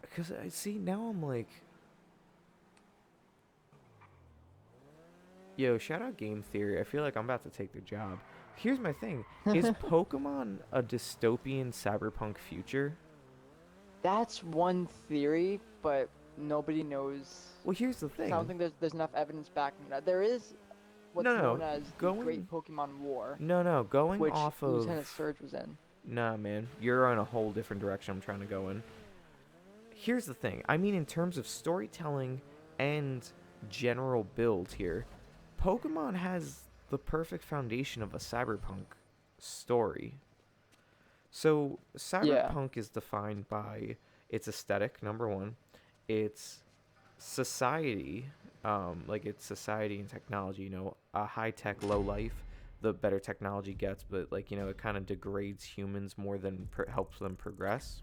Because I see now I'm like, yo, shout out Game Theory. I feel like I'm about to take their job. Here's my thing: is Pokemon a dystopian cyberpunk future? That's one theory, but nobody knows. Well, here's the 'Cause thing. I don't think there's enough evidence backing it up. There is what's No, known no, as the going. Great Pokemon War, No, going which off of. Lieutenant Surge was in. Nah, man, you're on a whole different direction I'm trying to go in. Here's the thing. I mean, in terms of storytelling and general build here, Pokemon has the perfect foundation of a cyberpunk story. So, Yeah. cyberpunk is defined by its aesthetic, number one, its society, like its society and technology, a high tech, low life. The better technology gets, but like, it kind of degrades humans more than helps them progress.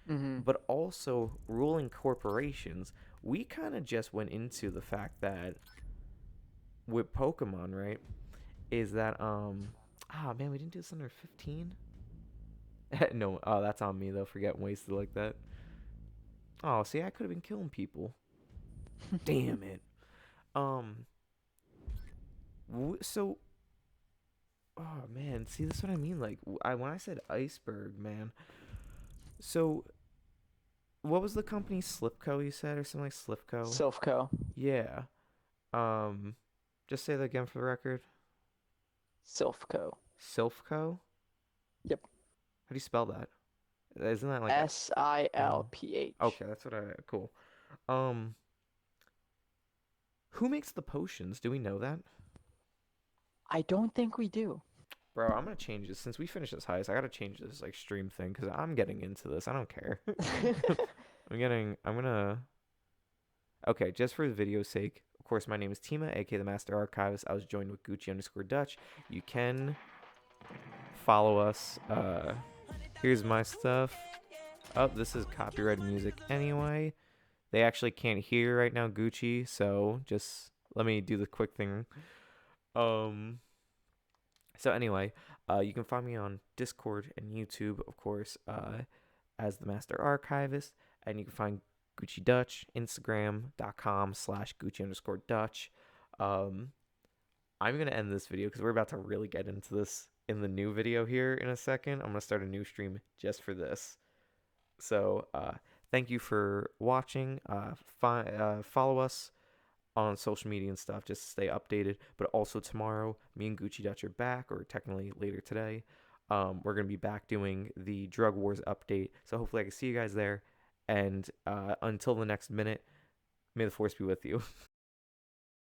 Mm-hmm. But also ruling corporations. We kind of just went into the fact that with Pokemon, right, is that man, we didn't do this under 15. No, that's on me though for getting wasted like that. Oh, see, I could have been killing people. Damn it. Um, so, oh man, see, that's what I mean. Like, when I said iceberg, man. So, what was the company Slipco you said, or something like Slipco? Silphco. Yeah. Um, just say that again for the record. Silphco. Silphco? Yep. How do you spell that? Isn't that like Silphh. Okay, that's what cool. Um, who makes the potions? Do we know that? I don't think we do. Bro, I'm gonna change this since we finished this heist. I gotta change this like stream thing because I'm getting into this. I don't care. I'm gonna. Okay, just for the video's sake. Of course, my name is Tima, aka the Master Archivist. I was joined with Gucci_Dutch. You can follow us. Here's my stuff. Oh, this is copyrighted music anyway. They actually can't hear right now, Gucci. So just let me do the quick thing. So anyway, you can find me on Discord and YouTube, of course, as the Master Archivist, and you can find Gucci Dutch, Instagram.com/Gucci_Dutch. I'm gonna end this video because we're about to really get into this in the new video here in a second. I'm gonna start a new stream just for this. So thank you for watching. Follow us on social media and stuff just to stay updated. But also tomorrow, me and Gucci Dutch are back, or technically later today. We're gonna be back doing the Drug Wars update. So hopefully I can see you guys there. And until the next minute, may the force be with you.